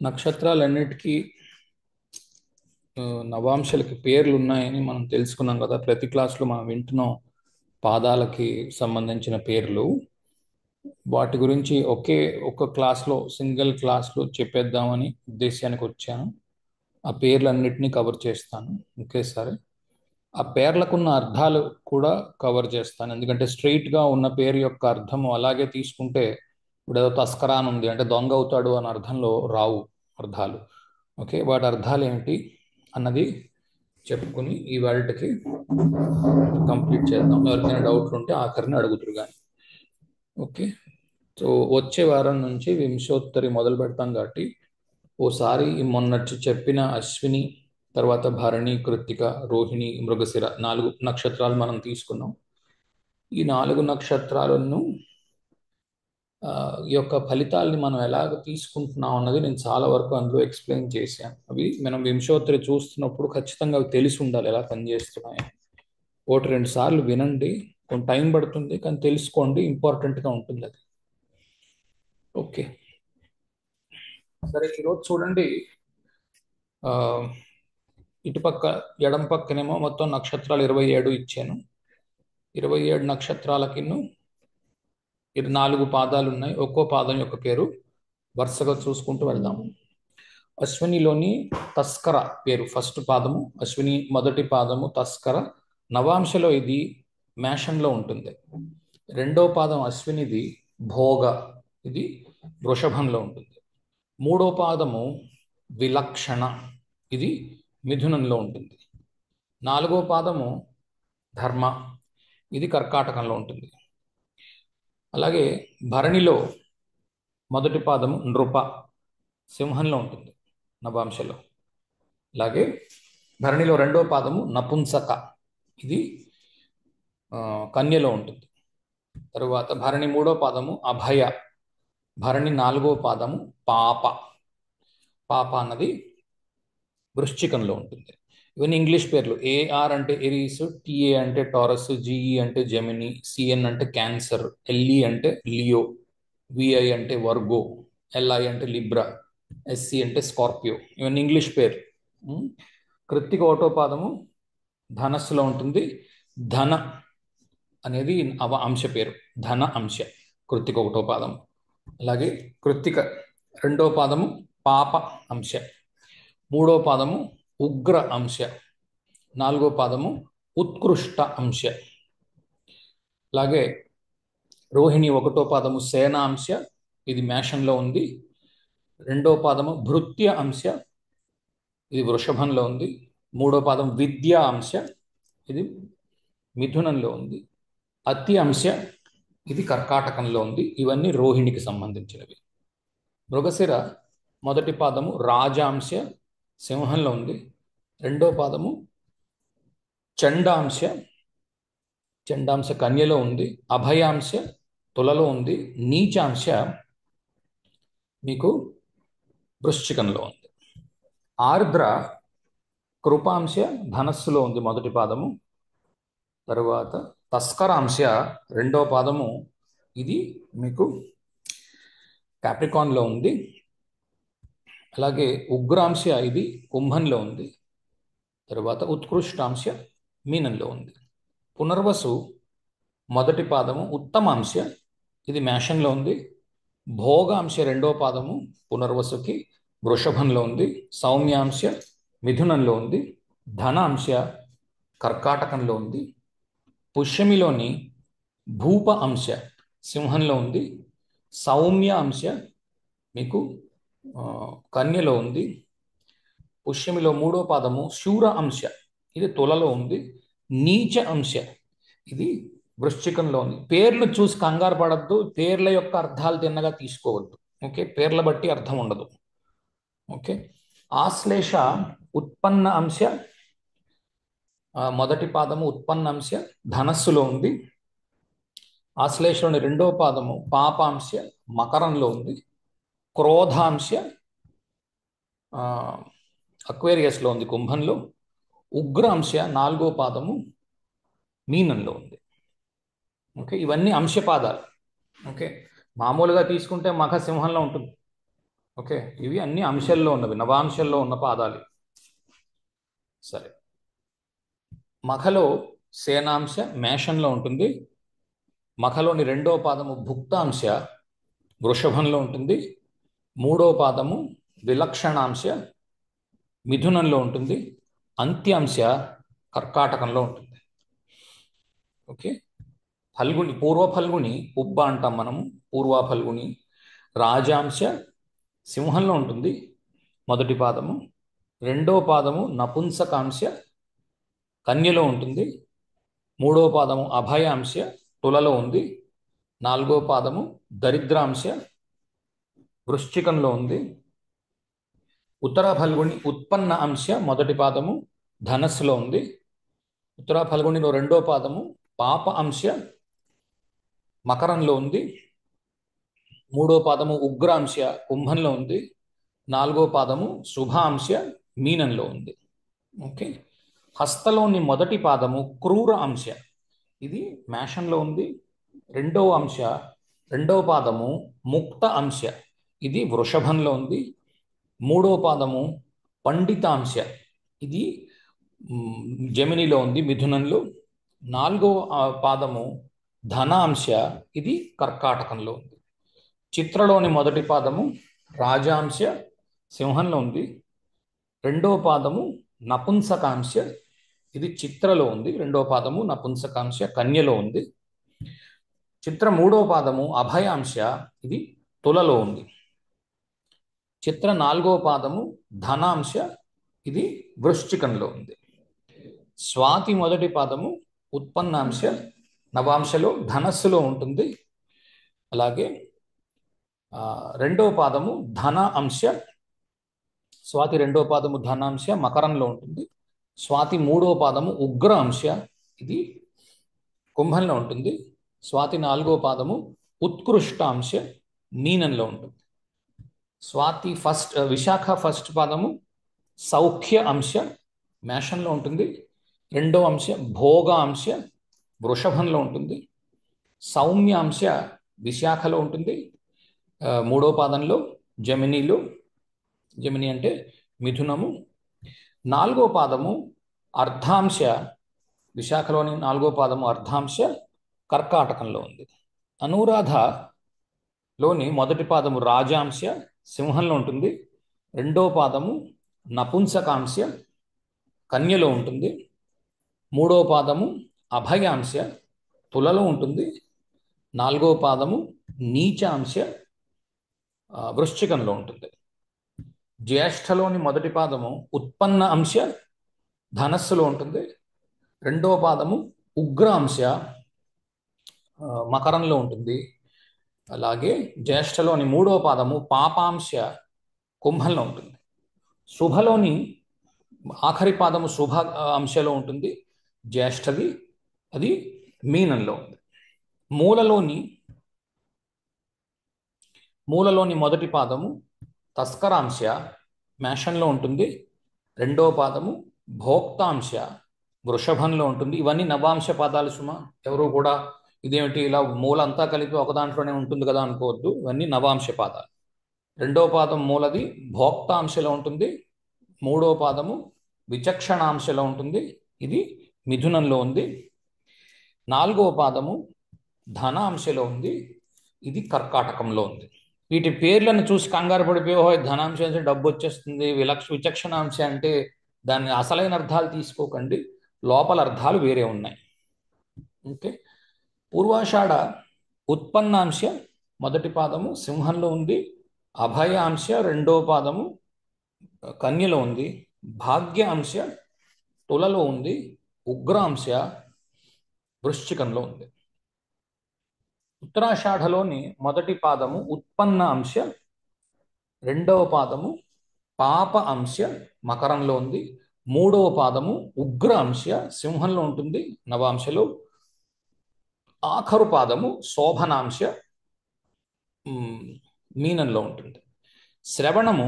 నక్షత్రాలన్నిటికీ నవాంశాలకి పేర్లు ఉన్నాయని మనం తెలుసుకున్నాం కదా. ప్రతి క్లాస్లో మనం వింటున్నాం పాదాలకి సంబంధించిన పేర్లు. వాటి గురించి ఒక క్లాస్లో సింగిల్ క్లాస్లో చెప్పేద్దామని ఉద్దేశానికి వచ్చాను. ఆ పేర్లన్నిటినీ కవర్ చేస్తాను ఒకేసారి. ఆ పేర్లకున్న అర్థాలు కూడా కవర్ చేస్తాను, ఎందుకంటే స్ట్రైట్గా ఉన్న పేరు యొక్క అర్థము అలాగే తీసుకుంటే ఇప్పుడు ఏదో తస్కరా అని ఉంది అంటే దొంగ అవుతాడు అన్న అర్థంలో రావు అర్థాలు. ఓకే, వాటి అర్థాలు ఏమిటి అన్నది చెప్పుకుని ఈ వాళ్ళకి కంప్లీట్ చేద్దాం. ఎవరికైనా డౌట్లు ఉంటే ఆఖరిని అడుగుతురు కానీ. ఓకే, సో వచ్చే వారం నుంచి వింశోత్తరి మొదలు పెడతాం కాబట్టి ఓసారి మొన్నటి చెప్పిన అశ్విని, తర్వాత భరణి, కృత్తిక, రోహిణి, మృగశిర 4 నక్షత్రాలు మనం తీసుకున్నాం. ఈ 4 నక్షత్రాలను ఈ యొక్క ఫలితాలని మనం ఎలాగ తీసుకుంటున్నాం అన్నది నేను చాలా వరకు అందులో ఎక్స్ప్లెయిన్ చేశాను. అవి మనం వింశోత్తరి చూస్తున్నప్పుడు ఖచ్చితంగా అవి తెలిసి ఉండాలి ఎలా పనిచేస్తున్నాయి. 1-2 సార్లు వినండి, కొంత టైం పడుతుంది కానీ తెలుసుకోండి, ఇంపార్టెంట్గా ఉంటుంది అది. ఓకే, సరే ఈరోజు చూడండి. ఆ, ఇటుపక్క ఎడం పక్కనేమో మొత్తం నక్షత్రాలు 27 ఇచ్చాను. 27 నక్షత్రాలకి 4 పాదాలు ఉన్నాయి. ఒక్కో పాదం యొక్క పేరు వరుసగా చూసుకుంటూ వెళ్దాం. అశ్వినిలోని తస్కర పేరు ఫస్ట్ పాదము. అశ్విని మొదటి పాదము తస్కర, నవాంశలో ఇది మేషంలో ఉంటుంది. రెండో పాదం అశ్వినిది భోగ, ఇది వృషభంలో ఉంటుంది. మూడో పాదము విలక్షణ, ఇది మిథునంలో ఉంటుంది. నాలుగో పాదము ధర్మ, ఇది కర్కాటకంలో ఉంటుంది. అలాగే భరణిలో మొదటి పాదము నృప, సింహంలో ఉంటుంది నవాంశలో. అలాగే భరణిలో రెండో పాదము నపుంసక, ఇది కన్యలో ఉంటుంది. తరువాత భరణి మూడో పాదము అభయ, భరణి నాలుగో పాదము పాప, పాప అన్నది వృశ్చికంలో ఉంటుంది. ఇవన్నీ ఇంగ్లీష్ పేర్లు. ఏఆర్ అంటే ఎరీస్, టిఏ అంటే టారస్, జిఈ అంటే జెమిని, సిఎన్ అంటే క్యాన్సర్, ఎల్ఈ అంటే లియో, విఐ అంటే వర్గో, ఎల్ఐ అంటే లిబ్రా, ఎస్సి అంటే స్కార్పియో. ఇవన్నీ ఇంగ్లీష్ పేరు. కృత్తిక ఒకటో పాదము ధనస్సులో ఉంటుంది. ధన అనేది అంశ పేరు, ధన అంశ కృత్తిక ఒకటో పాదము. అలాగే కృత్తిక రెండో పాదము పాప అంశ, మూడో పాదము ఉగ్ర అంశ, నాలుగో పాదము ఉత్కృష్ట అంశ. అలాగే రోహిణి ఒకటో పాదము సేనా అంశ, ఇది మేషంలో ఉంది. రెండో పాదము భృత్య అంశ, ఇది వృషభంలో ఉంది. మూడో పాదం విద్యా అంశ, ఇది మిథునంలో ఉంది. అతి అంశ, ఇది కర్కాటకంలో ఉంది. ఇవన్నీ రోహిణికి సంబంధించినవి. మృగశిర మొదటి పాదము రాజాంశ, సింహంలో ఉంది. రెండో పాదము చండాంశ, చండాంశ కన్యలో ఉంది. అభయాంశ తులలో ఉంది. నీచాంశ మీకు వృశ్చికంలో ఉంది. ఆర్ద్ర కృపాంశ ధనస్సులో ఉంది మొదటి పాదము. తరువాత తస్కరాంశ రెండో పాదము, ఇది మీకు క్యాప్రికాన్లో ఉంది. అలాగే ఉగ్రాంశ ఇది కుంభంలో ఉంది. తరువాత ఉత్కృష్టాంశ మీనంలో ఉంది. పునర్వసు మొదటి పాదము ఉత్తమాంశ, ఇది మేషంలో ఉంది. భోగాంశ రెండో పాదము పునర్వసుకి వృషభంలో ఉంది. సౌమ్యాంశ మిథునంలో ఉంది. ధనాంశ కర్కాటకంలో ఉంది. పుష్యమిలోని భూప అంశ సింహంలో ఉంది. సౌమ్య అంశ మీకు కన్యలో ఉంది. పుష్యమిలో మూడో పాదము శూర అంశ, ఇది తులలో ఉంది. నీచ అంశ, ఇది వృశ్చికంలో ఉంది. పేర్లు చూసి కంగారు పడద్దు, పేర్ల యొక్క అర్థాలు తిన్నగా తీసుకోవద్దు. ఓకే, పేర్ల బట్టి అర్థం ఉండదు. ఓకే, ఆశ్లేష ఉత్పన్న అంశ మొదటి పాదము ఉత్పన్న అంశ ధనస్సులో ఉంది. ఆశ్లేషలోని రెండో పాదము పాపాంశ మకరంలో ఉంది. క్రోధాంశ అక్వేరియస్లో ఉంది కుంభంలో. ఉగ్రాంశ నాలుగో పాదము మీనంలో ఉంది. ఓకే, ఇవన్నీ అంశపాదాలు. ఓకే, మామూలుగా తీసుకుంటే మఖ సింహంలో ఉంటుంది. ఓకే, ఇవి అన్ని అంశాల్లో ఉన్నవి, నవాంశాల్లో ఉన్న పాదాలు. సరే, మఖలో సేనాంశ మేషంలో ఉంటుంది. మఖలోని రెండో పాదము భుక్తాంశ వృషభంలో ఉంటుంది. మూడో పాదము విలక్షణాంశ మిథునంలో ఉంటుంది. అంత్యాంశ కర్కాటకంలో ఉంటుంది. ఓకే, ఫల్గుని, పూర్వ ఫల్గుని ఉబ్బ అంటాం మనము. పూర్వ ఫల్గుని రాజాంశ సింహంలో ఉంటుంది, మొదటి పాదము. రెండో పాదము నపుంసకాంశ కన్యలో ఉంటుంది. మూడో పాదము అభయాంశ తులలో ఉంది. నాలుగో పాదము దరిద్రాంశ వృశ్చికంలో ఉంది. ఉత్తర ఫల్గుని ఉత్పన్న అంశ మొదటి పాదము ధనస్సులో ఉంది. ఉత్తర ఫల్గునిలో రెండో పాదము పాప అంశ మకరంలో ఉంది. మూడో పాదము ఉగ్రాంశ కుంభంలో ఉంది. నాలుగో పాదము శుభాంశ మీనంలో ఉంది. ఓకే, హస్తలోని మొదటి పాదము క్రూర అంశ, ఇది మేషంలో ఉంది. రెండో పాదము ముక్త అంశ, ఇది వృషభంలో ఉంది. మూడో పాదము పండితాంశ, ఇది జమినిలో ఉంది, మిథునంలో. నాలుగో పాదము ధనాంశ, ఇది కర్కాటకంలో ఉంది. చిత్రలోని మొదటి పాదము రాజాంశ సింహంలో ఉంది. రెండో పాదము నపుంసకాంశ, ఇది చిత్రలో ఉంది. రెండో పాదము నపుంసకాంశ కన్యలో ఉంది. చిత్ర మూడో పాదము అభయాంశ, ఇది తులలో ఉంది. చిత్ర నాలుగో పాదము ధనాంశ, ఇది వృశ్చికంలో ఉంది. స్వాతి మొదటి పాదము ఉత్పన్నాంశ నవాంశలో ధనస్సులో ఉంటుంది. అలాగే రెండో పాదము ధన అంశ, స్వాతి రెండో పాదము ధనాంశ మకరంలో ఉంటుంది. స్వాతి మూడో పాదము ఉగ్ర అంశ, ఇది కుంభంలో ఉంటుంది. స్వాతి నాలుగో పాదము ఉత్కృష్టాంశ మీనంలో ఉంటుంది. స్వాతి విశాఖ ఫస్ట్ పాదము సౌఖ్య అంశ మేషంలో ఉంటుంది. రెండో అంశ భోగ అంశ వృషభంలో ఉంటుంది. సౌమ్య అంశ విశాఖలో ఉంటుంది. మూడో పాదంలో జమిని అంటే మిథునము. నాలుగో పాదము అర్ధాంశ, విశాఖలోని నాలుగో పాదము అర్ధాంశ కర్కాటకంలో ఉంది. అనురాధలోని మొదటి పాదము రాజాంశ సింహంలో ఉంటుంది. రెండో పాదము నపుంసకాంశ కన్యలో ఉంటుంది. మూడో పాదము అభయాంశ తులలో ఉంటుంది. నాలుగో పాదము నీచాంశ వృశ్చికంలో ఉంటుంది. జ్యేష్ఠలోని మొదటి పాదము ఉత్పన్న అంశ ధనస్సులో ఉంటుంది. రెండో పాదము ఉగ్రాంశ మకరంలో ఉంటుంది. అలాగే జ్యేష్ఠలోని మూడో పాదము పాపాంశ కుంభంలో ఉంటుంది. శుభలోని ఆఖరి పాదము శుభ అంశలో ఉంటుంది, జ్యేష్ఠది, అది మీనంలో ఉంది. మూలలోని మొదటి పాదము తస్కరాంశ మేషంలో ఉంటుంది. రెండో పాదము భోక్తాంశ వృషభంలో ఉంటుంది. ఇవన్నీ నవాంశ పాదాలు సుమ. ఎవరు కూడా ఇదేమిటి ఇలా మూలంతా కలిపి ఒక దాంట్లోనే ఉంటుంది కదా అనుకోవద్దు. ఇవన్నీ నవాంశ పాదాలు. రెండో పాదం మూలది భోక్తాంశలో ఉంటుంది. మూడో పాదము విచక్షణాంశలో ఉంటుంది, ఇది మిథునంలో ఉంది. నాలుగో పాదము ధనాంశలో ఉంది, ఇది కర్కాటకంలో ఉంది. వీటి పేర్లను చూసి కంగారు పడిపోయి ధనాంశం అంటే డబ్బు వచ్చేస్తుంది, విచక్షణాంశ అంటే దాని అసలైన అర్థాలు తీసుకోకండి, లోపల అర్థాలు వేరే ఉన్నాయి. ఓకే, పూర్వాషాఢ ఉత్పన్నాంశ మొదటి పాదము సింహంలో ఉంది. అభయాంశ రెండో పాదము కన్యలో ఉంది. భాగ్య అంశ తులలో ఉంది. ఉగ్రాంశ వృశ్చికంలో ఉంది. ఉత్తరాషాఢలోని మొదటి పాదము ఉత్పన్న అంశ, రెండవ పాదము పాప అంశ మకరంలో ఉంది. మూడవ పాదము ఉగ్ర అంశ సింహంలో ఉంటుంది, నవాంశలో. ఆఖరు పాదము శోభనాంశ మీనంలో ఉంటుంది. శ్రవణము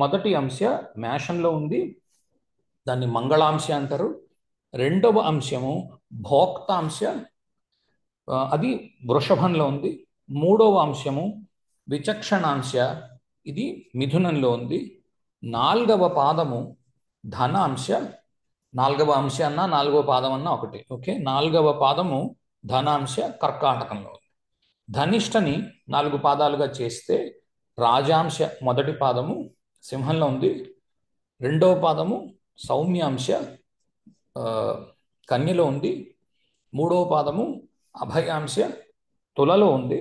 మొదటి అంశ మేషంలో ఉంది, దాన్ని మంగళాంశ అంటారు. రెండవ అంశము భోక్తాంశ, అది వృషభంలో ఉంది. మూడవ అంశము విచక్షణాంశ, ఇది మిథునంలో ఉంది. 4వ పాదము ధన అంశ. 4వ అంశ అన్నా 4వ పాదం అన్నా ఒకటి. ఓకే, 4వ పాదము ధనాంశ కర్కాటకంలో ఉంది. ధనిష్టని 4 పాదాలుగా చేస్తే రాజాంశ మొదటి పాదము సింహంలో ఉంది. 2వ పాదము సౌమ్యాంశ కన్యలో ఉంది. 3వ పాదము అభయాంశ తులలో ఉంది.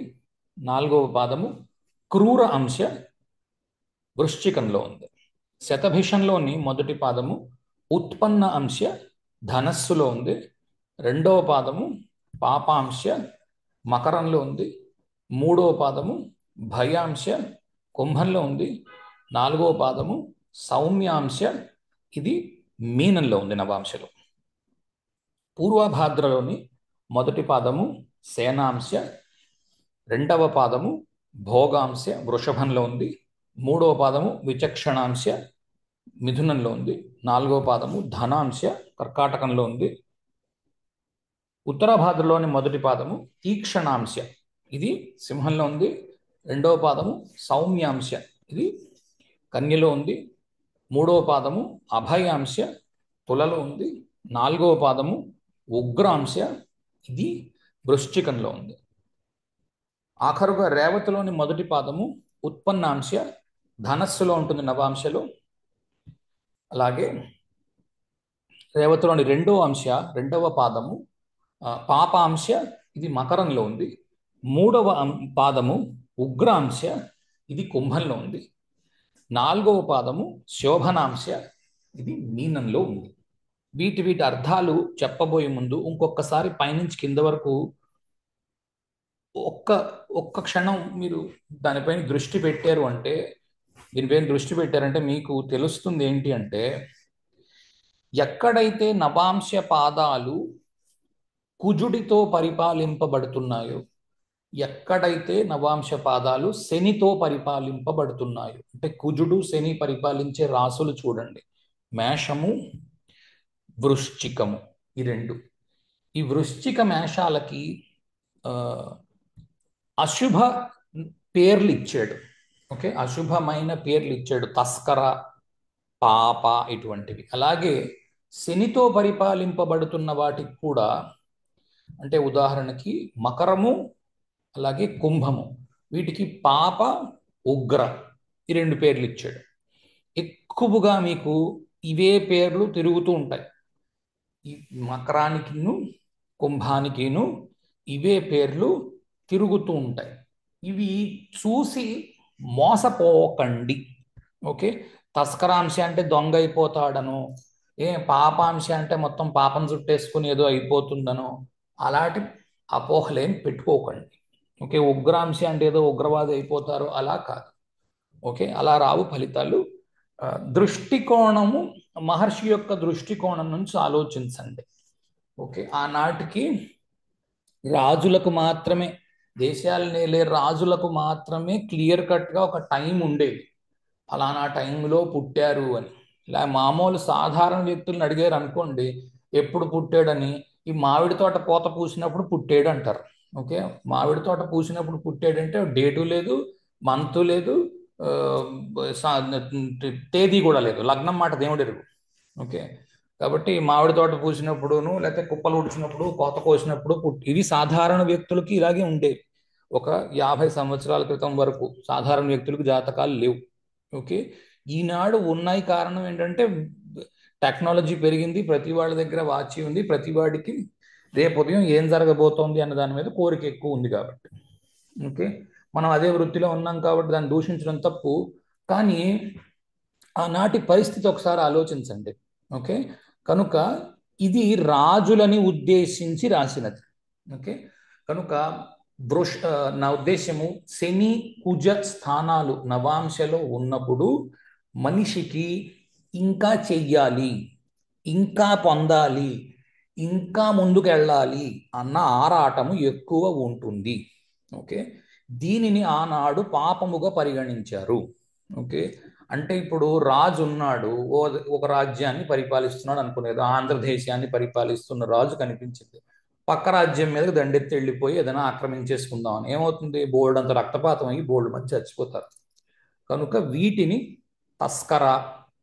4వ పాదము క్రూర అంశ వృశ్చికంలో ఉంది. శతభిషంలోని మొదటి పాదము ఉత్పన్న అంశ ధనస్సులో ఉంది. 2వ పాదము పాపాంశ మకరంలో ఉంది. 3వ పాదము భయాంశ కుంభంలో ఉంది. 4వ పాదము సౌమ్యాంశ ఇది మీనంలో ఉంది నవాంశలో. పూర్వభాద్రలోని మొదటి పాదము సేనాంశ, 2వ పాదము భోగాంశ వృషభంలో ఉంది. 3వ పాదము విచక్షణాంశ మిథునంలో ఉంది. 4వ పాదము ధనాంశ కర్కాటకంలో ఉంది. ఉత్తరాభాద్రలోని మొదటి పాదము తీక్షణాంశ ఇది సింహంలో ఉంది. 2వ పాదము సౌమ్యాంశ ఇది కన్యలో ఉంది. 3వ పాదము అభయాంశ తులలో ఉంది. 4వ పాదము ఉగ్రాంశ ఇది వృశ్చికంలో ఉంది. ఆఖరుగా రేవతిలోని మొదటి పాదము ఉత్పన్నాంశ ధనస్సులో ఉంటుంది నవాంశలో. అలాగే రేవతిలోని 2వ అంశ 2వ పాదము పాపాంశ ఇది మకరంలో ఉంది. 3వ పాదము ఉగ్రాంశ ఇది కుంభంలో ఉంది. 4వ పాదము శోభనాంశ ఇది మీనంలో ఉంది. వీటి అర్థాలు చెప్పబోయే ముందు ఇంకొకసారి పైనుంచి కింద వరకు ఒక్క క్షణం మీరు దానిపైన దృష్టి పెట్టారు అంటే, దీనిపైన దృష్టి పెట్టారంటే మీకు తెలుస్తుంది ఏంటి అంటే, ఎక్కడైతే నవాంశ పాదాలు కుజుడితో పరిపాలింపబడుతున్నాయో, ఎక్కడైతే నవాంశ పాదాలు శనితో పరిపాలింపబడుతున్నాయో, అంటే కుజుడు శని పరిపాలించే రాసులు చూడండి, మేషము వృశ్చికము ఈ 2. ఈ వృశ్చిక మేషాలకి అశుభ పేర్లు ఇచ్చాడు. ఓకే, అశుభమైన పేర్లు ఇచ్చాడు, తస్కర, పాప ఇటువంటివి. అలాగే శనితో పరిపాలింపబడుతున్న వాటికి కూడా, అంటే ఉదాహరణకి మకరము అలాగే కుంభము, వీటికి పాప, ఉగ్ర ఈ 2 పేర్లు ఇచ్చాడు. ఎక్కువగా మీకు ఇవే పేర్లు తిరుగుతూ ఉంటాయి. ఈ మకరానికిను కుంభానికిను ఇవే పేర్లు తిరుగుతూ ఉంటాయి. ఇవి చూసి మోసపోకండి. ఓకే, తస్కరాంశ అంటే దొంగ అయిపోతాడనో, పాపాంశ అంటే మొత్తం పాపం చుట్టేసుకుని ఏదో అయిపోతుందనో అలాంటి అపోహలేం పెట్టుకోకండి. ఓకే, ఉగ్రాంశ అంటే ఏదో ఉగ్రవాది అయిపోతారు అలా కాదు. ఓకే, అలా రావు ఫలితాలు. దృష్టికోణము మహర్షి యొక్క దృష్టికోణం నుంచి ఆలోచించండి. ఓకే, ఆనాటికి రాజులకు మాత్రమే, దేశాలు నేలే రాజులకు మాత్రమే క్లియర్ కట్గా ఒక టైం ఉండేది, అలానా టైంలో పుట్టారు అని. ఇలా మామూలు సాధారణ వ్యక్తులను అడిగారు అనుకోండి ఎప్పుడు పుట్టాడని, ఈ మామిడి తోట పూత పూసినప్పుడు పుట్టాడు అంటారు. ఓకే, మామిడి తోట పూసినప్పుడు పుట్టాడంటే డేటు లేదు, మంతు లేదు, తేదీ కూడా లేదు, లగ్నం మాట దేవుడెరుగు. ఓకే, కాబట్టి మామిడి తోట పూసినప్పుడును, లేకపోతే కుప్పలు ఉడిచినప్పుడు, కోత కోసినప్పుడు ఇవి సాధారణ వ్యక్తులకి ఇలాగే ఉండేవి. ఒక 50 సంవత్సరాల క్రితం వరకు సాధారణ వ్యక్తులకు జాతకాలు లేవు. ఓకే, ఈనాడు ఉన్నాయి. కారణం ఏంటంటే టెక్నాలజీ పెరిగింది, ప్రతి వాళ్ళ దగ్గర వాచి ఉంది, ప్రతి వాడికి రేపు ఉదయం ఏం జరగబోతోంది అన్న దాని మీద కోరిక ఎక్కువ ఉంది కాబట్టి. ఓకే, మనం అదే వృత్తిలో ఉన్నాం కాబట్టి దాన్ని దూషించడం తప్పు. కానీ ఆనాటి పరిస్థితి ఒకసారి ఆలోచించండి. ఓకే, కనుక ఇది రాజులని ఉద్దేశించి రాసినది. ఓకే, కనుక నా ఉద్దేశము శని కుజ స్థానాలు నవాంశలో ఉన్నప్పుడు మనిషికి ఇంకా చెయ్యాలి, ఇంకా పొందాలి, ఇంకా ముందుకు వెళ్ళాలి అన్న ఆరాటము ఎక్కువ ఉంటుంది. ఓకే, దీనిని ఆనాడు పాపముగా పరిగణించారు. ఓకే, అంటే ఇప్పుడు రాజు ఉన్నాడు, ఒక రాజ్యాన్ని పరిపాలిస్తున్నాడు అనుకునేది, ఆంధ్రదేశాన్ని పరిపాలిస్తున్న రాజు కనిపించింది, పక్క రాజ్యం మీదకి దండెత్తి వెళ్ళిపోయి ఏదైనా ఆక్రమించేసుకుందామని ఏమవుతుంది, బోల్డ్ అంత రక్తపాతం అయ్యి బోల్డ్ మంది చచ్చిపోతారు. కనుక వీటిని తస్కర,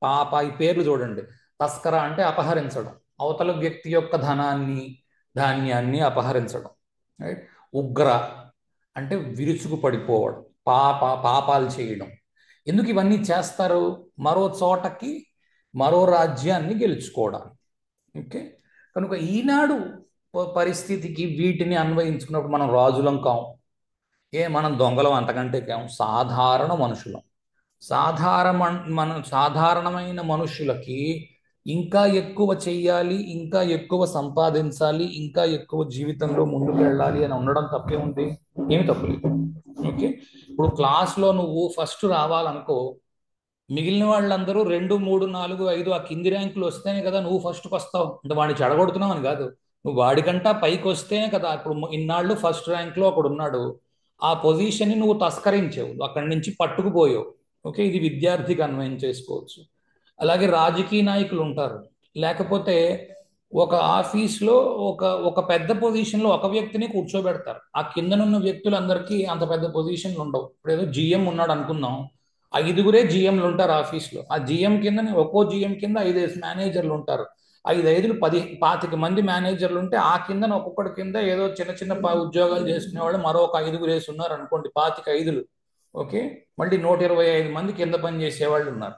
పాప, ఈ పేర్లు చూడండి. తస్కర అంటే అపహరించడం, అవతల వ్యక్తి యొక్క ధనాన్ని, ధాన్యాన్ని అపహరించడం. రైట్. ఉగ్ర అంటే విరుచుకు పడిపోవడం, పాపాలు చేయడం. ఎందుకు ఇవన్నీ చేస్తారు? మరో చోటకి, మరో రాజ్యాన్ని గెలుచుకోవడానికి. ఓకే. కనుక ఈనాడు పరిస్థితికి వీటిని అన్వయించుకున్నప్పుడు మనం రాజులం కాం, మనం దొంగలం అంతకంటే కాం, సాధారణ మనుషులం. సాధారణమైన మనుషులకి ఇంకా ఎక్కువ చెయ్యాలి, ఇంకా ఎక్కువ సంపాదించాలి, ఇంకా ఎక్కువ జీవితంలో ముందుకు వెళ్ళాలి అని ఉండడం తప్పే ఉంది? ఏమి తప్పులేదు. ఓకే. ఇప్పుడు క్లాస్లో నువ్వు ఫస్ట్ రావాలనుకో, మిగిలిన వాళ్ళందరూ 2, 3, 4, 5 ఆ కింది ర్యాంకులు వస్తేనే కదా నువ్వు ఫస్ట్కి వస్తావు. అంటే వాడిని చెడగొడుతున్నావు అని కాదు, నువ్వు వాడికంటా పైకి వస్తేనే కదా. ఇప్పుడు ఇన్నాళ్ళు ఫస్ట్ ర్యాంక్లో ఒకడు ఉన్నాడు, ఆ పొజిషన్ని నువ్వు తస్కరించావు, అక్కడి నుంచి పట్టుకుపోయావు. ఓకే. ఇది విద్యార్థికి అన్వయం చేసుకోవచ్చు. అలాగే రాజకీయ నాయకులు ఉంటారు, లేకపోతే ఒక ఆఫీస్లో ఒక ఒక పెద్ద పొజిషన్లో ఒక వ్యక్తిని కూర్చోబెడతారు, ఆ కిందనున్న వ్యక్తులందరికీ అంత పెద్ద పొజిషన్లు ఉండవు. ఇప్పుడు ఏదో జిఎం ఉన్నాడు అనుకుందాం, 5గురే జిఎంలు ఉంటారు ఆఫీస్లో. ఆ జిఎం కింద, ఒక్కో జిఎం కింద 5 మేనేజర్లు ఉంటారు. 5 10 25 మంది మేనేజర్లు ఉంటే ఆ కింద ఒక్కొక్కటి కింద ఏదో చిన్న చిన్న ఉద్యోగాలు చేసుకునే వాళ్ళు మరో ఒక 5గురు వేసి ఉన్నారు అనుకోండి, 25 5. ఓకే. మళ్ళీ 125 మంది కింద పని చేసేవాళ్ళు ఉన్నారు.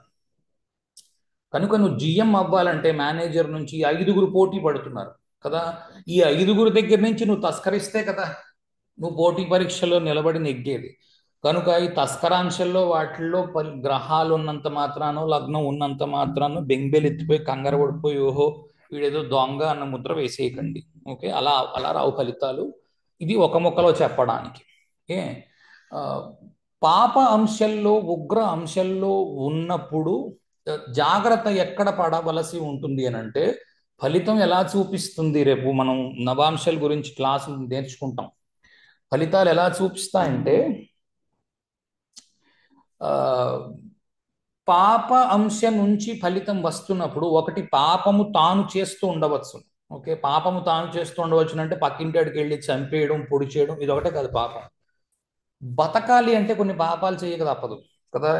కనుక నువ్వు జిఎం అవ్వాలంటే మేనేజర్ నుంచి 5గురు పోటీ పడుతున్నారు కదా. ఈ 5గురు దగ్గర నుంచి నువ్వు తస్కరిస్తే కదా నువ్వు పోటీ పరీక్షలో నిలబడి నెగ్గేది. కనుక ఈ తస్కరాంశల్లో వాటిల్లో గ్రహాలు ఉన్నంత మాత్రానో, లగ్నం ఉన్నంత మాత్రానో బెంబేలు ఎత్తిపోయి కంగారు పడిపోయి ఓహో వీడేదో దొంగ అన్న ముద్ర వేసేయకండి. ఓకే. అలా అలా రావు ఫలితాలు. ఇది ఒక ముక్కలో చెప్పడానికి. ఏ ఆ, పాప అంశంలో, ఉగ్ర అంశంలో ఉన్నప్పుడు జాగ్రత్త ఎక్కడ పడవలసి ఉంటుంది అని అంటే, ఫలితం ఎలా చూపిస్తుంది, రేపు మనం నవాంశాల గురించి క్లాసులు నేర్చుకుంటాం. ఫలితాలు ఎలా చూపిస్తాయంటే, ఆ, పాప అంశ నుంచి ఫలితం వస్తున్నప్పుడు ఒకటి పాపము తాను చేస్తూ ఉండవచ్చు. ఓకే. పాపము తాను చేస్తూ ఉండవచ్చు అంటే పక్కింటికి వెళ్ళి చంపేయడం, పొడి చేయడం, ఇది ఒకటే కాదు పాపం. బతకాలి అంటే కొన్ని పాపాలు చేయక తప్పదు కదా.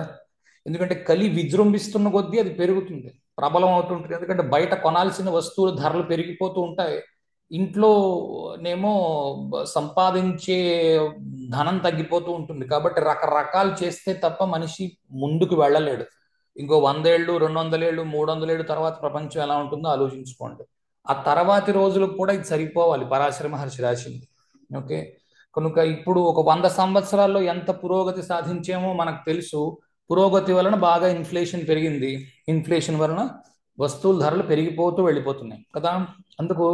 ఎందుకంటే కలి విజృంభిస్తున్న కొద్దీ అది పెరుగుతుంది, ప్రబలం అవుతుంటుంది. ఎందుకంటే బయట కొనాల్సిన వస్తువుల ధరలు పెరిగిపోతూ ఉంటాయి, ఇంట్లోనేమో సంపాదించే ధనం తగ్గిపోతూ ఉంటుంది. కాబట్టి రకరకాలు చేస్తే తప్ప మనిషి ముందుకు వెళ్ళలేడు. ఇంకో 100 ఏళ్ళు, 200 ఏళ్ళు, 300 ఏళ్ళు తర్వాత ప్రపంచం ఎలా ఉంటుందో ఆలోచించుకోండి. ఆ తర్వాతి రోజులకు కూడా ఇది సరిపోవాలి, పరాశర మహర్షి రాసింది. ఓకే. కనుక ఇప్పుడు ఒక 100 సంవత్సరాల్లో ఎంత పురోగతి సాధించామో మనకు తెలుసు. పురోగతి వలన బాగా ఇన్ఫ్లేషన్ పెరిగింది, ఇన్ఫ్లేషన్ వలన వస్తువుల ధరలు పెరిగిపోతూ వెళ్ళిపోతున్నాయి కదా. అందుకు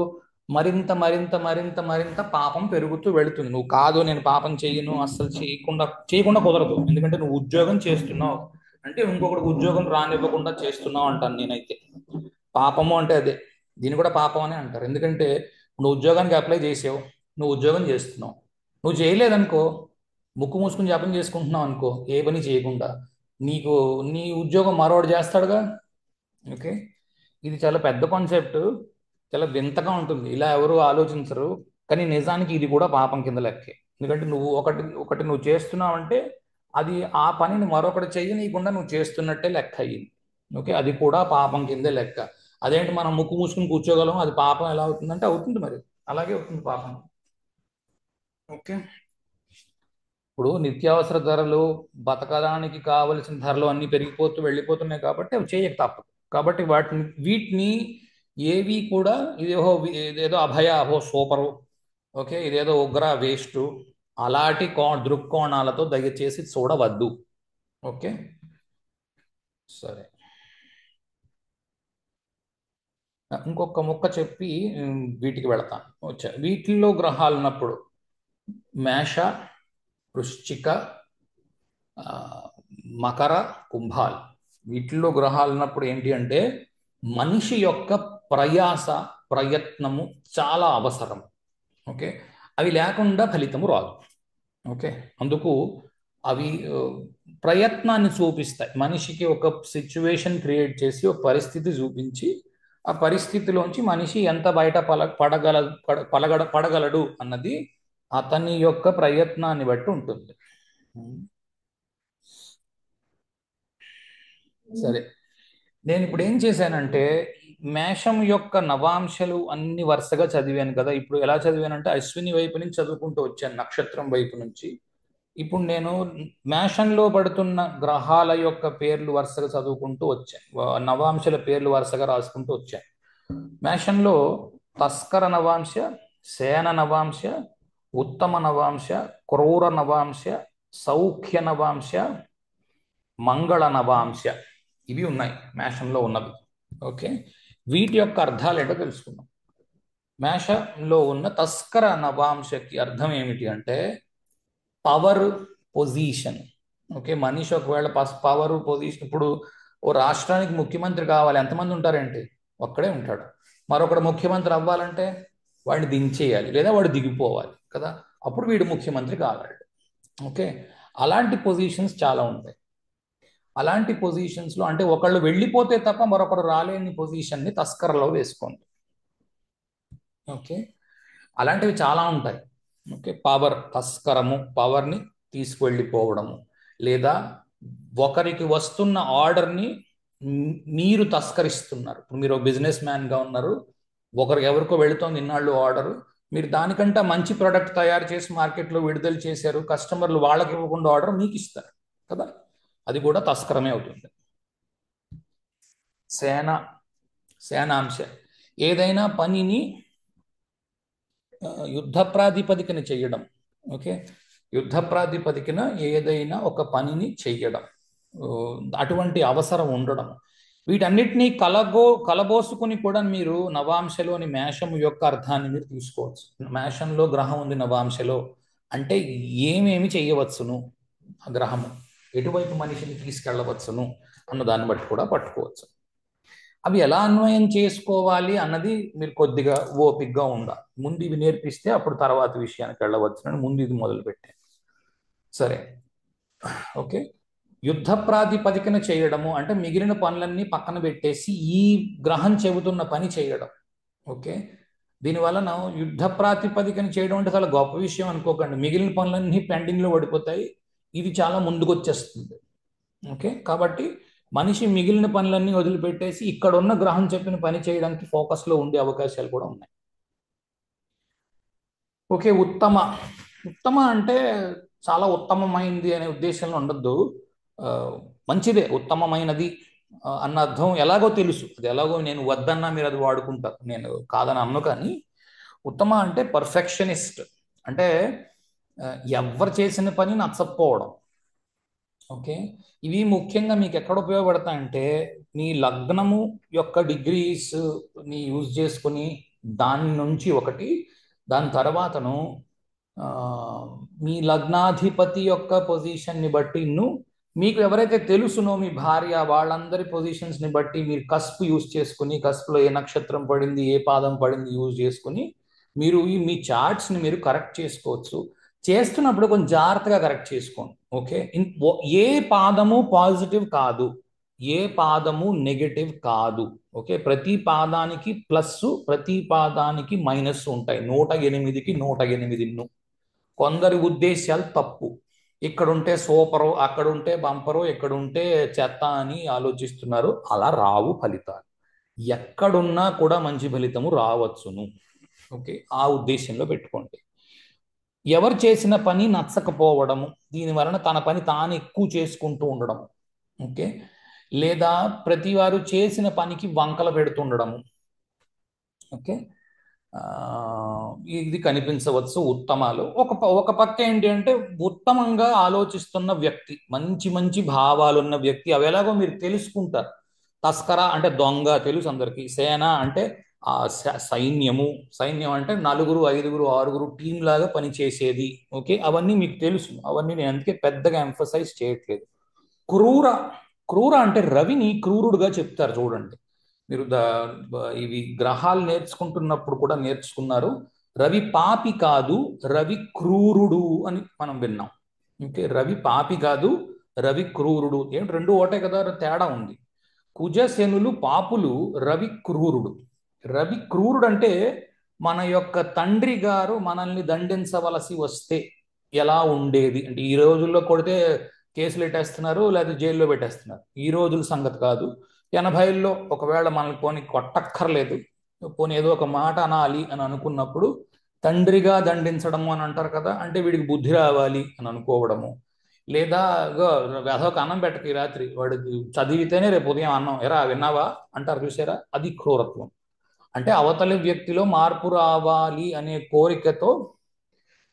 మరింత మరింత మరింత మరింత పాపం పెరుగుతూ వెళుతుంది. నువ్వు కాదు నేను పాపం చేయను, అస్సలు చేయకుండా చేయకుండా కుదరదు. ఎందుకంటే నువ్వు ఉద్యోగం చేస్తున్నావు అంటే ఇంకొకటి ఉద్యోగం రానివ్వకుండా చేస్తున్నావు అంటాను నేనైతే. పాపము అంటే అదే, దీన్ని కూడా పాపం అని అంటారు. ఎందుకంటే నువ్వు ఉద్యోగానికి అప్లై చేసావు, నువ్వు ఉద్యోగం చేస్తున్నావు, నువ్వు చేయలేదనుకో, ముక్కు మూసుకుని జపం చేసుకుంటున్నావు అనుకో, ఏ పని చేయకుండా, నీకు నీ ఉద్యోగం మరోడు చేస్తాడుగా. ఓకే. ఇది చాలా పెద్ద కాన్సెప్ట్, చాలా వింతగా ఉంటుంది, ఇలా ఎవరు ఆలోచించరు. కానీ నిజానికి ఇది కూడా పాపం కింద లెక్కే. ఎందుకంటే నువ్వు ఒకటి ఒకటి నువ్వు చేస్తున్నావు అంటే అది ఆ పనిని మరొకటి చెయ్యనీయకుండా నువ్వు చేస్తున్నట్టే లెక్క అయ్యింది. ఓకే. అది కూడా పాపం కిందే లెక్క. అదేంటి మనం ముక్కు మూసుకుని కూర్చోగలం, అది పాపం ఎలా అవుతుందంటే అవుతుంది మరి, అలాగే అవుతుంది పాపం. ఓకే. ఇప్పుడు నిత్యావసర ధరలు, బతకడానికి కావలసిన ధరలు అన్ని పెరిగిపోతూ వెళ్ళిపోతున్నాయి కాబట్టి అవి చేయక తప్పదు. కాబట్టి వీటిని ఏవి కూడా ఇదేదో అభయ అహో సూపరు, ఓకే, ఇదేదో ఉగ్ర వేస్ట్, అలాంటి దృక్కోణాలతో దయచేసి చూడవద్దు. ఓకే. సరే. ఇంకొక ముక్క చెప్పి వీటికి వెళతాను. వీటిల్లో గ్రహాలు ఉన్నప్పుడు మేష, వృశ్చిక, ఆ, మకర, కుంభాలు, వీటిల్లో గ్రహాలు ఉన్నప్పుడు ఏంటి అంటే మనిషి యొక్క ప్రయాస, ప్రయత్నము చాలా అవసరం. ఓకే. అవి లేకుండా ఫలితము రాదు. ఓకే. అందుకు అవి ప్రయత్నాన్ని చూపిస్తాయి. మనిషికి ఒక సిచ్యువేషన్ క్రియేట్ చేసి ఒక పరిస్థితి చూపించి ఆ పరిస్థితిలోంచి మనిషి ఎంత బయట పడగలడు అన్నది అతని యొక్క ప్రయత్నాన్ని బట్టి ఉంటుంది. సరే, నేను ఇప్పుడు ఏం చేశానంటే మేషం యొక్క నవాంశలు అన్ని వరుసగా చదివాను కదా. ఇప్పుడు ఎలా చదివానంటే అశ్విని వైపు నుంచి చదువుకుంటూ వచ్చాను, నక్షత్రం వైపు నుంచి. ఇప్పుడు నేను మేషంలో పడుతున్న గ్రహాల యొక్క పేర్లు వరుసగా చదువుకుంటూ వచ్చాను, నవాంశల పేర్లు వరుసగా రాసుకుంటూ వచ్చాను. మేషంలో తస్కర నవాంశ, సేన నవాంశ, ఉత్తమ నవాంశ, క్రూర నవాంశ, సౌఖ్య నవాంశ, మంగళ నవాంశ, ఇవి ఉన్నాయి మేషంలో ఉన్నవి. ఓకే, వీటి యొక్క అర్థాలు ఏంటో తెలుసుకుందాం. మేషంలో ఉన్న తస్కర నవాంశకి అర్థం ఏమిటి అంటే పవర్, పొజిషన్. ఓకే, మనిషి ఒకవేళ పవర్ పొజిషన్, ఇప్పుడు ఓ రాష్ట్రానికి ముఖ్యమంత్రి కావాలి, ఎంతమంది ఉంటారేంటి? ఒక్కడే ఉంటాడు. మరొకడు ముఖ్యమంత్రి అవ్వాలంటే వాడిని దించేయాలి లేదా వాడు దిగిపోవాలి కదా, అప్పుడు వీడు ముఖ్యమంత్రి కాగలడు. ఓకే, అలాంటి పొజిషన్స్ చాలా ఉంటాయి. అలాంటి పొజిషన్స్లో అంటే ఒకళ్ళు వెళ్ళిపోతే తప్ప మరొకరు రాలేని పొజిషన్ని తస్కరలో వేసుకోండి. ఓకే, అలాంటివి చాలా ఉంటాయి. ఓకే, పవర్, తస్కరము, పవర్ని తీసుకువెళ్ళిపోవడము, లేదా ఒకరికి వస్తున్న ఆర్డర్ని మీరు తస్కరిస్తున్నారు. ఇప్పుడు మీరు బిజినెస్ మ్యాన్గా ఉన్నారు, ఒకరికి ఎవరికో వెళుతోంది ఇన్నాళ్ళు ఆర్డర్, మీరు దానికంటే మంచి ప్రోడక్ట్ తయారు చేసి మార్కెట్లో విడుదల చేశారు, కస్టమర్లు వాళ్ళకి ఇవ్వకుండా ఆర్డర్ మీకు ఇస్తారు కదా, అది కూడా తస్కరమే అవుతుంది. సేన, సేనాంశ, ఏదైనా పనిని యుద్ధ ప్రాతిపదికన చేయడం. ఓకే, యుద్ధ ప్రాతిపదికన ఏదైనా ఒక పనిని చెయ్యడం, అటువంటి అవసరం ఉండడం, వీటన్నిటినీ కలబోసుకుని కూడా మీరు నవాంశలోని మేషం యొక్క అర్థాన్ని మీరు తీసుకోవచ్చు. మేషంలో గ్రహం ఉంది నవాంశలో అంటే ఏమేమి చేయవచ్చును, ఆ గ్రహము ఎటువైపు మనిషిని తీసుకెళ్ళవచ్చును అన్న దాన్ని బట్టి కూడా పట్టుకోవచ్చు. అవి ఎలా అన్వయం చేసుకోవాలి అన్నది మీరు కొద్దిగా ఓపికగా ఉండాలి. ముందు ఇవి నేర్పిస్తే అప్పుడు తర్వాత విషయానికి వెళ్ళవచ్చునని ముందు ఇది మొదలుపెట్టాను. సరే, ఓకే, యుద్ధ ప్రాతిపదికన చేయడము అంటే మిగిలిన పనులన్నీ పక్కన పెట్టేసి ఈ గ్రహం చెబుతున్న పని చేయడం. ఓకే, దీనివలన యుద్ధ ప్రాతిపదికన చేయడం అంటే చాలా గొప్ప విషయం అనుకోకండి. మిగిలిన పనులన్నీ పెండింగ్లో పడిపోతాయి, ఇది చాలా ముందుకు వచ్చేస్తుంది. ఓకే, కాబట్టి మనిషి మిగిలిన పనులన్నీ వదిలిపెట్టేసి ఇక్కడ ఉన్న గ్రహం చెప్పిన పని చేయడానికి ఫోకస్లో ఉండే అవకాశాలు కూడా ఉన్నాయి. ఓకే, ఉత్తమ, ఉత్తమ అంటే చాలా ఉత్తమమైంది అనే ఉద్దేశంలో ఉండద్దు, మంచిదే, ఉత్తమమైనది అన్న అర్థం ఎలాగో తెలుసు, అది ఎలాగో నేను వద్దన్నా మీరు అది వాడుకుంటారు, నేను కాదని అన్ను. కానీ ఉత్తమ అంటే పర్ఫెక్షనిస్ట్, అంటే ఎవరు చేసిన పని నచ్చకపోవడం. ఓకే, ఇవి ముఖ్యంగా మీకు ఎక్కడ ఉపయోగపడతాయంటే నీ లగ్నము యొక్క డిగ్రీస్ ని యూజ్ చేసుకుని దాని నుంచి ఒకటి, దాని తర్వాతను మీ లగ్నాధిపతి యొక్క పొజిషన్ని బట్టి మీకు ఎవరైతే తెలుసునో మీ భార్య వాళ్ళందరి పొజిషన్స్ని బట్టి మీరు కస్ప్ యూజ్ చేసుకుని, కస్ప్లో ఏ నక్షత్రం పడింది ఏ పాదం పడింది యూజ్ చేసుకుని మీరు మీ చార్ట్స్ని మీరు కరెక్ట్ చేసుకోవచ్చు. చేస్తున్నప్పుడు కొంచెం జాగ్రత్తగా కరెక్ట్ చేసుకోండి. ఓకే, ఏ పాదము పాజిటివ్ కాదు, ఏ పాదము నెగటివ్ కాదు. ఓకే, ప్రతి పాదానికి ప్లస్, ప్రతి పాదానికి మైనస్ ఉంటాయి. 108కి 108. కొందరి ఉద్దేశాలు తప్పు, ఇక్కడుంటే సూపరు, అక్కడుంటే బంపరు, ఎక్కడుంటే చెత్త అని ఆలోచిస్తున్నారు. అలా రావు ఫలితాలు, ఎక్కడున్నా కూడా మంచి ఫలితము రావచ్చును. ఓకే, ఆ ఉద్దేశంలో పెట్టుకోండి. ఎవరు చేసిన పని నచ్చకపోవడము, దీని వలన తన పని తాను ఎక్కువ చేసుకుంటూ ఉండడము. ఓకే, లేదా ప్రతి వారు చేసిన పనికి వంకలు పెడుతుండడము. ఓకే, ఇది కనిపించవచ్చు ఉత్తమాలు. ఒక పక్క ఏంటి అంటే ఉత్తమంగా ఆలోచిస్తున్న వ్యక్తి, మంచి మంచి భావాలున్న వ్యక్తి, అవి ఎలాగో మీరు తెలుసుకుంటారు. తస్కర అంటే దొంగ తెలుసు అందరికీ, సేన అంటే సైన్యము, సైన్యం అంటే 4, 5, 6 టీం లాగా పనిచేసేది. ఓకే, అవన్నీ మీకు తెలుసు, అవన్నీ నేను అందుకే పెద్దగా ఎంఫసైజ్ చేయట్లేదు. క్రూర, క్రూర అంటే రవిని క్రూరుడుగా చెప్తారు చూడండి. మీరు ఇవి గ్రహాలు నేర్చుకుంటున్నప్పుడు కూడా నేర్చుకున్నారు, రవి పాపి కాదు రవి క్రూరుడు అని మనం విన్నాం. ఓకే, రవి పాపి కాదు రవి క్రూరుడు, ఏంటి రెండు ఒకటే కదా, తేడా ఉంది. కుజశనులు పాపులు, రవి క్రూరుడు. రవి క్రూరుడు అంటే మన యొక్క తండ్రి గారు మనల్ని దండించవలసి వస్తే ఎలా ఉండేది అంటే, ఈ రోజుల్లో కొడితే కేసులు పెట్టేస్తున్నారు, లేదా జైల్లో పెట్టేస్తున్నారు. ఈ రోజుల సంగతి కాదు. 80ల్లో ఒకవేళ మనల్ని పోనీ కొట్టక్కర్లేదు, పోనీ ఏదో ఒక మాట అనాలి అని అనుకున్నప్పుడు తండ్రిగా దండించడము అని అంటారు కదా, అంటే వీడికి బుద్ధి రావాలి అని అనుకోవడము. లేదా వెధవకు అన్నం పెట్టక ఈ రాత్రి, వాడికి చదివితేనే రేపు ఉదయం అన్నం ఎరా విన్నావా అంటారు చూసారా, అది క్రూరత్వం. అంటే అవతలి వ్యక్తిలో మార్పు రావాలి అనే కోరికతో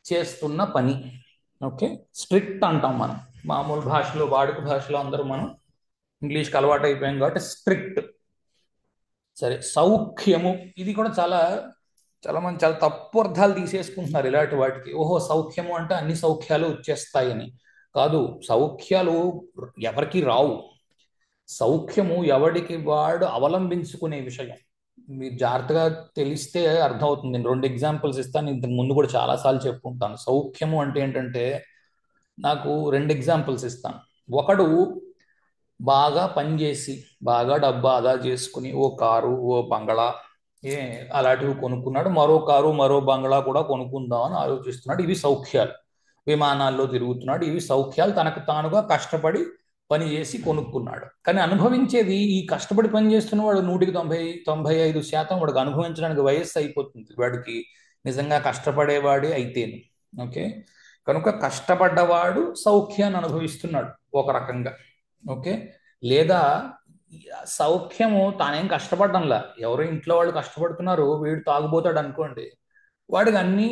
చేస్తున్న పని. ఓకే, స్ట్రిక్ట్ అంటాం మనం మామూలు భాషలో, వాడుక భాషలో అందరూ మనం ఇంగ్లీష్కి అలవాటు అయిపోయాం కాబట్టి స్ట్రిక్ట్. సరే, సౌఖ్యము, ఇది కూడా చాలా చాలా మంది చాలా తప్పు అర్థాలు తీసేసుకుంటున్నారు ఇలాంటి వాటికి. ఓహో, సౌఖ్యము అంటే అన్ని సౌఖ్యాలు వచ్చేస్తాయని కాదు. సౌఖ్యాలు ఎవరికి రావు. సౌఖ్యము ఎవడికి వాడు అవలంబించుకునే విషయం. మీరు జాగ్రత్తగా తెలిస్తే అర్థమవుతుంది. నేను 2 ఎగ్జాంపుల్స్ ఇస్తాను, ఇంతకు ముందు కూడా చాలాసార్లు చెప్పుకుంటాను. సౌఖ్యము అంటే ఏంటంటే, నాకు 2 ఎగ్జాంపుల్స్ ఇస్తాను. ఒకడు బాగా పనిచేసి బాగా డబ్బు ఆదా చేసుకుని ఓ కారు, ఓ బంగళా అలాంటివి కొనుక్కున్నాడు. మరో కారు, మరో బంగళా కూడా కొనుక్కుందామని ఆలోచిస్తున్నాడు. ఇవి సౌఖ్యాలు. విమానాల్లో తిరుగుతున్నాడు. ఇవి సౌఖ్యాలు. తనకు తానుగా కష్టపడి పని చేసి కొనుక్కున్నాడు. కానీ అనుభవించేది, ఈ కష్టపడి పని చేస్తున్న వాడు 100-95% వాడికి అనుభవించడానికి వయస్సు అయిపోతుంది. వాడికి నిజంగా కష్టపడేవాడే అయితేనే. ఓకే, కనుక కష్టపడ్డవాడు సౌఖ్యాన్ని అనుభవిస్తున్నాడు ఒక రకంగా. ఓకే, లేదా సౌఖ్యము తానేం కష్టపడ్డంలా, ఎవరో ఇంట్లో వాళ్ళు కష్టపడుతున్నారు, వీడు తాగుపోతాడు అనుకోండి, వాడికి అన్ని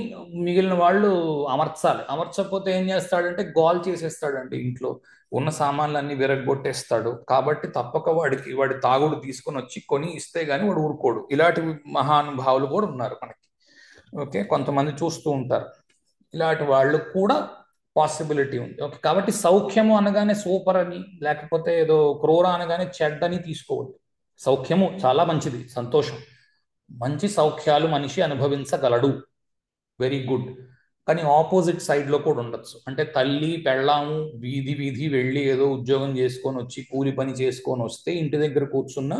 మిగిలిన వాళ్ళు అమర్చాలి. అమర్చకపోతే ఏం చేస్తాడంటే గోల్ చేసేస్తాడండి, ఇంట్లో ఉన్న సామాన్లు అన్ని విరగొట్టేస్తాడు. కాబట్టి తప్పక వాడి తాగుడు తీసుకొని వచ్చి కొని ఇస్తే గానీ వాడు ఊరుకోడు. ఇలాంటి మహానుభావులు కూడా ఉన్నారు మనకి. ఓకే, కొంతమంది చూస్తూ ఉంటారు. ఇలాంటి వాళ్ళు కూడా పాసిబిలిటీ ఉంది. ఓకే, కాబట్టి సౌఖ్యము అనగానే సూపర్ అని, లేకపోతే ఏదో క్రూర అనగానే చెడ్డని తీసుకోవద్దు. సౌఖ్యము చాలా మంచిది, సంతోషం. మంచి సౌఖ్యాలు మనిషి అనుభవించగలడు, వెరీ గుడ్. కానీ ఆపోజిట్ సైడ్లో కూడా ఉండొచ్చు. అంటే తల్లి పెళ్ళాము వీధి వీధి వెళ్ళి ఏదో ఉద్యోగం చేసుకొని వచ్చి కూలి పని చేసుకొని వస్తే ఇంటి దగ్గర కూర్చున్న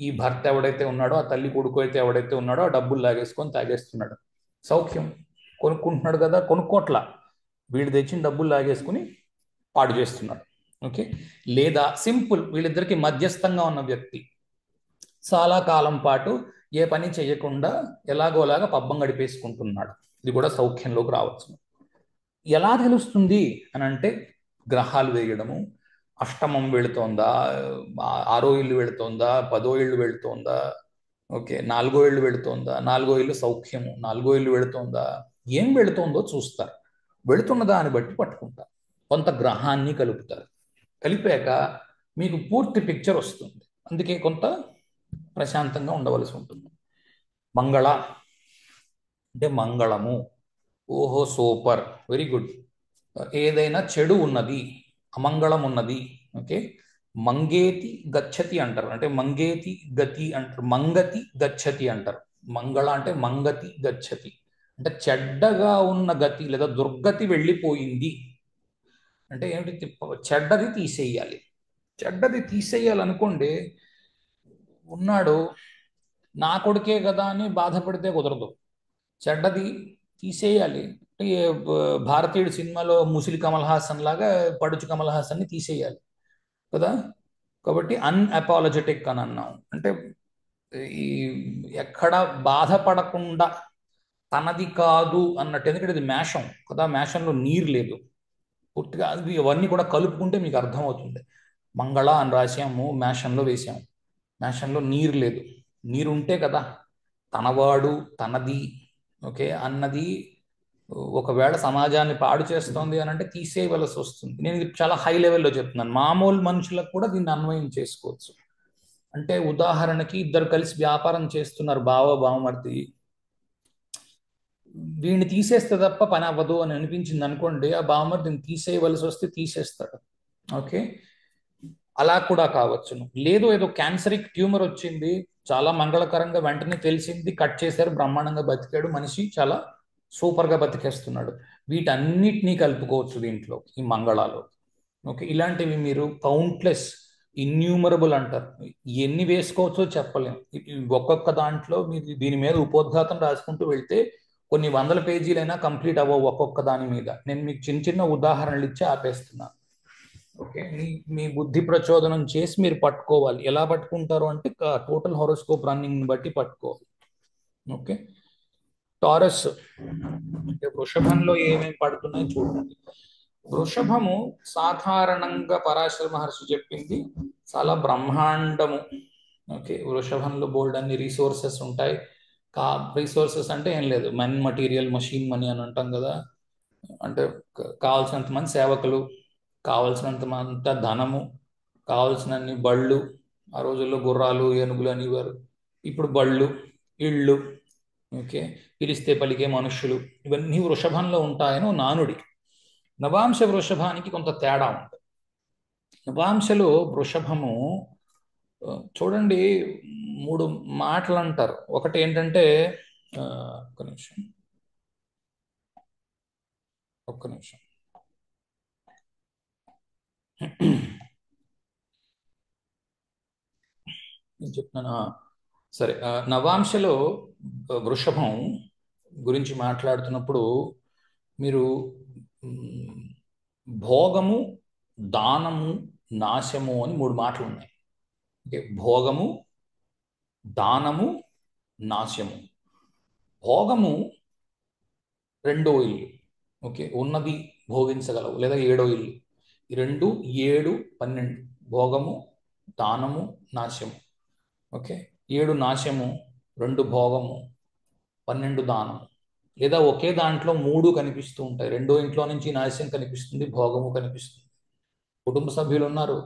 ఈ భర్త ఎవడైతే ఉన్నాడో, ఆ తల్లి కొడుకు అయితే ఎవడైతే ఉన్నాడో, ఆ డబ్బులు లాగేసుకొని తాగేస్తున్నాడు. సౌఖ్యం, కొనుక్కుంటున్నాడు కదా, కొనుక్కోట్లా, వీడు తెచ్చిన డబ్బులు లాగేసుకుని పాడు చేస్తున్నాడు. ఓకే, లేదా సింపుల్, వీళ్ళిద్దరికి మధ్యస్థంగా ఉన్న వ్యక్తి చాలా కాలం పాటు ఏ పని చేయకుండా ఎలాగోలాగా పబ్బం గడిపేసుకుంటున్నాడు. ఇది కూడా సౌఖ్యంలోకి రావచ్చు. ఎలా తెలుస్తుంది అని అంటే, గ్రహాలు వేయడము, అష్టమం వెళుతోందా, 6వ ఇల్లు వెళుతోందా, 10వ ఇల్లు వెళుతోందా, ఓకే, 4వ ఇల్లు వెళుతోందా, 4వ ఇల్లు సౌఖ్యము, 4వ ఇల్లు వెళుతోందా, ఏం వెళుతోందో చూస్తారు. వెళుతున్న దాన్ని బట్టి పట్టుకుంటారు. కొంత గ్రహాన్ని కలుపుతారు. కలిపాక మీకు పూర్తి పిక్చర్ వస్తుంది. అందుకే కొంత ప్రశాంతంగా ఉండవలసి ఉంటుంది. మంగళ అంటే మంగళము. ఓహో, సూపర్, వెరీ గుడ్. ఏదైనా చెడు ఉన్నది, అమంగళం ఉన్నది, ఓకే, మంగేతి గచ్చతి అంటారు. అంటే మంగేతి గతి అంటారు, మంగతి గచ్చతి అంటారు. మంగళ అంటే మంగతి గచ్చతి, అంటే చెడ్డగా ఉన్న గతి లేదా దుర్గతి వెళ్ళిపోయింది అంటే ఏమిటి, చెడ్డది తీసేయాలి. చెడ్డది తీసేయాలనుకోండి, ఉన్నాడు నా కొడుకే కదా అని బాధపడితే కుదరదు. చెడ్డది తీసేయాలి. భారతీయుడు సినిమాలో ముసిలి కమల్ హాసన్ లాగా పడుచు కమల్ హాసన్ని తీసేయాలి కదా. కాబట్టి అన్అపాలజెటిక్ అని అన్నాం. అంటే ఈ ఎక్కడ బాధపడకుండా తనది కాదు అన్నట్టు. ఎందుకంటే ఇది మేషం కదా, మేషంలో నీరు లేదు పూర్తిగా. అది ఇవన్నీ కూడా కలుపుకుంటే మీకు అర్థమవుతుంది. మంగళ అని రాసాము, మేషంలో వేసాము. మేషంలో నీరు లేదు. నీరు ఉంటే కదా తనవాడు తనది, ఓకే, అన్నది ఒకవేళ సమాజాన్ని పాడు చేస్తోంది అని అంటే తీసేయవలసి వస్తుంది. నేను ఇది చాలా హై లెవెల్లో చెప్తున్నాను. మామూలు మనుషులకు కూడా దీన్ని అన్వయం చేసుకోవచ్చు. అంటే ఉదాహరణకి ఇద్దరు కలిసి వ్యాపారం చేస్తున్నారు, బావ బావమర్ది. వీడిని తీసేస్తే తప్ప పని అవ్వదు అని అనిపించింది అనుకోండి, ఆ బావమర్దిని తీసేయవలసి వస్తే తీసేస్తాడు. ఓకే, అలా కూడా కావచ్చును. లేదు ఏదో క్యాన్సరిక్ ట్యూమర్ వచ్చింది, చాలా మంగళకరంగా వెంటనే తెలిసింది, కట్ చేశారు, బ్రహ్మాండంగా బతికాడు మనిషి, చాలా సూపర్గా బతికేస్తున్నాడు. వీటన్నిటినీ కలుపుకోవచ్చు దీంట్లో, ఈ మంగళాలు. ఓకే, ఇలాంటివి మీరు కౌంట్లెస్, ఇన్యూమరబుల్ అంటారు, ఎన్ని వేసుకోవచ్చో చెప్పలేం. ఒక్కొక్క దాంట్లో మీరు దీని మీద ఉపోద్ఘాతం రాసుకుంటూ వెళ్తే కొన్ని వందల పేజీలైనా కంప్లీట్ అవ్వవు ఒక్కొక్క దాని మీద. నేను మీకు చిన్న చిన్న ఉదాహరణలు ఇచ్చి ఆపేస్తున్నాను. ఓకే, మీ బుద్ధి ప్రచోదనం చేసి మీరు పట్టుకోవాలి. ఎలా పట్టుకుంటారు అంటే టోటల్ హారోస్కోప్ రన్నింగ్ బట్టి పట్టుకోవాలి. ఓకే, టారస్ అంటే వృషభంలో ఏమేమి పడుతున్నాయి చూడండి. వృషభము సాధారణంగా పరాశర మహర్షి చెప్పింది చాలా బ్రహ్మాండము. ఓకే, వృషభంలో బోల్డ్ అన్ని రిసోర్సెస్ ఉంటాయి. కా రిసోర్సెస్ అంటే ఏం లేదు, మన్ మటీరియల్ మషీన్ మనీ అని అంటాం కదా. అంటే కావాల్సినంత మంది సేవకులు, కావాల్సినంత అంత ధనము, కావాల్సినన్ని బళ్ళు. ఆ రోజుల్లో గుర్రాలు ఏనుగులు అనేవారు, ఇప్పుడు బళ్ళు, ఇళ్ళు. ఓకే, పిలిస్తే పలికే మనుష్యులు, ఇవన్నీ వృషభంలో ఉంటాయని ఓ నానుడి. నవాంశ వృషభానికి కొంత తేడా ఉంది. నవాంశలో వృషభము చూడండి, మూడు మాటలు అంటారు. ఒకటి ఏంటంటే ఆ, ఒక్క నిమిషం, ఒక్క నిమిషం. నేను చెప్తున్నాను. సరే, నవాంశలో వృషభం గురించి మాట్లాడుతున్నప్పుడు మీరు మ్, భోగము, దానము, నాశము అని మూడు మాటలు ఉన్నాయి. ఓకే, భోగము, దానము, నాశము. భోగము రెండో ఇల్లు. ఓకే, ఉన్నది భోగించగలవు లేదా ఏడో ఇల్లు. ఈ రెండు, 7, 12. భోగము, దానము, నాశము. ఓకే, 7 నాశము, 2 భోగము, 12 దానము. లేదా ఒకే దాంట్లో మూడు కనిపిస్తూ ఉంటాయి. రెండో ఇంట్లో నుంచి నాశం కనిపిస్తుంది, భోగము కనిపిస్తుంది. కుటుంబ సభ్యులు ఉన్నారు,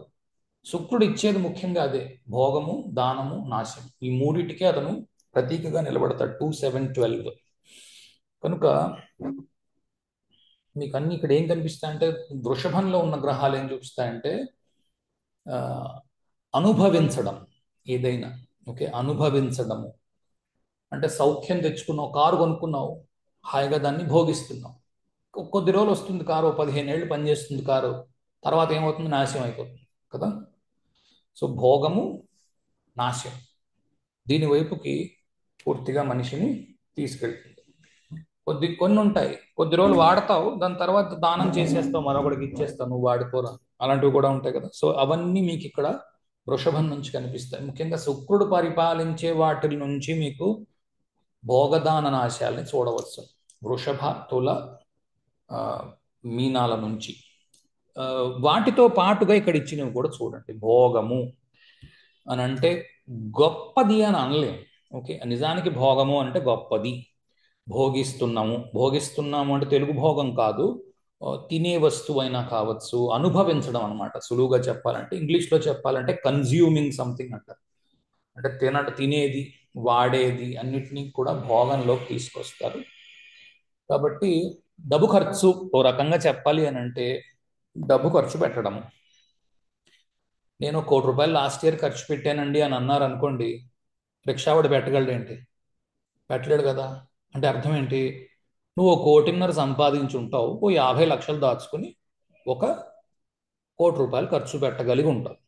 శుక్రుడు ఇచ్చేది ముఖ్యంగా అదే, భోగము, దానము, నాశం. ఈ మూడిటికే అతను ప్రతీకగా నిలబడతాడు. 2, 7, 12. కనుక మీకు అన్ని ఇక్కడ ఏం కనిపిస్తాయంటే, వృషభంలో ఉన్న గ్రహాలు ఏం చూపిస్తాయంటే ఆ, అనుభవించడం ఏదైనా. ఓకే, అనుభవించడము అంటే సౌఖ్యం తెచ్చుకున్నావు, కారు కొనుక్కున్నావు, హాయిగా దాన్ని భోగిస్తున్నావు. కొద్ది రోజులు వస్తుంది కారు, 15 ఏళ్ళు పనిచేస్తుంది కారు, తర్వాత ఏమవుతుంది, నాశనం అయిపోతుంది కదా. సో భోగము, నాశం, దీని వైపుకి పూర్తిగా మనిషిని తీసుకెళ్తుంది. కొన్ని ఉంటాయి, కొద్ది రోజులు వాడతావు, దాని తర్వాత దానం చేసేస్తావు, మరొకడికి ఇచ్చేస్తావు, నువ్వు వాడుకోరా, అలాంటివి కూడా ఉంటాయి కదా. సో అవన్నీ మీకు ఇక్కడ వృషభం నుంచి కనిపిస్తాయి. ముఖ్యంగా శుక్రుడు పరిపాలించే వాటి నుంచి మీకు భోగదాన నాశాలని చూడవచ్చు. వృషభ, తుల, ఆ, మీనాల నుంచి. ఆ, వాటితో పాటుగా ఇక్కడ ఇచ్చినవి కూడా చూడండి. భోగము అని అంటే గొప్పది అని అనలేము. ఓకే, నిజానికి భోగము అంటే గొప్పది. భోగిస్తున్నాము, భోగిస్తున్నాము అంటే తెలుగు భోగం కాదు, తినే వస్తువు అయినా కావచ్చు, అనుభవించడం అనమాట. సులువుగా చెప్పాలంటే, ఇంగ్లీష్లో చెప్పాలంటే కన్జ్యూమింగ్ సంథింగ్ అంటారు. అంటే తినేది, వాడేది అన్నిటినీ కూడా భోగంలోకి తీసుకొస్తారు. కాబట్టి డబ్బు ఖర్చు ఓ రకంగా చెప్పాలి అని అంటే డబ్బు ఖర్చు పెట్టడము. నేను 1 కోటి రూపాయలు లాస్ట్ ఇయర్ ఖర్చు పెట్టానండి అని అన్నారు అనుకోండి, రిక్షావాడు పెట్టగలడేంటి? పెట్టలేడు కదా. అంటే అర్థం ఏంటి? నువ్వు 1.5 కోటి సంపాదించి ఉంటావు, ఓ 50 లక్షలు దాచుకుని 1 కోటి రూపాయలు ఖర్చు పెట్టగలిగి ఉంటావు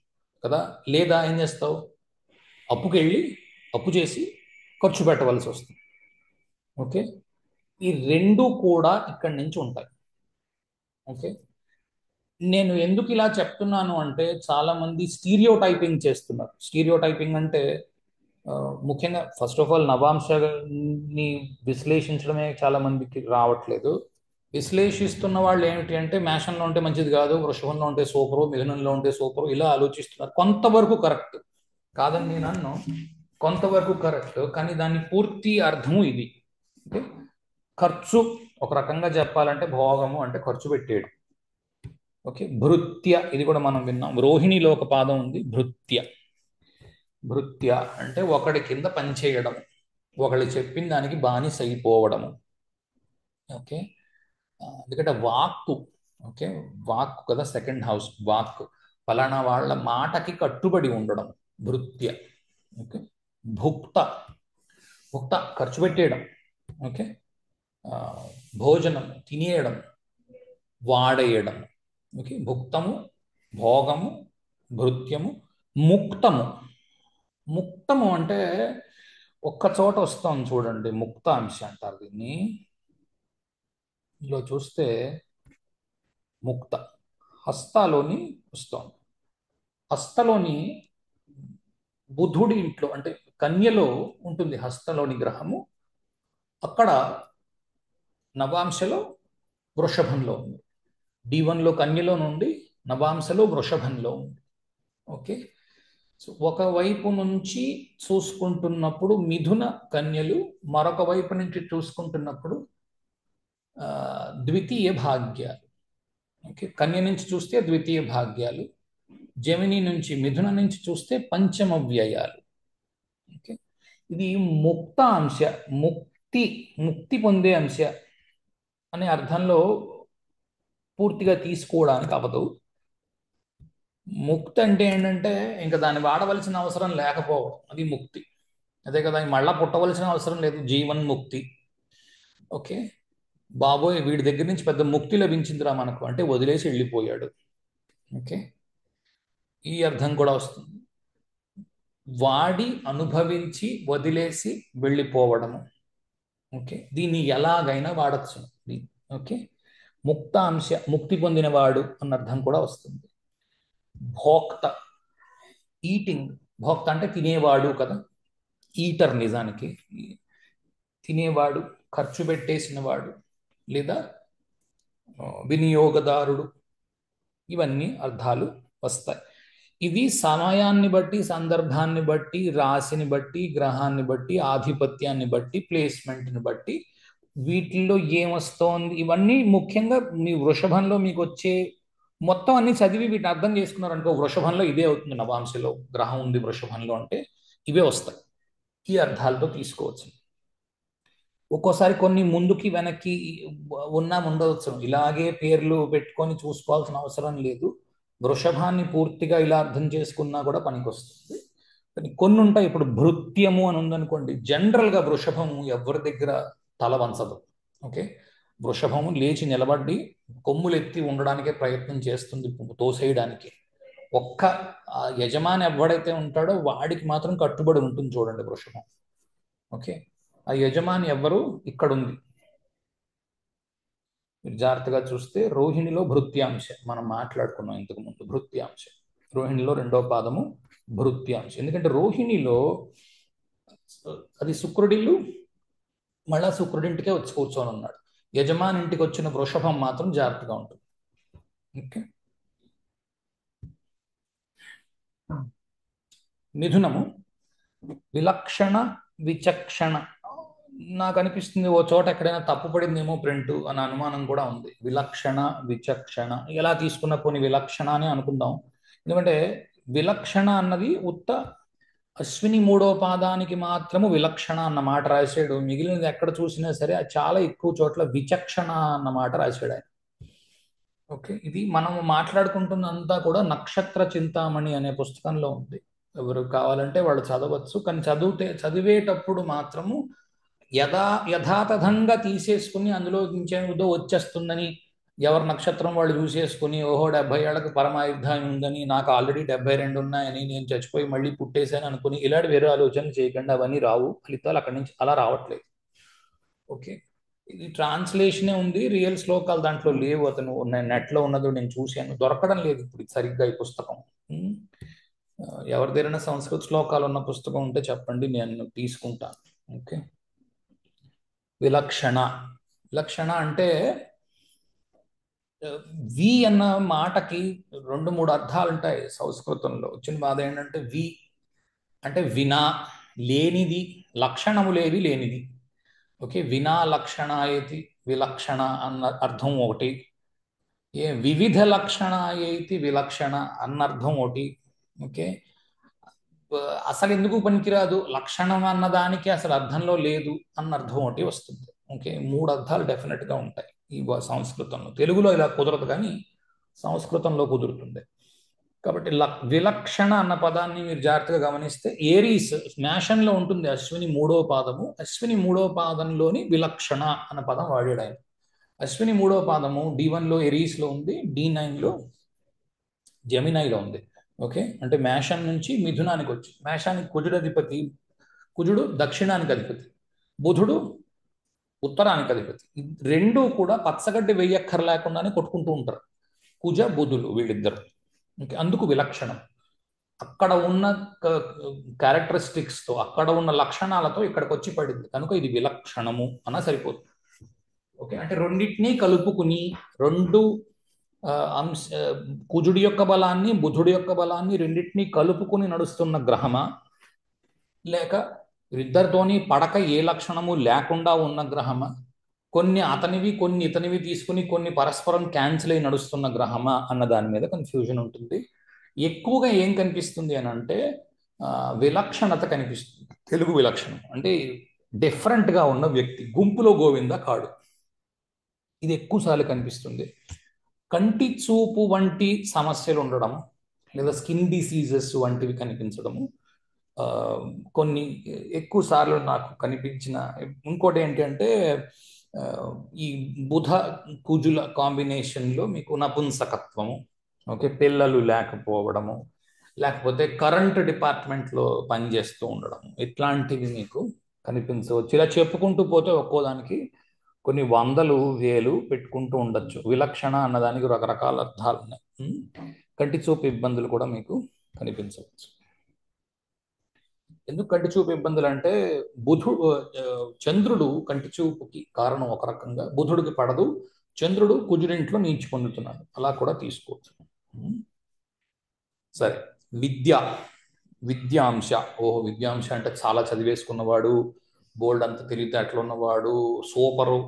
కదా. లేదా ఏం చేస్తావు? అప్పుకెళ్ళి అప్పు చేసి ఖర్చు పెట్టవలసి వస్తుంది. ఓకే, ఈ రెండు కూడా ఇక్కడి నుంచి ఉంటాయి. ఓకే, నేను ఎందుకు ఇలా చెప్తున్నాను అంటే చాలా మంది స్టీరియో టైపింగ్ చేస్తున్నారు. స్టీరియో టైపింగ్ అంటే ఆ, ముఖ్యంగా ఫస్ట్ ఆఫ్ ఆల్ నవాంశాన్ని విశ్లేషించడమే చాలా మందికి రావట్లేదు. విశ్లేషిస్తున్న వాళ్ళు ఏమిటి అంటే, మేషంలో ఉంటే మంచిది కాదు, వృషభంలో ఉంటే సూపరు, మిథునంలో ఉంటే సూపరు, ఇలా ఆలోచిస్తున్నారు. కొంతవరకు కరెక్ట్ కాదని నేను అన్ను, కొంతవరకు కరెక్ట్, కానీ దాని పూర్తి అర్థము ఇది. ఓకే, ఖర్చు ఒక రకంగా చెప్పాలంటే భోగము అంటే ఖర్చు పెట్టేయడం. ఓకే, భృత్య, ఇది కూడా మనం విన్నాం. రోహిణిలో ఒక పాదం ఉంది, భృత్య. భృత్య అంటే ఒకడి కింద పనిచేయడం, ఒకళ్ళు చెప్పిన దానికి బానిస అయిపోవడము. ఓకే, ఎందుకంటే వాక్కు. ఓకే, వాక్కు కదా, సెకండ్ హౌస్, వాక్కు. ఫలానా వాళ్ళ మాటకి కట్టుబడి ఉండడం, భృత్య. ఓకే, భుక్త, భుక్త ఖర్చు పెట్టేయడం. ఓకే, ఆ, భోజనం తినేయడం, వాడేయడం. ఓకే, భుక్తము, భోగము, భృత్యము, ముక్తము. ముక్తము అంటే ఒక్క చోట వస్తాం చూడండి, ముక్తాంశ అంటారు దీన్ని. ఇందులో చూస్తే ముక్త, హస్తాలోని వస్తోంది. హస్తలోని బుధుడి ఇంట్లో అంటే కన్యలో ఉంటుంది హస్తలోని గ్రహము. అక్కడ నవాంశలో వృషభంలో ఉంది. D1లో కన్యలో నుండి నవాంశలో వృషభంలో ఉంది. ఓకే, సో ఒకవైపు నుంచి చూసుకుంటున్నప్పుడు మిథున కన్యలు, మరొక వైపు నుంచి చూసుకుంటున్నప్పుడు ద్వితీయ భాగ్యాలు. ఓకే, కన్య నుంచి చూస్తే ద్వితీయ భాగ్యాలు, జమిని నుంచి మిథున నుంచి చూస్తే పంచమ వ్యయాలు. ఓకే, ఇది ముక్త అంశ, ముక్తి ముక్తి పొందే అంశ అనే అర్థంలో పూర్తిగా తీసుకోవడానికి అవదు. ముక్తి అంటే ఏంటంటే ఇంకా దాన్ని వాడవలసిన అవసరం లేకపోవడం, అది ముక్తి. అదే కదా, మళ్ళా పుట్టవలసిన అవసరం లేదు, జీవన్ ముక్తి. ఓకే, బాబోయ్ వీడి దగ్గర నుంచి పెద్ద ముక్తి లభించిందిరా మనకు అంటే వదిలేసి వెళ్ళిపోయాడు. ఓకే, ఈ అర్థం కూడా వస్తుంది. వాడి అనుభవించి వదిలేసి వెళ్ళిపోవడము. ఓకే, దీన్ని ఎలాగైనా వాడచ్చు. ఓకే, ముక్త అంశ, ముక్తి పొందినవాడు అన్న అర్థం కూడా వస్తుంది. భోక్త, ఈటింగ్, భోక్త అంటే తినేవాడు కదా, ఈటర్ నిజానికి తినేవాడు, ఖర్చు పెట్టేసిన వాడు లేదా వినియోగదారుడు, ఇవన్నీ అర్థాలు వస్తాయి. ఇవి సమయాన్ని బట్టి, సందర్భాన్ని బట్టి, రాశిని బట్టి, గ్రహాన్ని బట్టి, ఆధిపత్యాన్ని బట్టి, ప్లేస్మెంట్ని బట్టి వీటిల్లో ఏమొస్తోంది, ఇవన్నీ ముఖ్యంగా మీ వృషభంలో మీకు వచ్చే మొత్తం అన్ని చదివి వీటిని అర్థం చేసుకున్నారనుకో, వృషభంలో ఇదే అవుతుంది, నవాంశలో గ్రహం ఉంది వృషభంలో అంటే ఇవే వస్తాయి. ఈ అర్థాలతో తీసుకోవచ్చు. ఒక్కోసారి కొన్ని ముందుకి వెనక్కి ఉండవచ్చు, ఇలాగే పేర్లు పెట్టుకొని చూసుకోవాల్సిన అవసరం లేదు. వృషభాన్ని పూర్తిగా ఇలా అర్థం చేసుకున్నా కూడా పనికొస్తుంది. కానీ కొన్ని ఉంటాయి, ఇప్పుడు భృత్యము అని ఉందనుకోండి, జనరల్గా వృషభము ఎవరి దగ్గర తల వంచదు. ఓకే, వృషభము లేచి నిలబడి కొమ్ములెత్తి ఉండడానికే ప్రయత్నం చేస్తుంది, తోసేయడానికి. ఒక్క యజమాని ఎవడైతే ఉంటాడో వాడికి మాత్రం కట్టుబడి ఉంటుంది చూడండి వృషభం. ఓకే, ఆ యజమాని ఎవరు ఇక్కడ ఉంది, మీరు జాగ్రత్తగా చూస్తే రోహిణిలో భృత్యాంశ, మనం మాట్లాడుకున్నాం ఇంతకు ముందు, భృత్యాంశ రోహిణిలో రెండో పాదము భృత్యాంశ. ఎందుకంటే రోహిణిలో అది శుక్రుడిల్లు, మళ్ళా శుక్రుడింటికే వచ్చి కూర్చొని ఉన్నాడు. యజమాని ఇంటికి వచ్చిన వృషభం మాత్రం జాగ్రత్తగా ఉంటుంది. ఓకే, మిథునము విలక్షణ విచక్షణ. నాకు అనిపిస్తుంది ఓ చోట ఎక్కడైనా తప్పు పడిందేమో ప్రింట్ అనే అనుమానం కూడా ఉంది. విలక్షణ విచక్షణ ఎలా తీసుకున్న పోనీ విలక్షణ అని అనుకుందాం. ఎందుకంటే విలక్షణ అన్నది ఉత్త అశ్విని మూడో పాదానికి మాత్రము విలక్షణ అన్న మాట రాశాడు. మిగిలినది ఎక్కడ చూసినా సరే చాలా ఎక్కువ చోట్ల విచక్షణ అన్న మాట రాశాడు ఆయన. ఓకే, ఇది మనం మాట్లాడుకుంటున్నంతా కూడా నక్షత్ర చింతామణి అనే పుస్తకంలో ఉంది. ఎవరు కావాలంటే వాళ్ళు చదవచ్చు. కానీ చదివేటప్పుడు మాత్రము యథాతథంగా తీసేసుకుని అందులో ఇంకేదో వచ్చేస్తుందని ఎవరి నక్షత్రం వాళ్ళు చూసేసుకుని, ఓహో 70 ఏళ్ళకి పరమాయుద్ధాయం ఉందని, నాకు ఆల్రెడీ 72 ఉన్నాయని, నేను చచ్చిపోయి మళ్ళీ పుట్టేశాను అనుకుని ఇలాంటి వేరే ఆలోచనలు చేయకుండా అవన్నీ రావు, ఫలితాలు అక్కడి నుంచి అలా రావట్లేదు. ఓకే, ఇది ట్రాన్స్లేషనే ఉంది, రియల్ శ్లోకాలు దాంట్లో లేవు. అతను నెట్లో ఉన్నది నేను చూశాను, దొరకడం లేదు ఇప్పుడు సరిగ్గా ఈ పుస్తకం. ఎవరి దగ్గరైనా సంస్కృత శ్లోకాలు ఉన్న పుస్తకం ఉంటే చెప్పండి, నేను తీసుకుంటాను. ఓకే, విలక్షణ. విలక్షణ అంటే వి అన్న మాటకి 2-3 అర్థాలు ఉంటాయి సంస్కృతంలో. వచ్చిన బాధ ఏంటంటే వి అంటే వినా, లేనిది, లక్షణములేవి లేనిది. ఓకే, వినా లక్షణాయతి విలక్షణ అన్న అర్థం ఒకటి, వివిధ లక్షణాయతి విలక్షణ అన్న అర్థం ఒకటి. ఓకే, అసలు ఎందుకు పనికిరాదు, లక్షణం అన్నదానికి అసలు అర్థంలో లేదు అన్న అర్థం ఒకటి వస్తుంది. ఓకే, 3 అర్థాలు డెఫినెట్గా ఉంటాయి ఈ సంస్కృతంలో. తెలుగులో ఇలా కుదరదు కానీ సంస్కృతంలో కుదురుతుంది. కాబట్టి విలక్షణ అన్న పదాన్ని మీరు జాగ్రత్తగా గమనిస్తే ఏరీస్ మేషంలో ఉంటుంది అశ్విని మూడో పాదము. అశ్విని మూడో పాదంలోని విలక్షణ అన్న పదం వాడాడు ఆయన. అశ్విని మూడో పాదము D1లో ఎరీస్లో ఉంది, D9లో జమినైలో ఉంది. ఓకే, అంటే మేషం నుంచి మిథునానికి వచ్చి, మేషానికి కుజుడు అధిపతి, కుజుడు దక్షిణానికి అధిపతి, బుధుడు ఉత్తరానికి అధిపతి. రెండూ కూడా పచ్చగడ్డి వెయ్యక్కర్ లేకుండానే కొట్టుకుంటూ ఉంటారు. కుజ బుధులు వీళ్ళిద్దరు. ఓకే, అందుకు విలక్షణం. అక్కడ ఉన్న క్యారెక్టరిస్టిక్స్తో, అక్కడ ఉన్న లక్షణాలతో ఇక్కడికి వచ్చి పడింది కనుక ఇది విలక్షణము అన్న సరిపోతుంది. ఓకే, అంటే రెండింటినీ కలుపుకుని రెండు అంశ కుజుడి యొక్క బలాన్ని బుధుడి యొక్క బలాన్ని రెండింటినీ కలుపుకుని నడుస్తున్న గ్రహమా, లేక ఇద్దరితోని పడక ఏ లక్షణము లేకుండా ఉన్న గ్రహమా, కొన్ని అతనివి కొన్ని ఇతనివి తీసుకుని కొన్ని పరస్పరం క్యాన్సిల్ అయి నడుస్తున్న గ్రహమా అన్న దాని మీద కన్ఫ్యూజన్ ఉంటుంది. ఎక్కువగా ఏం కనిపిస్తుంది అని అంటే విలక్షణత కనిపిస్తుంది. తెలుగు విలక్షణం అంటే డిఫరెంట్గా ఉన్న వ్యక్తి, గుంపులో గోవింద కాడు, ఇది ఎక్కువసార్లు కనిపిస్తుంది. కంటి చూపు వంటి సమస్యలు ఉండడం, లేదా స్కిన్ డిసీజెస్ వంటివి కనిపించడము కొన్ని ఎక్కువ సార్లు నాకు కనిపించిన. ఇంకోటి ఏంటి అంటే ఈ బుధ కుజుల కాంబినేషన్లో మీకు నపుంసకత్వము, ఓకే, పిల్లలు లేకపోవడము, లేకపోతే కరెంట్ డిపార్ట్మెంట్లో పనిచేస్తూ ఉండడం, ఇట్లాంటివి మీకు కనిపించవచ్చు. ఇలా చెప్పుకుంటూ పోతే ఒక్కో దానికి కొన్ని వందలు వేలు పెట్టుకుంటూ ఉండొచ్చు. విలక్షణ అన్నదానికి రకరకాల అర్థాలు ఉన్నాయి. కంటి చూపు ఇబ్బందులు కూడా మీకు కనిపించవచ్చు. ఎందుకు కంటి చూపు ఇబ్బందులు అంటే చంద్రుడు కంటి చూపుకి కారణం ఒక రకంగా, బుధుడికి పడదు, చంద్రుడు కుజుడింట్లో నీచి పొందుతున్నాడు, అలా కూడా తీసుకోవచ్చు. సరే, విద్యాంశ. ఓహో, విద్యాంశ అంటే చాలా చదివేసుకున్నవాడు, బోల్డ్ అంత తెలివితేటలు ఉన్నవాడు, సూపరు.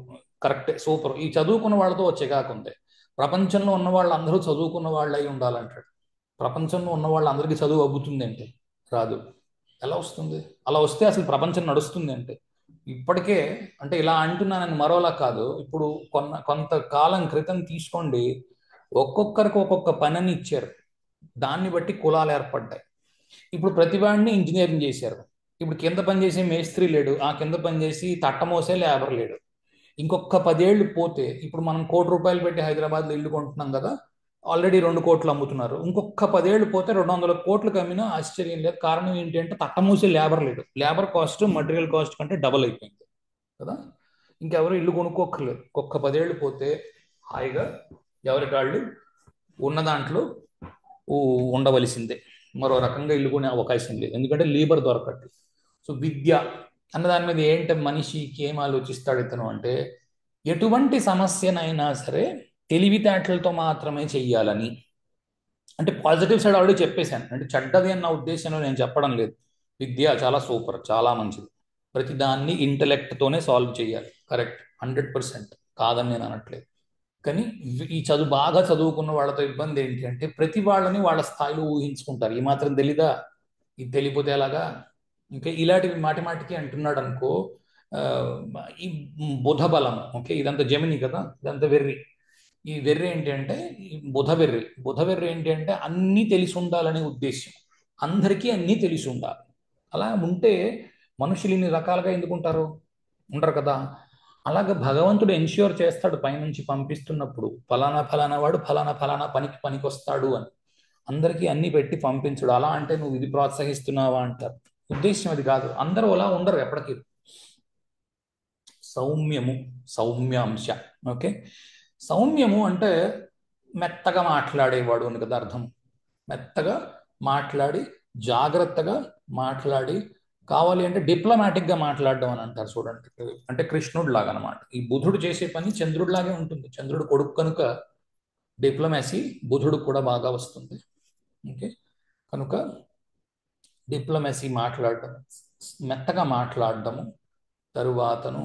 కరెక్టే, సూపర్. ఈ చదువుకున్న వాళ్ళతో వచ్చే కాకుంటే ప్రపంచంలో ఉన్న వాళ్ళందరూ చదువుకున్న వాళ్ళు అయి ఉండాలంటాడు. ప్రపంచంలో ఉన్న వాళ్ళందరికీ చదువు అబ్బుతుంది అంటే రాదు. ఎలా వస్తుంది? అలా వస్తే అసలు ప్రపంచం నడుస్తుంది అంటే ఇప్పటికే, అంటే ఇలా అంటున్నానని మరోలా కాదు, ఇప్పుడు కొంతకాలం క్రితం తీసుకోండి, ఒక్కొక్కరికి ఒక్కొక్క పనిని ఇచ్చారు, దాన్ని బట్టి కులాలు ఏర్పడ్డాయి. ఇప్పుడు ప్రతివాడిని ఇంజనీరింగ్ చేశారు. ఇప్పుడు కింద పనిచేసే మేస్త్రి లేడు, ఆ కింద పనిచేసి తట్టమోసే లేబర్ లేడు. ఇంకొక 10 ఏళ్ళు పోతే, ఇప్పుడు మనం ₹1,00,00,000 పెట్టి హైదరాబాద్లో ఇల్లు కొంటున్నాం కదా, ఆల్రెడీ 2 కోట్లు అమ్ముతున్నారు. ఇంకొక 10 ఏళ్ళు పోతే 200 కోట్లు అమ్మినా ఆశ్చర్యం లేదు. కారణం ఏంటి అంటే తట్టమూసే లేబర్ లేడు. లేబర్ కాస్ట్ మటీరియల్ కాస్ట్ కంటే డబల్ అయిపోయింది కదా. ఇంకెవరు ఇల్లు కొనుక్కోక్కర్లేదు. ఒక్క 10 ఏళ్ళు పోతే హాయిగా ఎవరికాళ్ళు ఉన్న దాంట్లో ఉండవలసిందే. మరో రకంగా ఇల్లు కొనే అవకాశం లేదు, ఎందుకంటే లేబర్ దొరకట్టు. సో విద్య అన్న దాని మీద ఏంటి, మనిషికి ఏం ఆలోచిస్తాడు ఇతను అంటే, ఎటువంటి సమస్యనైనా సరే తెలివితేటలతో మాత్రమే చెయ్యాలని. అంటే పాజిటివ్ సైడ్ ఆల్రెడీ చెప్పేశాను, అంటే చెడ్డది అన్న ఉద్దేశంలో నేను చెప్పడం లేదు. విద్య చాలా సూపర్, చాలా మంచిది, ప్రతిదాన్ని ఇంటలెక్ట్తోనే సాల్వ్ చేయాలి, కరెక్ట్, 100% కాదని నేను అనట్లేదు. కానీ ఈ బాగా చదువుకున్న వాళ్ళతో ఇబ్బంది ఏంటి అంటే, ప్రతి వాళ్ళని వాళ్ళ స్థాయిలో ఊహించుకుంటారు. ఈ మాత్రం తెలీదా, ఇది తెలియపోతే ఎలాగా. ఇంకా ఇలాంటివి మాటి మాటికి అంటున్నాడు అనుకో. ఈ బుధ బలం, ఓకే, ఇదంతా జమిని కదా, ఇదంతా వెర్రి. ఈ వెర్రి ఏంటి అంటే బుధ వెర్రి ఏంటి అంటే అన్నీ తెలిసి ఉండాలనే ఉద్దేశం, అందరికీ అన్నీ తెలిసి ఉండాలి. అలా ఉంటే మనుషులు ఇన్ని రకాలుగా ఎందుకుంటారు, ఉండరు కదా. అలాగే భగవంతుడు ఎన్ష్యూర్ చేస్తాడు పైనుంచి పంపిస్తున్నప్పుడు, ఫలానా ఫలానా వాడు ఫలానా ఫలానా పనికి వస్తాడు అని అందరికీ అన్ని పెట్టి పంపించడు. అలా అంటే నువ్వు ఇది ప్రోత్సహిస్తున్నావా అంటారు. ఉద్దేశం అది కాదు, అందరూ అలా ఉండరు ఎప్పటికీ. సౌమ్యాంశ, ఓకే. సౌమ్యము అంటే మెత్తగా మాట్లాడేవాడు అని కదా అర్థం. మెత్తగా మాట్లాడి, జాగ్రత్తగా మాట్లాడి, కావాలి అంటే డిప్లొమాటిక్గా మాట్లాడడం అని అంటారు చూడండి. అంటే కృష్ణుడు లాగా అనమాట. ఈ బుధుడు చేసే పని చంద్రుడు లాగే ఉంటుంది. చంద్రుడు కొడుకు కనుక డిప్లొమాసీ బుధుడు కూడా బాగా వస్తుంది. ఓకే, కనుక డిప్లొమాసీ మాట్లాడడం, మెత్తగా మాట్లాడడము, తరువాతను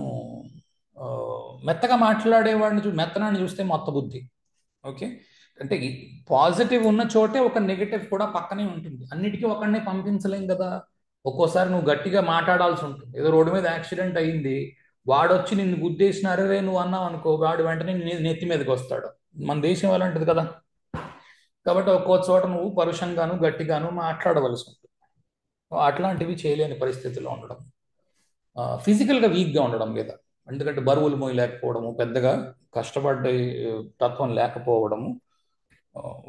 మెత్తగా మాట్లాడేవాడిని మెత్తనాన్ని చూస్తే మొత్త బుద్ధి. ఓకే, అంటే పాజిటివ్ ఉన్న చోటే ఒక నెగిటివ్ కూడా పక్కనే ఉంటుంది. అన్నిటికీ ఒకడినే పంపించలేం కదా. ఒక్కోసారి నువ్వు గట్టిగా మాట్లాడాల్సి ఉంటుంది. ఏదో రోడ్డు మీద యాక్సిడెంట్ అయ్యింది, వాడొచ్చి నిన్ను గుద్దేసినారే నువ్వు అన్నావు అనుకో, వాడు వెంటనే నెత్తి మీదకి వస్తాడు. మన దేశం అలాంటిది కదా. కాబట్టి ఒక్కో చోట నువ్వు పరుషంగాను గట్టిగాను మాట్లాడవలసి ఉంటుంది. అట్లాంటివి చేయలేని పరిస్థితిలో ఉండడం, ఫిజికల్గా వీక్గా ఉండడం లేదా, ఎందుకంటే బరువులు మోయలేకపోవడము, పెద్దగా కష్టపడ్డ తత్వం లేకపోవడము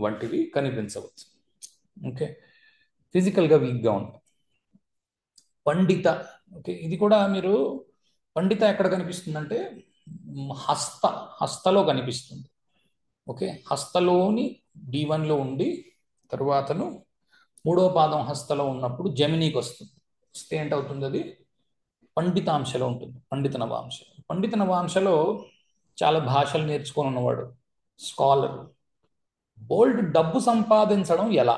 వంటివి కనిపించవచ్చు. ఓకే, ఫిజికల్గా వీక్గా ఉండడం. పండిత, ఓకే, ఇది కూడా మీరు పండిత ఎక్కడ కనిపిస్తుందంటే హస్తలో కనిపిస్తుంది. ఓకే, హస్తలోని D1లో ఉండి తరువాతను మూడో పాదం హస్తలో ఉన్నప్పుడు జమినీకి వస్తుంది. వస్తే ఏంటవుతుంది? అది పండితాంశలో ఉంటుంది. పండిత నవాంశ. పండిత నవాంశలో చాలా భాషలు నేర్చుకొని ఉన్నవాడు, స్కాలర్. బోల్డ్ డబ్బు సంపాదించడం ఎలా,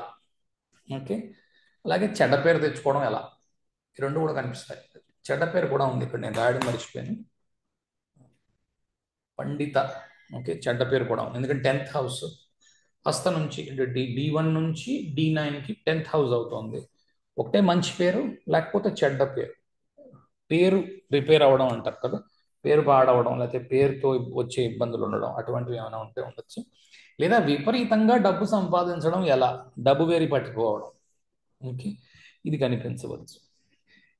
ఓకే, అలాగే చెడ్డ పేరు తెచ్చుకోవడం ఎలా, ఈ రెండు కూడా కనిపిస్తాయి. చెడ్డ పేరు కూడా ఉంది ఇక్కడ, నేను రాయడం మర్చిపోయాను. పండిత, ఓకే, చెడ్డ పేరు కూడా ఉంది. ఎందుకంటే 10th హౌస్ హస్త నుంచి D1 నుంచి D9కి 10th హౌస్ అవుతుంది. ఒకటే మంచి పేరు, లేకపోతే చెడ్డ పేరు. పేరు రిపేర్ అవ్వడం అంటారు కదా, పేరు పాడవడం, లేకపోతే పేరుతో వచ్చే ఇబ్బందులు ఉండడం, అటువంటివి ఏమైనా ఉంటే ఉండొచ్చు. లేదా విపరీతంగా డబ్బు సంపాదించడం ఎలా, డబ్బు వేరి పట్టుకోవడం, ఓకే, ఇది కనిపించవచ్చు.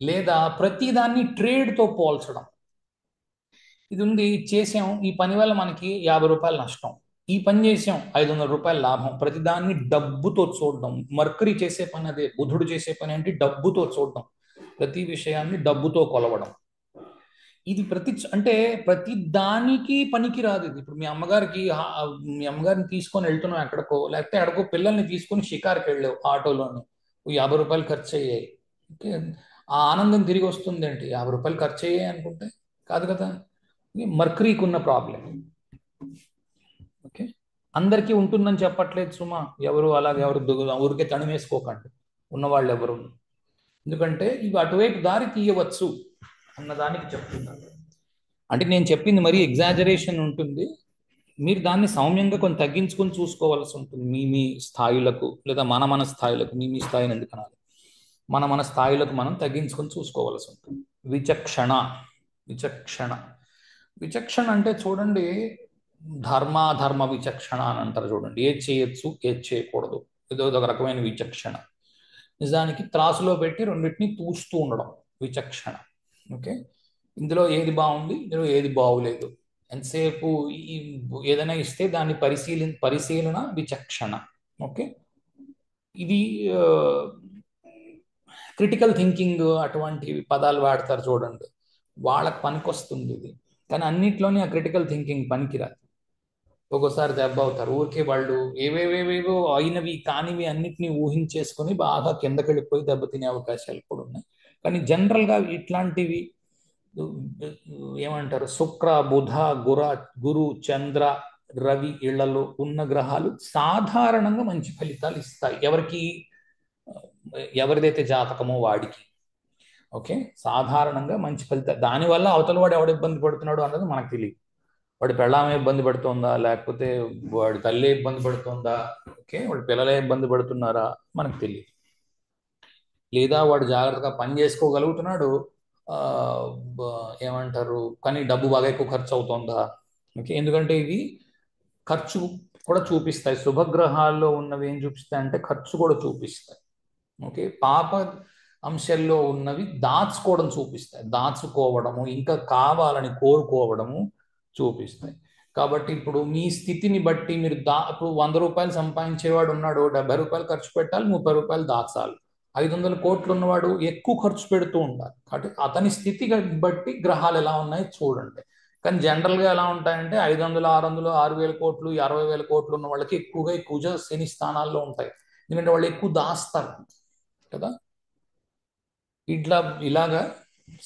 లేదా ప్రతిదాన్ని ట్రేడ్తో పోల్చడం. ఇది ఉంది, చేసాం ఈ పని వల్ల మనకి 50 రూపాయలు నష్టం, ఈ పని చేసాం 500 రూపాయల లాభం. ప్రతిదాన్ని డబ్బుతో చూడడం. మర్కరీ చేసే పని అదే, బుధుడు చేసే పని ఏంటి? డబ్బుతో చూడడం, ప్రతి విషయాన్ని డబ్బుతో కొలవడం. ఇది అంటే ప్రతి దానికి పనికి రాదు ఇది. ఇప్పుడు మీ అమ్మగారిని తీసుకొని వెళ్తున్నావు ఎక్కడికో, లేకపోతే ఎక్కడికో పిల్లల్ని తీసుకొని షికార్కి వెళ్ళావు ఆటోలోని, 50 రూపాయలు ఖర్చు అయ్యాయి, ఓకే, ఆ ఆనందం తిరిగి వస్తుంది ఏంటి? 50 రూపాయలు ఖర్చు అయ్యాయి అనుకుంటే కాదు కదా. మర్కరీకి ఉన్న ప్రాబ్లం, ఓకే. అందరికీ ఉంటుందని చెప్పట్లేదు సుమా, ఎవరు అలాగే ఎవరు ఊరికే తణుమేసుకోకండి ఉన్నవాళ్ళు ఎవరు. ఎందుకంటే ఇవి అటువైపు దారి తీయవచ్చు అన్నదానికి చెప్తున్నాను. అంటే నేను చెప్పింది మరీ ఎగ్జాజరేషన్ ఉంటుంది, మీరు దాన్ని సౌమ్యంగా కొంచెం తగ్గించుకొని చూసుకోవాల్సి ఉంటుంది. మీ స్థాయిలకు, లేదా మన స్థాయిలకు, మీ స్థాయిని ఎందుకు అనాలి, మన స్థాయిలకు మనం తగ్గించుకొని చూసుకోవాల్సి ఉంటుంది. విచక్షణ. విచక్షణ విచక్షణ అంటే చూడండి, ధర్మాధర్మ విచక్షణ అని అంటారు చూడండి. ఏది చేయొచ్చు, ఏది చేయకూడదు, ఏదో ఒక రకమైన విచక్షణ. నిజానికి త్రాసులో పెట్టి రెండింటిని తూస్తూ ఉండడం విచక్షణ, ఓకే. ఇందులో ఏది బాగుంది, ఇందులో ఏది బాగులేదు, ఎంతసేపు ఏదైనా ఇస్తే దాన్ని పరిశీలన విచక్షణ, ఓకే. ఇది క్రిటికల్ థింకింగ్ అటువంటి పదాలు వాడతారు చూడండి, వాళ్ళకి పనికొస్తుంది ఇది. కానీ అన్నిట్లోనే ఆ క్రిటికల్ థింకింగ్ పనికిరాదు. ఒక్కోసారి దెబ్బ అవుతారు. ఊరికే వాళ్ళు ఏవేవేవేవో అయినవి కానివి అన్నిటినీ ఊహించేసుకొని బాగా కిందకి వెళ్ళిపోయి దెబ్బతినే అవకాశాలు కూడా ఉన్నాయి. కానీ జనరల్గా ఇట్లాంటివి ఏమంటారు, శుక్ర బుధ గురు చంద్ర రవి ఇళ్లలో ఉన్న గ్రహాలు సాధారణంగా మంచి ఫలితాలు ఇస్తాయి. ఎవరిదైతే జాతకమో వాడికి, ఓకే, సాధారణంగా మంచి ఫలితాలు. దానివల్ల అవతల వాడు ఎవడు ఇబ్బంది పడుతున్నాడు అన్నది మనకు తెలియదు. వాడి పెళ్ళామే ఇబ్బంది పడుతుందా, లేకపోతే వాడి తల్లి ఇబ్బంది పడుతుందా, ఓకే, వాడి పిల్లలే ఇబ్బంది పడుతున్నారా మనకు తెలియదు. లేదా వాడు జాగ్రత్తగా పని చేసుకోగలుగుతున్నాడు, ఏమంటారు, కానీ డబ్బు బాగా ఎక్కువ ఖర్చు అవుతుందా, ఓకే. ఎందుకంటే ఇవి ఖర్చు కూడా చూపిస్తాయి. శుభగ్రహాల్లో ఉన్నవి ఏం చూపిస్తాయి అంటే ఖర్చు కూడా చూపిస్తాయి, ఓకే. పాప అంశాల్లో ఉన్నవి దాచుకోవడం చూపిస్తాయి, దాచుకోవడము, ఇంకా కావాలని కోరుకోవడము చూపిస్తాయి. కాబట్టి ఇప్పుడు మీ స్థితిని బట్టి మీరు ఇప్పుడు 100 రూపాయలు సంపాదించేవాడు ఉన్నాడు, 70 రూపాయలు ఖర్చు పెట్టాలి, 30 రూపాయలు దాచాలి. 500 కోట్లు ఉన్నవాడు ఎక్కువ ఖర్చు పెడుతూ ఉండాలి. కాబట్టి అతని స్థితి బట్టి గ్రహాలు ఎలా ఉన్నాయో చూడండి. కానీ జనరల్గా ఎలా ఉంటాయంటే 500, 600, 6,000 కోట్లు, 60,000 కోట్లు ఉన్న వాళ్ళకి ఎక్కువగా శని స్థానాల్లో ఉంటాయి. ఎందుకంటే వాళ్ళు ఎక్కువ దాస్తారు కదా. ఇలాగా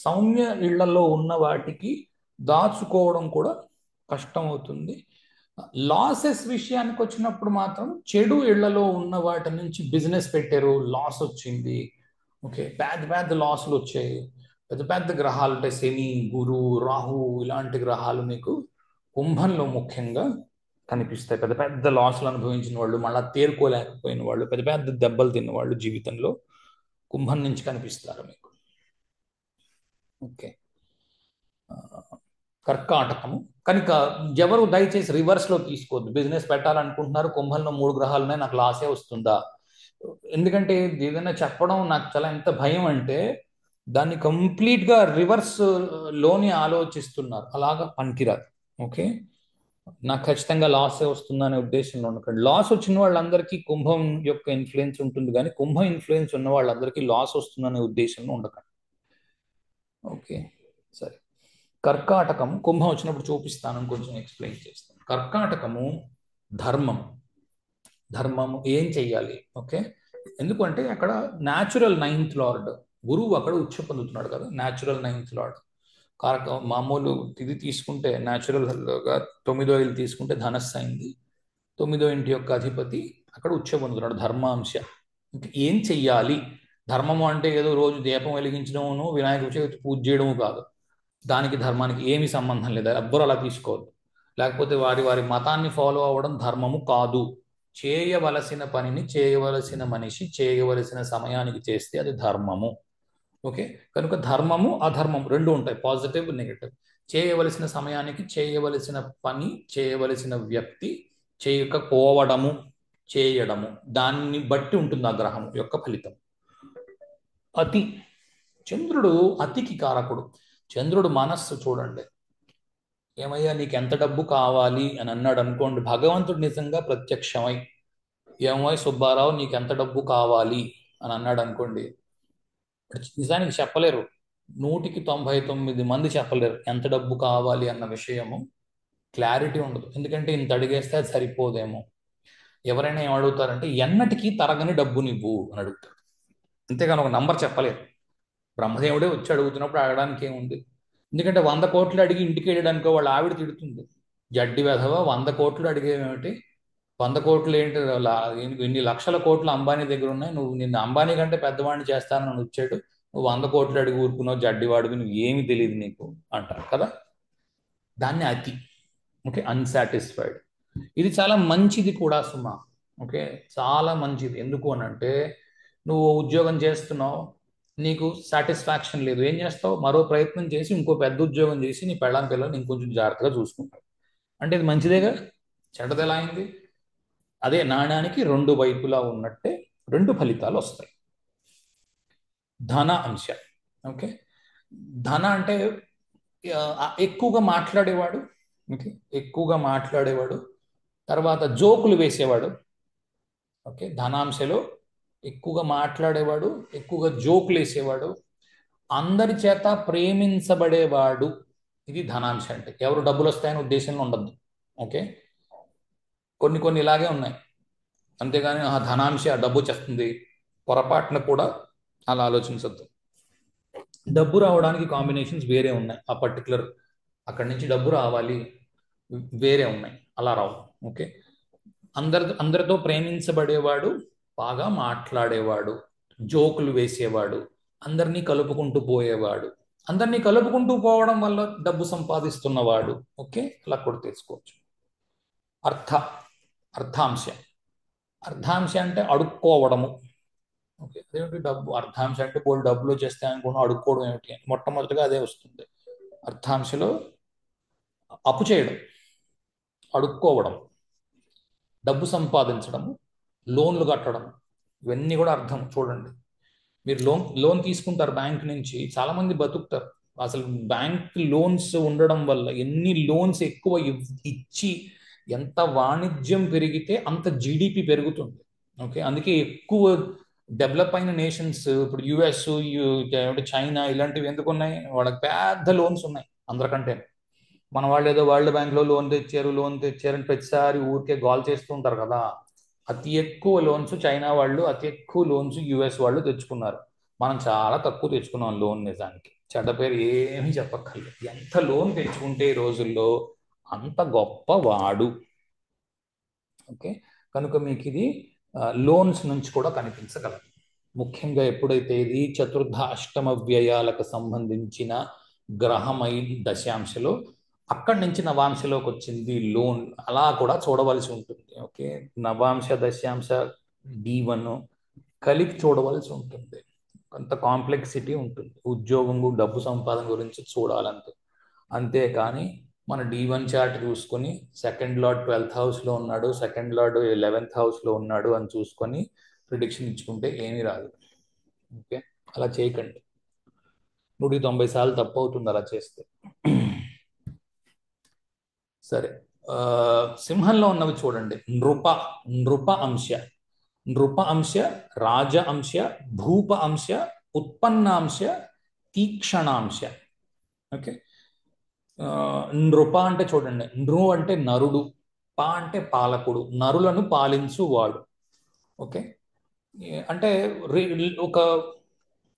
సౌమ్య ఇళ్లలో ఉన్న వాటికి దాచుకోవడం కూడా కష్టం అవుతుంది. లాసెస్ విషయానికి వచ్చినప్పుడు మాత్రం చెడు ఇళ్లలో ఉన్న వాటి నుంచి బిజినెస్ పెట్టారు, లాస్ వచ్చింది, ఓకే, పెద్ద పెద్ద లాసులు వచ్చాయి. పెద్ద పెద్ద గ్రహాలు అంటే శని, గురు, రాహు ఇలాంటి గ్రహాలు మీకు కుంభంలో ముఖ్యంగా కనిపిస్తాయి. పెద్ద పెద్ద లాసులు అనుభవించిన వాళ్ళు, మళ్ళీ తేరుకోలేకపోయిన వాళ్ళు, పెద్ద పెద్ద దెబ్బలు తిన్న వాళ్ళు జీవితంలో కుంభం నుంచి కనిపిస్తారు మీకు, ఓకే. కర్కాటకము కనుక ఎవరు దయచేసి రివర్స్లో తీసుకోవద్దు. బిజినెస్ పెట్టాలనుకుంటున్నారు, కుంభంలో 3 గ్రహాలు ఉన్నాయి, నాకు లాసే వస్తుందా? ఎందుకంటే ఏదైనా చెప్పడం నాకు చాలా ఎంత భయం అంటే దాన్ని కంప్లీట్గా రివర్స్ లోని ఆలోచిస్తున్నారు, అలాగా పనికిరాదు, ఓకే. నాకు ఖచ్చితంగా లాసే వస్తుందనే ఉద్దేశంలో ఉండకండి. లాస్ వచ్చిన వాళ్ళందరికీ కుంభం యొక్క ఇన్ఫ్లుయెన్స్ ఉంటుంది, కానీ కుంభం ఇన్ఫ్లుయెన్స్ ఉన్న వాళ్ళందరికీ లాస్ వస్తుందనే ఉద్దేశంలో ఉండకండి, ఓకే. సరే, కర్కాటకము కుంభం వచ్చినప్పుడు చూపిస్తాను, కొంచెం ఎక్స్ప్లెయిన్ చేస్తాను. కర్కాటకము ధర్మం. ధర్మము ఏం చెయ్యాలి? ఓకే, ఎందుకంటే అక్కడ న్యాచురల్ నైన్త్ లార్డ్ గురువు అక్కడ ఉచ్చ పొందుతున్నాడు కదా, న్యాచురల్ నైన్త్ లార్డ్. కారక మామూలు ఇది తీసుకుంటే న్యాచురల్గా తొమ్మిదో ఇల్లు తీసుకుంటే ధనస్సు అయింది. తొమ్మిదో ఇంటి యొక్క అధిపతి అక్కడ ఉచ్చ పొందుతున్నాడు, ధర్మాంశ. ఇంక ఏం చెయ్యాలి? ధర్మము అంటే ఏదో రోజు దీపం వెలిగించడమును వినాయక చవితి పూజ చేయడము కాదు. దానికి ధర్మానికి ఏమి సంబంధం లేదు, ఎవ్వరు అలా తీసుకోవద్దు. లేకపోతే వారి వారి మతాన్ని ఫాలో అవ్వడం ధర్మము కాదు. చేయవలసిన పనిని చేయవలసిన మనిషి చేయవలసిన సమయానికి చేస్తే అది ధర్మము. ఓకే, కనుక ధర్మము అధర్మం రెండు ఉంటాయి, పాజిటివ్ నెగటివ్. చేయవలసిన సమయానికి చేయవలసిన పని చేయవలసిన వ్యక్తి చేయకపోవడము చేయడము, దాన్ని బట్టి ఉంటుంది ఆ గ్రహం యొక్క ఫలితం. అతి, చంద్రుడు అతికి కారకుడు. చంద్రుడు మనస్సు చూడండి. ఏమయ్యా నీకు ఎంత డబ్బు కావాలి అని అన్నాడు అనుకోండి, భగవంతుడు నిజంగా ప్రత్యక్షమై ఏమయ్య సుబ్బారావు నీకు ఎంత డబ్బు కావాలి అని అన్నాడు అనుకోండి, నిజానికి చెప్పలేరు. 99 మంది చెప్పలేరు ఎంత డబ్బు కావాలి అన్న విషయము. క్లారిటీ ఉండదు, ఎందుకంటే ఇంత అడిగేస్తే అది సరిపోదేమో. ఎవరైనా ఏం అడుగుతారంటే ఎన్నటికీ తరగని డబ్బు నువ్వు అని అడుగుతారు, అంతేగాని ఒక నంబర్ చెప్పలేరు. బ్రహ్మదేవుడే వచ్చి అడుగుతున్నప్పుడు అడగడానికి ఏముంది? ఎందుకంటే 100 కోట్లు అడిగి ఇంటికి వెళ్ళడానికో వాళ్ళ ఆవిడ తిడుతుంది, జడ్డి వెధవ 100 కోట్లు అడిగేమేమిటి, 100 కోట్లు ఏంటి, ఇన్ని లక్షల కోట్లు అంబానీ దగ్గర ఉన్నాయి, నువ్వు నిన్ను అంబానీ కంటే పెద్దవాడిని చేస్తానని వచ్చాడు, నువ్వు 100 కోట్లు అడిగి ఊరుకున్నావు, జడ్డివాడివి, నువ్వు ఏమి తెలియదు నీకు అంటారు కదా. దాన్ని అతి. Okay, unsatisfied. ఇది చాలా మంచిది కూడా సుమా. ఓకే, చాలా మంచిది. ఎందుకు అని అంటే నువ్వు ఉద్యోగం చేస్తున్నావు, నీకు సాటిస్ఫాక్షన్ లేదు, ఏం చేస్తావు? మరో ప్రయత్నం చేసి ఇంకో పెద్ద ఉద్యోగం చేసి నీ పెళ్ళాం పిల్లలు ఇంకొంచెం జాగ్రత్తగా చూసుకుంటావు. అంటే ఇది మంచిదేగా, చెడ్డది ఎలా అయింది? అదే నాణ్యానికి రెండు వైపులా ఉన్నట్టే రెండు ఫలితాలు వస్తాయి. ధన అంశ. ఓకే, ధన అంటే ఎక్కువగా మాట్లాడేవాడు. ఓకే, ఎక్కువగా మాట్లాడేవాడు, తర్వాత జోకులు వేసేవాడు. ఓకే, ధనాంశలో ఎక్కువగా మాట్లాడేవాడు, ఎక్కువగా జోకులు వేసేవాడు, అందరి చేత ప్రేమించబడేవాడు. ఇది ధనాంశ అంటే. ఎవరు డబ్బులు వస్తాయనే ఉద్దేశంలో ఉండద్దు. ఓకే, కొన్ని కొన్ని ఇలాగే ఉన్నాయి, అంతేగాని ఆ ధనాంశ డబ్బు చేస్తుంది పొరపాటున కూడా అలా ఆలోచించద్దు. డబ్బు రావడానికి కాంబినేషన్స్ వేరే ఉన్నాయి, ఆ పర్టికులర్ అక్కడి నుంచి డబ్బు రావాలి వేరే ఉన్నాయి, అలా రావు. ఓకే, అందరితో ప్రేమించబడేవాడు, బాగా మాట్లాడేవాడు, జోకులు వేసేవాడు, అందరినీ కలుపుకుంటూ పోయేవాడు, అందరినీ కలుపుకుంటూ పోవడం వల్ల డబ్బు సంపాదిస్తున్నవాడు. ఓకే, అలా కూడా తెలుసుకోవచ్చు. అర్థాంశ. అర్థాంశ అంటే అడుక్కోవడము. ఓకే, అదేమిటి డబ్బు అర్థాంశ అంటే పోల్ డబ్బులు వచ్చేస్తాయి అనుకున్నా, అడుక్కోవడం ఏమిటి? మొట్టమొదటిగా అదే వస్తుంది. అర్థాంశలో అప్పు చేయడం, అడుక్కోవడం, డబ్బు సంపాదించడం, లోన్లు కట్టడం, ఇవన్నీ కూడా అర్థం. చూడండి, మీరు లోన్ తీసుకుంటారు బ్యాంక్ నుంచి, చాలా మంది బతుకుతారు. అసలు బ్యాంక్ లోన్స్ ఉండడం వల్ల ఎన్ని లోన్స్ ఎక్కువ ఇచ్చి ఎంత వాణిజ్యం పెరిగితే అంత జీడిపి పెరుగుతుంది. ఓకే, అందుకే ఎక్కువ డెవలప్ అయిన నేషన్స్ ఇప్పుడు యుఎస్, చైనా ఇలాంటివి ఎందుకు ఉన్నాయి? వాళ్ళకి పెద్ద లోన్స్ ఉన్నాయి అందరికంటే. మన వాళ్ళు ఏదో వరల్డ్ బ్యాంక్లో లోన్ తెచ్చారని ప్రతిసారి ఊరికే గోల్ చేస్తూ ఉంటారు కదా. అతి ఎక్కువ లోన్స్ చైనా వాళ్ళు, అతి ఎక్కువ లోన్స్ యుఎస్ వాళ్ళు తెచ్చుకున్నారు. మనం చాలా తక్కువ తెచ్చుకున్నాం లోన్. నిజానికి చెడ్డ పేరు ఏమీ చెప్పక్కర్లేదు. ఎంత లోన్ తెచ్చుకుంటే ఈ రోజుల్లో అంత గొప్ప వాడు. ఓకే, కనుక మీకు ఇది లోన్స్ నుంచి కూడా కనిపించగలదు. ముఖ్యంగా ఎప్పుడైతే ఇది చతుర్థ అష్టమ వ్యయాలకు సంబంధించిన గ్రహమై దశాంశలో, అక్కడి నుంచి నవాంశలోకి వచ్చింది లోన్, అలా కూడా చూడవలసి ఉంటుంది. ఓకే, నవాంశ దశాంశ D1 కలిపి చూడవలసి ఉంటుంది. కొంత కాంప్లెక్సిటీ ఉంటుంది ఉద్యోగం డబ్బు సంపాదన గురించి చూడాలంటే. అంతేకాని మన D1 చార్ట్ చూసుకొని సెకండ్ లార్డ్ 12th హౌస్లో ఉన్నాడు, సెకండ్ లార్డ్ 11th హౌస్లో ఉన్నాడు అని చూసుకొని ప్రిడిక్షన్ ఇచ్చుకుంటే ఏమీ రాదు. ఓకే, అలా చేయకండి, 190 సార్లు తప్పు అవుతుంది అలా చేస్తే. సరే, సింహంలో ఉన్నవి చూడండి. నృప అంశ. నృప అంశ, రాజ అంశ, భూప అంశ, ఉత్పన్నాంశ, తీక్షణాంశ. ఓకే, నృప అంటే చూడండి, నృ అంటే నరుడు, పా అంటే పాలకుడు, నరులను పాలించువాడు. ఓకే, అంటే ఒక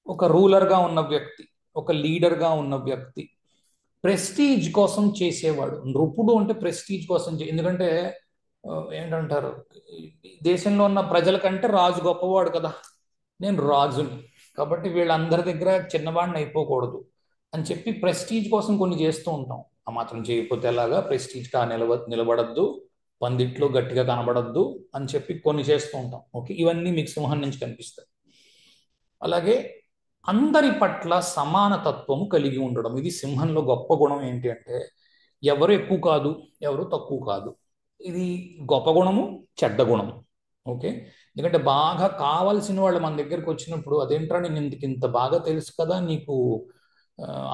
ఒక రూలర్గా ఉన్న వ్యక్తి, ఒక లీడర్గా ఉన్న వ్యక్తి, ప్రెస్టీజ్ కోసం చేసేవాడు. నృపుడు అంటే ప్రెస్టీజ్ కోసం ఎందుకంటే ఏంటంటారు, దేశంలో ఉన్న ప్రజల కంటే రాజు గొప్పవాడు కదా, నేను రాజుని, కాబట్టి వీళ్ళందరి దగ్గర చిన్నవాడిని అయిపోకూడదు అని చెప్పి ప్రెస్టీజ్ కోసం కొన్ని చేస్తూ ఉంటాం. ఆ మాత్రం చేయకపోతే ఎలాగా, ప్రెస్టీజ్గా నిలబడద్దు, పందిట్లో గట్టిగా కనబడద్దు అని చెప్పి కొన్ని చేస్తూ ఉంటాం. ఓకే, ఇవన్నీ మీకు సింహం నుంచి కనిపిస్తాయి. అలాగే అందరి పట్ల సమానతత్వము కలిగి ఉండడం, ఇది సింహంలో గొప్ప గుణం. ఏంటి అంటే ఎవరు ఎక్కువ కాదు, ఎవరు తక్కువ కాదు. ఇది గొప్ప గుణము, చెడ్డ గుణము. ఓకే, ఎందుకంటే బాగా కావాల్సిన వాళ్ళు మన దగ్గరికి వచ్చినప్పుడు, అదేంట్రా నేను ఇంత బాగా తెలుసు కదా, నీకు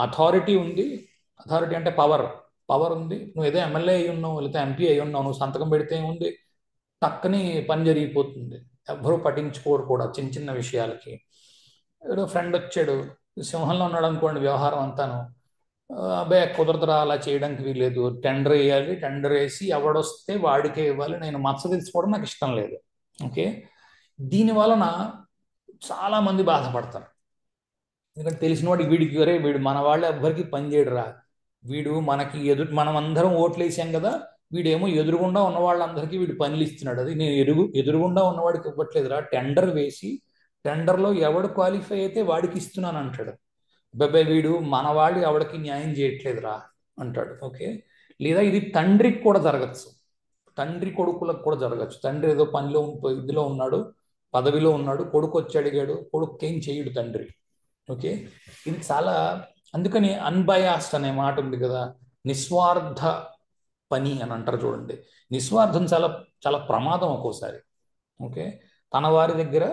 అథారిటీ ఉంది, అథారిటీ అంటే పవర్, పవర్ ఉంది, నువ్వు ఏదో ఎమ్మెల్యే అయి ఉన్నావు లేకపోతే ఎంపీ అయి ఉన్నావు, నువ్వు సంతకం పెడితే ఉంది, టక్కని పని జరిగిపోతుంది. ఎవ్వరూ పట్టించుకోరు కూడా చిన్న చిన్న విషయాలకి. ఏదో ఫ్రెండ్ వచ్చాడు, సింహంలో ఉన్నాడు అనుకోండి, వ్యవహారం అంతాను, అబ్బాయి కుదరదురా, అలా చేయడానికి వీలేదు, టెండర్ వేయాలి, టెండర్ వేసి ఎవడొస్తే వాడికే ఇవ్వాలి, నేను మచ్చ తెలుసుకోవడం నాకు ఇష్టం లేదు. ఓకే, దీని వలన చాలా మంది బాధపడతారు. ఎందుకంటే తెలిసిన వాడికి, వీడికి వరే వీడు మన వాళ్ళు ఎవ్వరికి పని చేయడురా, వీడు మనకి మనం అందరం ఓట్లు వేసాం కదా, వీడేమో ఎదురుగుండా ఉన్న వాళ్ళందరికీ వీడు పనులు ఇస్తున్నాడు, అది నేను ఎదురుగుండా ఉన్నవాడికి ఇవ్వట్లేదురా, టెండర్ వేసి టెండర్లో ఎవడు క్వాలిఫై అయితే వాడికి ఇస్తున్నాను అంటాడు. బాబాయ్ వీడు మన వాళ్ళు ఎవడికి న్యాయం చేయట్లేదురా అంటాడు. ఓకే, లేదా ఇది తండ్రికి కూడా జరగచ్చు, తండ్రి కొడుకులకు కూడా జరగచ్చు. తండ్రి ఏదో పనిలో ఇదిలో ఉన్నాడు, పదవిలో ఉన్నాడు, కొడుకు వచ్చి అడిగాడు, కొడుకు ఏం చేయడు తండ్రి. ఓకే, ఇది చాలా, అందుకని అన్బయాస్డ్ అనే మాట ఉంది కదా, నిస్వార్థ పని అని అంటారు చూడండి. నిస్వార్థం చాలా చాలా ప్రమాదం ఒక్కోసారి. ఓకే, తన వారి దగ్గర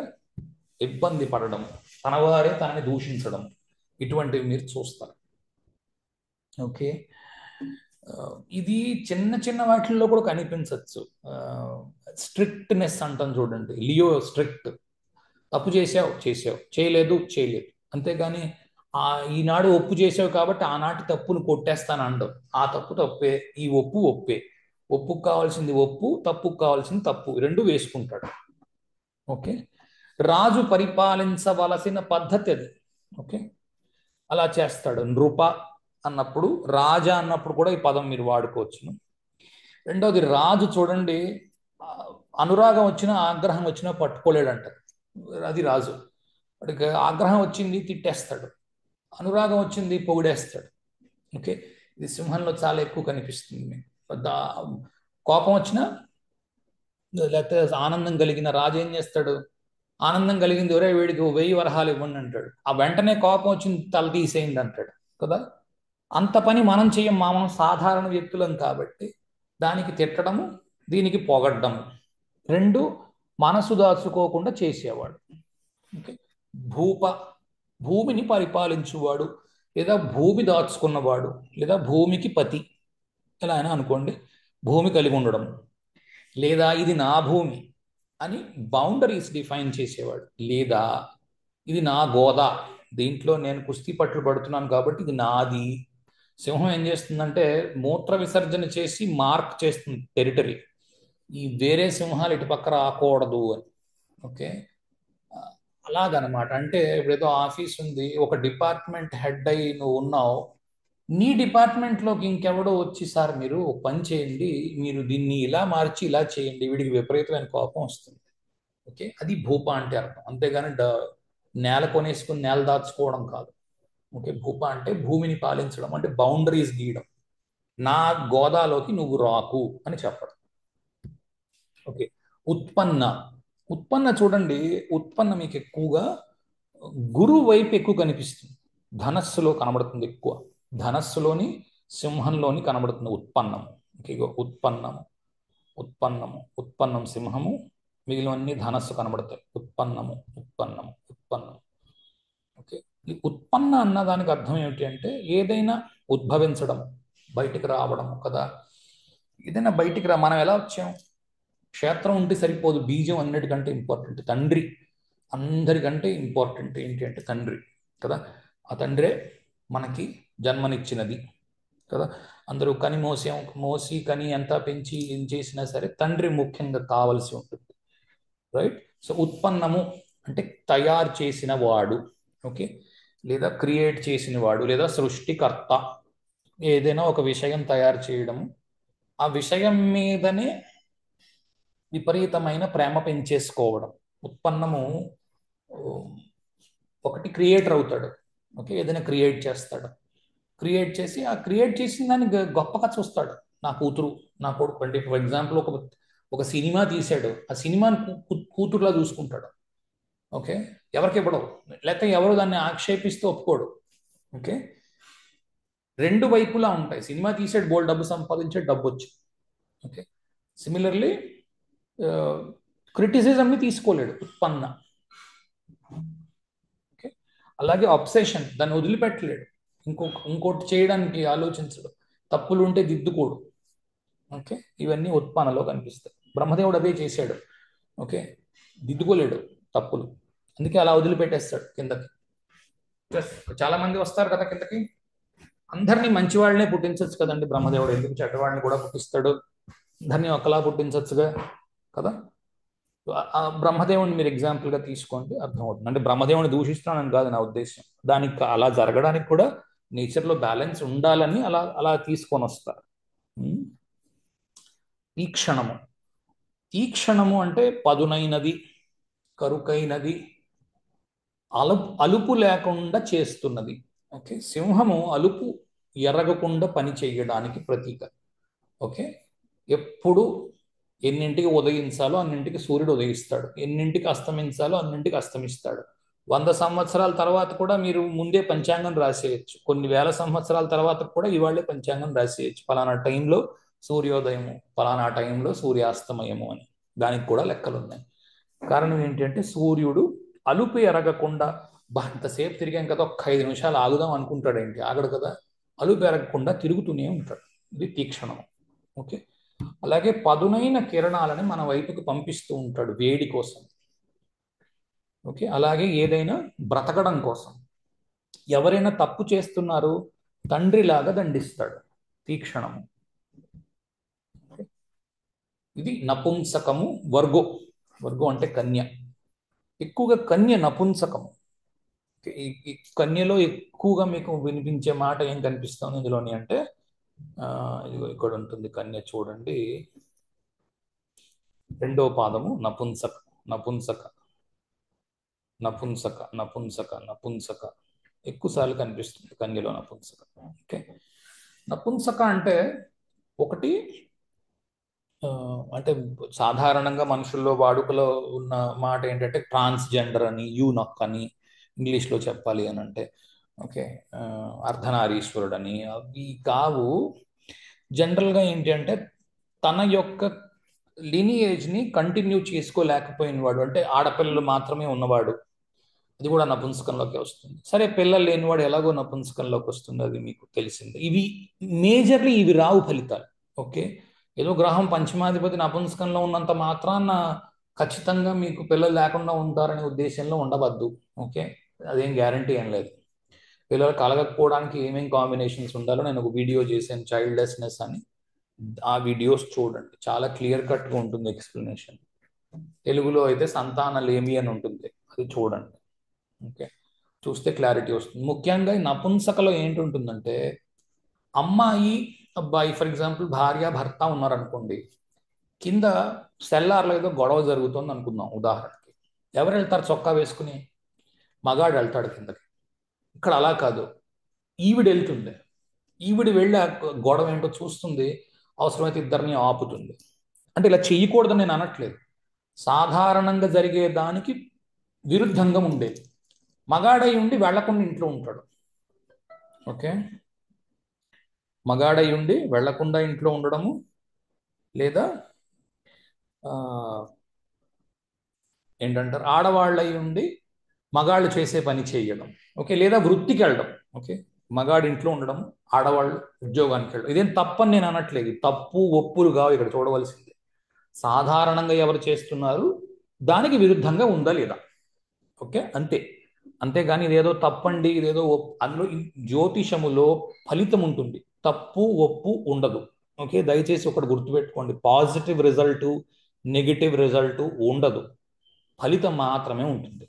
ఇబ్బంది పడడం, తన వారే తనని దూషించడం, ఇటువంటివి మీరు చూస్తారు. ఓకే, ఇది చిన్న చిన్న వాటిల్లో కూడా కనిపించవచ్చు. స్ట్రిక్ట్నెస్ అంటాం చూడండి, లియో స్ట్రిక్ట్, తప్పు చేసావు చేసావు, చేయలేదు చేయలేదు, అంతేగాని ఈనాడు ఒప్పు చేసావు కాబట్టి ఆనాటి తప్పును కొట్టేస్తాను అనడం. ఆ తప్పు తప్పే, ఈ ఒప్పు ఒప్పే, ఒప్పుకు కావాల్సింది ఒప్పు, తప్పుకు కావాల్సింది తప్పు, రెండు వేసుకుంటాడు. ఓకే, రాజు పరిపాలించవలసిన పద్ధతి అది. ఓకే, అలా చేస్తాడు. నృప అన్నప్పుడు, రాజా అన్నప్పుడు కూడా ఈ పదం మీరు వాడుకోవచ్చును. రెండవది, రాజు చూడండి, అనురాగం వచ్చినా ఆగ్రహం వచ్చినా పట్టుకోలేడంట, అది రాజు. వాడికి ఆగ్రహం వచ్చింది తిట్టేస్తాడు, అనురాగం వచ్చింది పొగిడేస్తాడు. ఓకే, ఇది సింహంలో చాలా ఎక్కువ కనిపిస్తుంది. కోపం వచ్చినా లేకపోతే ఆనందం కలిగిన రాజు ఏం చేస్తాడు, ఆనందం కలిగింది ఒరే వీడికి 1000 వరహాలు ఇవ్వండి అంటాడు, ఆ వెంటనే కోపం వచ్చింది తల తీసేయండి అంటాడు కదా. అంత పని మనం చెయ్యం, మనం సాధారణ వ్యక్తులం కాబట్టి దానికి తిట్టడము, దీనికి పొగడ్డము, రెండు మనసు దాచుకోకుండా చేసేవాడు. ఓకే, భూప, భూమిని పరిపాలించువాడు, లేదా భూమి దాచుకున్నవాడు, లేదా భూమికి పతి, ఎలా అయినా అనుకోండి, భూమి కలిగి ఉండడం, లేదా ఇది నా భూమి అని బౌండరీస్ డిఫైన్ చేసేవాడు, లేదా ఇది నా గోదా, దీంట్లో నేను కుస్తీ పట్లు పడుతున్నాను కాబట్టి ఇది నాది. సింహం ఏం చేస్తుందంటే మూత్ర విసర్జన చేసి మార్క్ చేస్తుంది టెరిటరీ, ఈ వేరే సింహాలు ఇటు పక్క రాకూడదు అని. ఓకే, అలాగనమాట. అంటే ఇప్పుడు ఏదో ఆఫీస్ ఉంది, ఒక డిపార్ట్మెంట్ హెడ్ అయి నువ్వు ఉన్నావు, నీ డిపార్ట్మెంట్లోకి ఇంకెవడో వచ్చి సార్ మీరు ఒక పని చేయండి, మీరు దీన్ని ఇలా మార్చి ఇలా చేయండి, వీడికి విపరీతమైన కోపం వస్తుంది. ఓకే, అది భూప అంటే అర్థం, అంతేగాని నేల కొనేసుకుని నేల దాచుకోవడం కాదు. ఓకే, భూప అంటే భూమిని పాలించడం, అంటే బౌండరీస్ గీయడం, నా గోదాలోకి నువ్వు రాకు అని చెప్పడం. ఓకే, ఉత్పన్న, ఉత్పన్న చూడండి, ఉత్పన్న మీకు ఎక్కువగా గురువు వైపు ఎక్కువ కనిపిస్తుంది, ధనస్సులో కనబడుతుంది ఎక్కువ, ధనస్సులోని సింహంలోని కనబడుతుంది ఉత్పన్నము. ఓకే, ఉత్పన్నము, ఉత్పన్నము, ఉత్పన్నం సింహము, మిగిలినవన్నీ ధనస్సు కనబడతాయి. ఉత్పన్నము, ఉత్పన్నము, ఉత్పన్నము. ఓకే, ఈ ఉత్పన్న అన్న దానికి అర్థం ఏమిటి అంటే ఏదైనా ఉద్భవించడం, బయటికి రావడం కదా. ఏదైనా బయటికి మనం ఎలా వచ్చాం, క్షేత్రం ఉంటే సరిపోదు, బీజం అన్నిటికంటే ఇంపార్టెంట్, తండ్రి అందరికంటే ఇంపార్టెంట్ ఏంటి అంటే తండ్రి కదా. ఆ తండ్రే మనకి జన్మనిచ్చినది. కదా. అందరూ కని మోసి కని ఎంత పెంచి ఏం చేసినా సరే తండ్రి ముఖ్యంగా కావలసి ఉంటుంది. రైట్. సో ఉత్పన్నము అంటే తయారు చేసిన వాడు, ఓకే, లేదా క్రియేట్ చేసిన వాడు, లేదా సృష్టికర్త. ఏదైనా ఒక విషయం తయారు చేయడము, ఆ విషయం మీదనే విపరీతమైన ప్రేమ పెంచేసుకోవడం. ఉత్పన్నము ఒకటి క్రియేటర్ అవుతాడు, ఓకే, ఏదైనా క్రియేట్ చేస్తాడు. క్రియేట్ చేసి ఆ క్రియేట్ చేసిన దాన్ని గొప్పగా చూస్తాడు. నా కూతురు, నా కొడుకు. అంటే ఫర్ ఎగ్జాంపుల్ ఒక సినిమా తీసాడు, ఆ సినిమాని కూతురులా చూసుకుంటాడు. ఓకే. ఎవరికి ఇవ్వడం, లేకపోతే ఎవరు దాన్ని ఆక్షేపిస్తూ ఒప్పుకోడు. ఓకే. రెండు వైపులా ఉంటాయి. సినిమా తీసాడు, బోల్డ్ డబ్బు సంపాదించాడు, డబ్బు వచ్చి. ఓకే. సిమిలర్లీ క్రిటిసిజంని తీసుకోలేడు ఉత్పన్న. ఓకే. అలాగే అబ్సెషన్, దాన్ని వదిలిపెట్టలేడు, ఇంకోటి చేయడానికి ఆలోచించడు, తప్పులు ఉంటే దిద్దుకోడు. ఓకే. ఇవన్నీ ఉత్పన్నలో కనిపిస్తాయి. బ్రహ్మదేవుడు అదే చేశాడు. ఓకే. దిద్దుకోలేడు తప్పులు, అందుకే అలా వదిలిపెట్టేస్తాడు కిందకి. చాలా మంది వస్తారు కదా కిందకి, అందరినీ మంచి వాళ్ళనే పుట్టించవచ్చు కదండి బ్రహ్మదేవుడు, ఎందుకు చెడ్డవాడిని కూడా పుట్టిస్తాడు? అందరినీ ఒకలా పుట్టించవచ్చుగా కదా. ఆ బ్రహ్మదేవుని మీరు ఎగ్జాంపుల్గా తీసుకోండి, అర్థమవుతుంది. అంటే బ్రహ్మదేవుని దూషిస్తున్నానని కాదు నా ఉద్దేశం, దానికి అలా జరగడానికి కూడా నేచర్లో బ్యాలెన్స్ ఉండాలని అలా అలా తీసుకొని వస్తారు. తీక్షణము. తీక్షణము అంటే పదునైనది, కరుకైనది, అలుపు లేకుండా చేస్తున్నది. ఓకే. సింహము అలుపు ఎరగకుండా పని చేయడానికి ప్రతీక. ఓకే. ఎప్పుడు ఎన్నింటికి ఉదయించాలో అన్నింటికి సూర్యుడు ఉదయిస్తాడు, ఎన్నింటికి అస్తమించాలో అన్నింటికి అస్తమిస్తాడు. 100 సంవత్సరాల తర్వాత కూడా మీరు ముందే పంచాంగం రాసేయచ్చు, కొన్ని వేల సంవత్సరాల తర్వాత కూడా ఇవాళే పంచాంగం రాసేయచ్చు, ఫలానా టైంలో సూర్యోదయము, ఫలానా టైంలో సూర్యాస్తమయము అని. దానికి కూడా లెక్కలు ఉన్నాయి. కారణం ఏంటంటే సూర్యుడు అలుపు ఎరగకుండా, ఇంతసేపు తిరిగాం కదా, ఒక్క 5 నిమిషాలు ఆగుదాం అనుకుంటాడు, ఏంటి ఆగడు కదా, అలుపు ఎరగకుండా తిరుగుతూనే ఉంటాడు. ఇది తీక్షణం. ఓకే. అలాగే పదునైన కిరణాలని మన వైపుకు పంపిస్తూ ఉంటాడు వేడి కోసం. ఓకే. అలాగే ఏదైనా బ్రతకడం కోసం. ఎవరైనా తప్పు చేస్తున్నారు, తండ్రిలాగా దండిస్తాడు, తీక్షణము. ఇది నపుంసకము. వర్గో, వర్గో అంటే కన్య. ఎక్కువగా కన్య నపుంసకము. ఈ కన్యలో ఎక్కువగా మీకు వినిపించే మాట ఏం కనిపిస్తుంది ఇందులోని అంటే, ఇదిగో ఇక్కడ ఉంటుంది కన్య, చూడండి, రెండో పాదము నపుంసక, నపుంసక, నపుంసక, నపుంసక, నపుంసక, ఎక్కువసార్లు కనిపిస్తుంది కన్యలో నపుంసక. ఓకే. నపుంసక అంటే ఒకటి, అంటే సాధారణంగా మనుషుల్లో వాడుకలో ఉన్న మాట ఏంటంటే ట్రాన్స్జెండర్ అని, యూనక్ అని ఇంగ్లీష్లో చెప్పాలి అని అంటే. ఓకే. అర్ధనారీశ్వరుడు అని అవి కావు. జనరల్గా ఏంటి అంటే తన యొక్క లినియేజ్ని కంటిన్యూ చేసుకోలేకపోయిన వాడు, అంటే ఆడపిల్లలు మాత్రమే ఉన్నవాడు, అది కూడా నపుంసకంలోకి వస్తుంది. సరే, పిల్లలు లేనివాడు ఎలాగో నపుంసకంలోకి వస్తుంది, అది మీకు తెలిసింది. ఇవి మేజర్లీ ఇవి రావు ఫలితాలు. ఓకే. ఏదో గ్రహం పంచమాధిపతి నపుంసకంలో ఉన్నంత మాత్రాన ఖచ్చితంగా మీకు పిల్లలు లేకుండా ఉంటారనే ఉద్దేశంలో ఉండవద్దు. ఓకే. అదేం గ్యారంటీ ఏం లేదు. పిల్లలు కలగకపోవడానికి ఏమేమి కాంబినేషన్స్ ఉండాలో నేను ఒక వీడియో చేశాను, చైల్డ్లెస్నెస్ అని. ఆ వీడియోస్ చూడండి, చాలా క్లియర్ కట్గా ఉంటుంది ఎక్స్ప్లెనేషన్. తెలుగులో అయితే సంతానలేమి అని ఉంటుంది, అది చూడండి. ఓకే. చూస్తే క్లారిటీ వస్తుంది. ముఖ్యంగా ఈ నపుంసకలో ఏంటి ఉంటుందంటే, అమ్మాయి అబ్బాయి, ఫర్ ఎగ్జాంపుల్ భార్య భర్త ఉన్నారనుకోండి, కింద సెల్లార్లో ఏదో గొడవ జరుగుతుంది అనుకుందాం ఉదాహరణకి. ఎవరు వెళ్తారు చొక్కా వేసుకుని? మగాడు వెళ్తాడు కిందకి. ఇక్కడ అలా కాదు, ఈవిడ వెళ్తుంది. ఈవిడ వెళ్ళి ఆ గొడవ ఏంటో చూస్తుంది, అవసరమైతే ఇద్దరిని ఆపుతుంది. అంటే ఇలా చేయకూడదని నేను అనట్లేదు, సాధారణంగా జరిగే దానికి విరుద్ధంగా ఉండేది. మగాడై ఉండి వెళ్లకుండా ఇంట్లో ఉంటాడు. ఓకే. మగాడై ఉండి వెళ్లకుండా ఇంట్లో ఉండడము, లేదా ఏంటంటారు, ఆడవాళ్ళై ఉండి మగాళ్ళు చేసే పని చేయడం. ఓకే. లేదా వృత్తికి వెళ్ళడం. ఓకే. మగాడి ఇంట్లో ఉండడం, ఆడవాళ్ళు ఉద్యోగానికి వెళ్ళడం. ఇదేం తప్పని నేను అనట్లేదు, తప్పు ఒప్పులు కావు ఇక్కడ చూడవలసింది. సాధారణంగా ఎవరు చేస్తున్నారు, దానికి విరుద్ధంగా ఉందా లేదా. ఓకే. అంతే. అంతేగాని ఇదేదో తప్పండి, ఇదేదో అందులో జ్యోతిషములో ఫలితం ఉంటుంది. తప్పు ఒప్పు ఉండదు. ఓకే, దయచేసి ఒకటి గుర్తుపెట్టుకోండి, పాజిటివ్ రిజల్ట్ నెగిటివ్ రిజల్ట్ ఉండదు, ఫలితం మాత్రమే ఉంటుంది.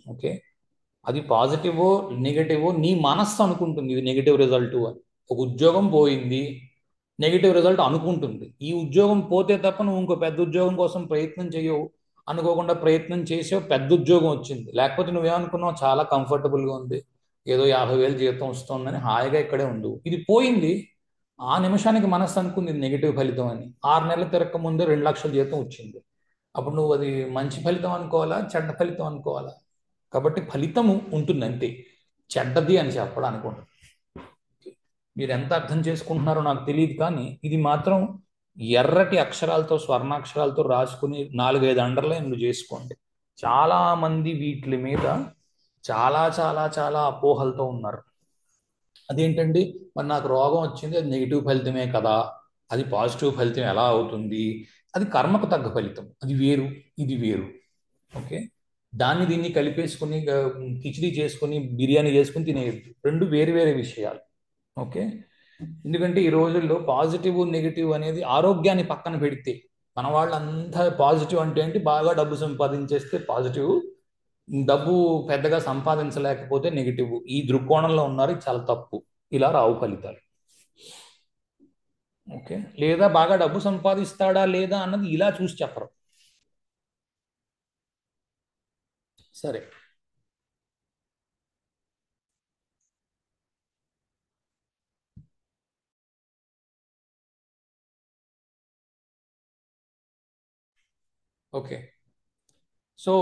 ఓకే, అది పాజిటివో నెగిటివో నీ మనస్సు అనుకుంటుంది ఇది నెగిటివ్ రిజల్ట్ అని. ఒక ఉద్యోగం పోయింది, నెగిటివ్ రిజల్ట్ అనుకుంటుంది. ఈ ఉద్యోగం పోతే తప్ప నువ్వు ఇంకో పెద్ద ఉద్యోగం కోసం ప్రయత్నం చేయవు, అనుకోకుండా ప్రయత్నం చేసావు, పెద్ద ఉద్యోగం వచ్చింది. లేకపోతే నువ్వేమనుకున్నావు, చాలా కంఫర్టబుల్గా ఉంది, ఏదో 50,000 జీతం వస్తుందని హాయిగా ఇక్కడే ఉండు. ఇది పోయింది, ఆ నిమిషానికి మనస్సు అనుకుంది ఇది నెగిటివ్ ఫలితం అని. 6 నెలలు తిరగక ముందే 2,00,000 జీతం వచ్చింది. అప్పుడు నువ్వు అది మంచి ఫలితం అనుకోవాలా, చెడ్డ ఫలితం అనుకోవాలా? కాబట్టి ఫలితము ఉంటుంది అంతే, చెడ్డది అని చెప్పడానికి ఉండదు. మీరు ఎంత అర్థం చేసుకుంటున్నారో నాకు తెలియదు, కానీ ఇది మాత్రం ఎర్రటి అక్షరాలతో స్వర్ణాక్షరాలతో రాసుకుని 4-5 అండర్లైన్లు చేసుకోండి. చాలా మంది వీటి మీద చాలా చాలా చాలా అపోహలతో ఉన్నారు. అదేంటండి, మరి నాకు రోగం వచ్చింది, అది నెగిటివ్ ఫలితమే కదా, అది పాజిటివ్ ఫలితం ఎలా అవుతుంది? అది కర్మకు తగ్గ ఫలితం, అది వేరు, ఇది వేరు. ఓకే, దాన్ని దీన్ని కలిపేసుకుని కిచిడి చేసుకుని బిర్యానీ చేసుకుని తినేయద్దు, రెండు వేరు వేరే విషయాలు. ఓకే, ఎందుకంటే ఈ రోజుల్లో పాజిటివ్ నెగిటివ్ అనేది ఆరోగ్యాన్ని పక్కన పెడితే, మన వాళ్ళంతా పాజిటివ్ అంటే ఏంటి, బాగా డబ్బు సంపాదించేస్తే పాజిటివ్, డబ్బు పెద్దగా సంపాదించలేకపోతే నెగిటివ్, ఈ దృక్కోణంలో ఉన్నారు. ఇది చాలా తప్పు, ఇలా రావు ఫలితాలు. ఓకే, లేదా బాగా డబ్బు సంపాదిస్తాడా లేదా అన్నది ఇలా చూసి చెప్పరు. సరే, ఓకే. సో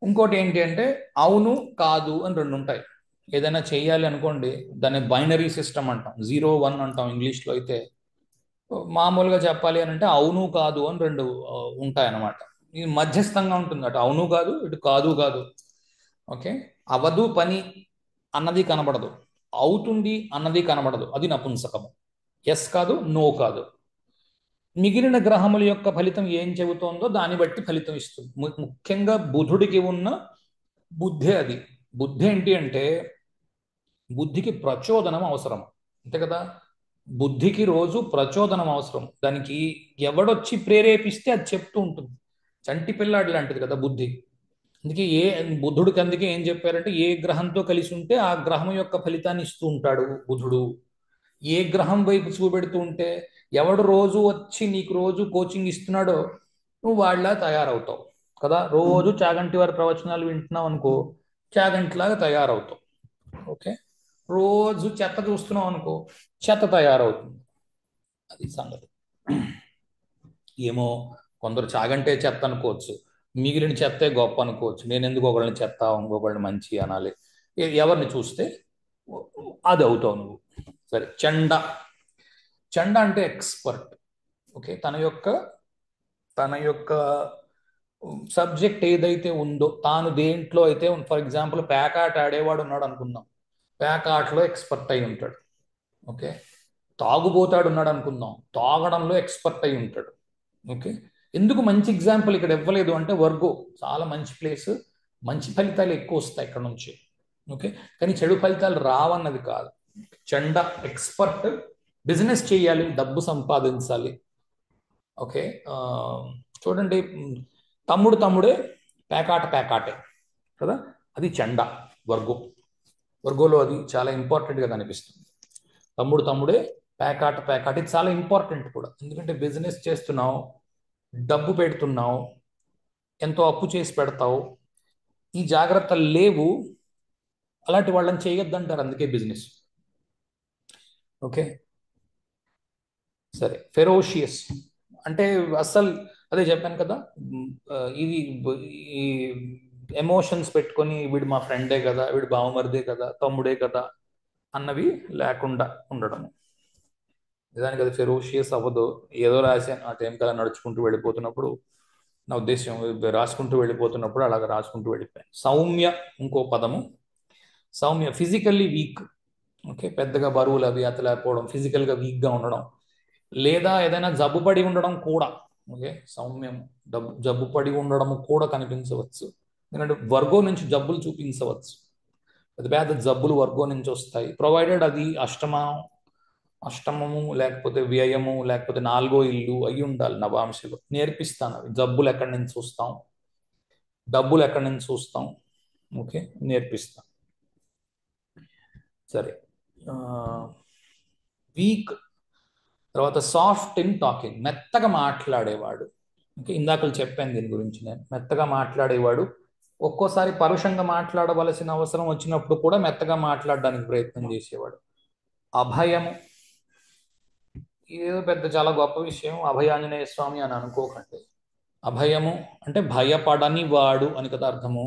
ఇంకోటి ఏంటి అంటే, అవును కాదు అని రెండు ఉంటాయి. ఏదైనా చేయాలి అనుకోండి, దాన్ని బైనరీ సిస్టమ్ అంటాం, 0-1 అంటాం ఇంగ్లీష్లో. అయితే మామూలుగా చెప్పాలి అని అంటే అవును కాదు అని రెండు ఉంటాయి అన్నమాట. ఇది మధ్యస్థంగా ఉంటుంది, అటు అవును కాదు, ఇటు కాదు కాదు. ఓకే, అవదు పని అన్నది కనబడదు, అవుతుంది అన్నది కనబడదు, అది నపుంసకము. ఎస్ కాదు, నో కాదు. మిగిలిన గ్రహముల యొక్క ఫలితం ఏం చెబుతోందో దాన్ని బట్టి ఫలితం ఇస్తుంది. ముఖ్యంగా బుధుడికి ఉన్న బుద్ధి అది. బుద్ధి ఏంటి అంటే, బుద్ధికి ప్రచోదనం అవసరం, అంతే కదా. బుద్ధికి రోజు ప్రచోదనం అవసరం, దానికి ఎవడొచ్చి ప్రేరేపిస్తే అది చెప్తూ ఉంటుంది. చంటి పిల్లాడి లాంటిది కదా బుద్ధి. అందుకే బుద్ధుడికి అందుకే ఏం చెప్పారంటే, ఏ గ్రహంతో కలిసి ఉంటే ఆ గ్రహం యొక్క ఫలితాన్ని ఇస్తూ ఉంటాడు బుధుడు. ఏ గ్రహం వైపు చూపెడుతూ ఉంటే, ఎవడు రోజు వచ్చి నీకు రోజు కోచింగ్ ఇస్తున్నాడో నువ్వు వాళ్ళ తయారవుతావు కదా. రోజు చాగంటి వారి ప్రవచనాలు వింటున్నావు అనుకో, చాగంటిలాగా తయారవుతావు. ఓకే, రోజు చెత్త చూస్తున్నావు అనుకో, చెత్త తయారవుతుంది. అది సంగతి. ఏమో, కొందరు చాగంటే చెత్త అనుకోవచ్చు, మిగిలిన చెత్తే గొప్ప అనుకోవచ్చు. నేను ఎందుకు ఒకళ్ళని చెత్త, ఇంకొకళ్ళని మంచి అనాలి? ఎవరిని చూస్తే అది అవుతావు నువ్వు. సరే, చండ. చండ అంటే ఎక్స్పర్ట్. ఓకే, తన యొక్క సబ్జెక్ట్ ఏదైతే ఉందో, తాను దేంట్లో అయితే, ఫర్ ఎగ్జాంపుల్ పేకాట ఆడేవాడు ఉన్నాడు అనుకుందాం, పేకాటలో ఎక్స్పర్ట్ అయి ఉంటాడు. ఓకే, తాగుబోతాడు ఉన్నాడు అనుకుందాం, తాగడంలో ఎక్స్పర్ట్ అయి ఉంటాడు. ఓకే, ఎందుకు మంచి ఎగ్జాంపుల్ ఇక్కడ ఇవ్వలేదు అంటే, వర్గో చాలా మంచి ప్లేస్, మంచి ఫలితాలు ఎక్కువ వస్తాయి ఇక్కడ నుంచి. ఓకే, కానీ చెడు ఫలితాలు రావన్నది కాదు. చండ ఎక్స్పర్ట్, బిజినెస్ చేయాలి, డబ్బు సంపాదించాలి. ఓకే, చూడండి, తమ్ముడు తమ్ముడే, పేకాట పేకాటే కదా, అది చండ. వర్గో, వర్గోలో అది చాలా ఇంపార్టెంట్గా కనిపిస్తుంది. తమ్ముడు తమ్ముడే, పేకాట పేకాట, ఇది చాలా ఇంపార్టెంట్ కూడా. ఎందుకంటే బిజినెస్ చేస్తున్నావు, డబ్బు పెడుతున్నావు, ఎంతో అప్పు చేసి పెడతావు, ఈ జాగ్రత్తలు లేవు, అలాంటి వాళ్ళని చేయొద్దంటారు, అందుకే బిజినెస్. ఓకే, సరే. ఫెరోషియస్ అంటే అస్సలు, అదే చెప్పాను కదా, ఇది ఈ ఎమోషన్స్ పెట్టుకొని వీడు మా ఫ్రెండే కదా, వీడు బావమరిదే కదా, తమ్ముడే కదా అన్నవి లేకుండా ఉండడం. నిజానికి అది ఫెరోషియస్ అవ్వదు, ఏదో రాశాను ఆ టైం కల్లా నడుచుకుంటూ వెళ్ళిపోతున్నప్పుడు, నా ఉద్దేశం రాసుకుంటూ వెళ్ళిపోతున్నప్పుడు అలాగ రాసుకుంటూ వెళ్ళిపోయాను. సౌమ్య ఇంకో పదము. Soumya physically week. ఓకే, పెద్దగా బరువులు అవి అతలేకపోవడం, ఫిజికల్గా వీక్గా ఉండడం, లేదా ఏదైనా జబ్బుపడి ఉండడం కూడా. ఓకే, సౌమ్యం జబ్బుపడి ఉండడం కూడా కనిపించవచ్చు. ఎందుకంటే వర్గో నుంచి జబ్బులు చూపించవచ్చు, పెద్ద పెద్ద జబ్బులు వర్గో నుంచి వస్తాయి, ప్రొవైడెడ్ అది అష్టమము లేకపోతే వ్యయము లేకపోతే నాలుగో ఇల్లు అయి ఉండాలి. నవాంశలు నేర్పిస్తాను అవి. జబ్బులు ఎక్కడి నుంచి చూస్తాం, డబ్బులు ఎక్కడి నుంచి చూస్తాం, ఓకే, నేర్పిస్తాం. సరే, వీక్ తర్వాత సాఫ్ట్ ఇన్ టాకింగ్, మెత్తగా మాట్లాడేవాడు. ఓకే, ఇందాకలు చెప్పాను దీని గురించి నేను. మెత్తగా మాట్లాడేవాడు, ఒక్కోసారి పరుషంగా మాట్లాడవలసిన అవసరం వచ్చినప్పుడు కూడా మెత్తగా మాట్లాడడానికి ప్రయత్నం చేసేవాడు. అభయము, ఇదేదో పెద్ద చాలా గొప్ప విషయం అభయాంజనేయ స్వామి అని అనుకోకండి. అభయము అంటే భయపడని వాడు అని కదా అర్థము.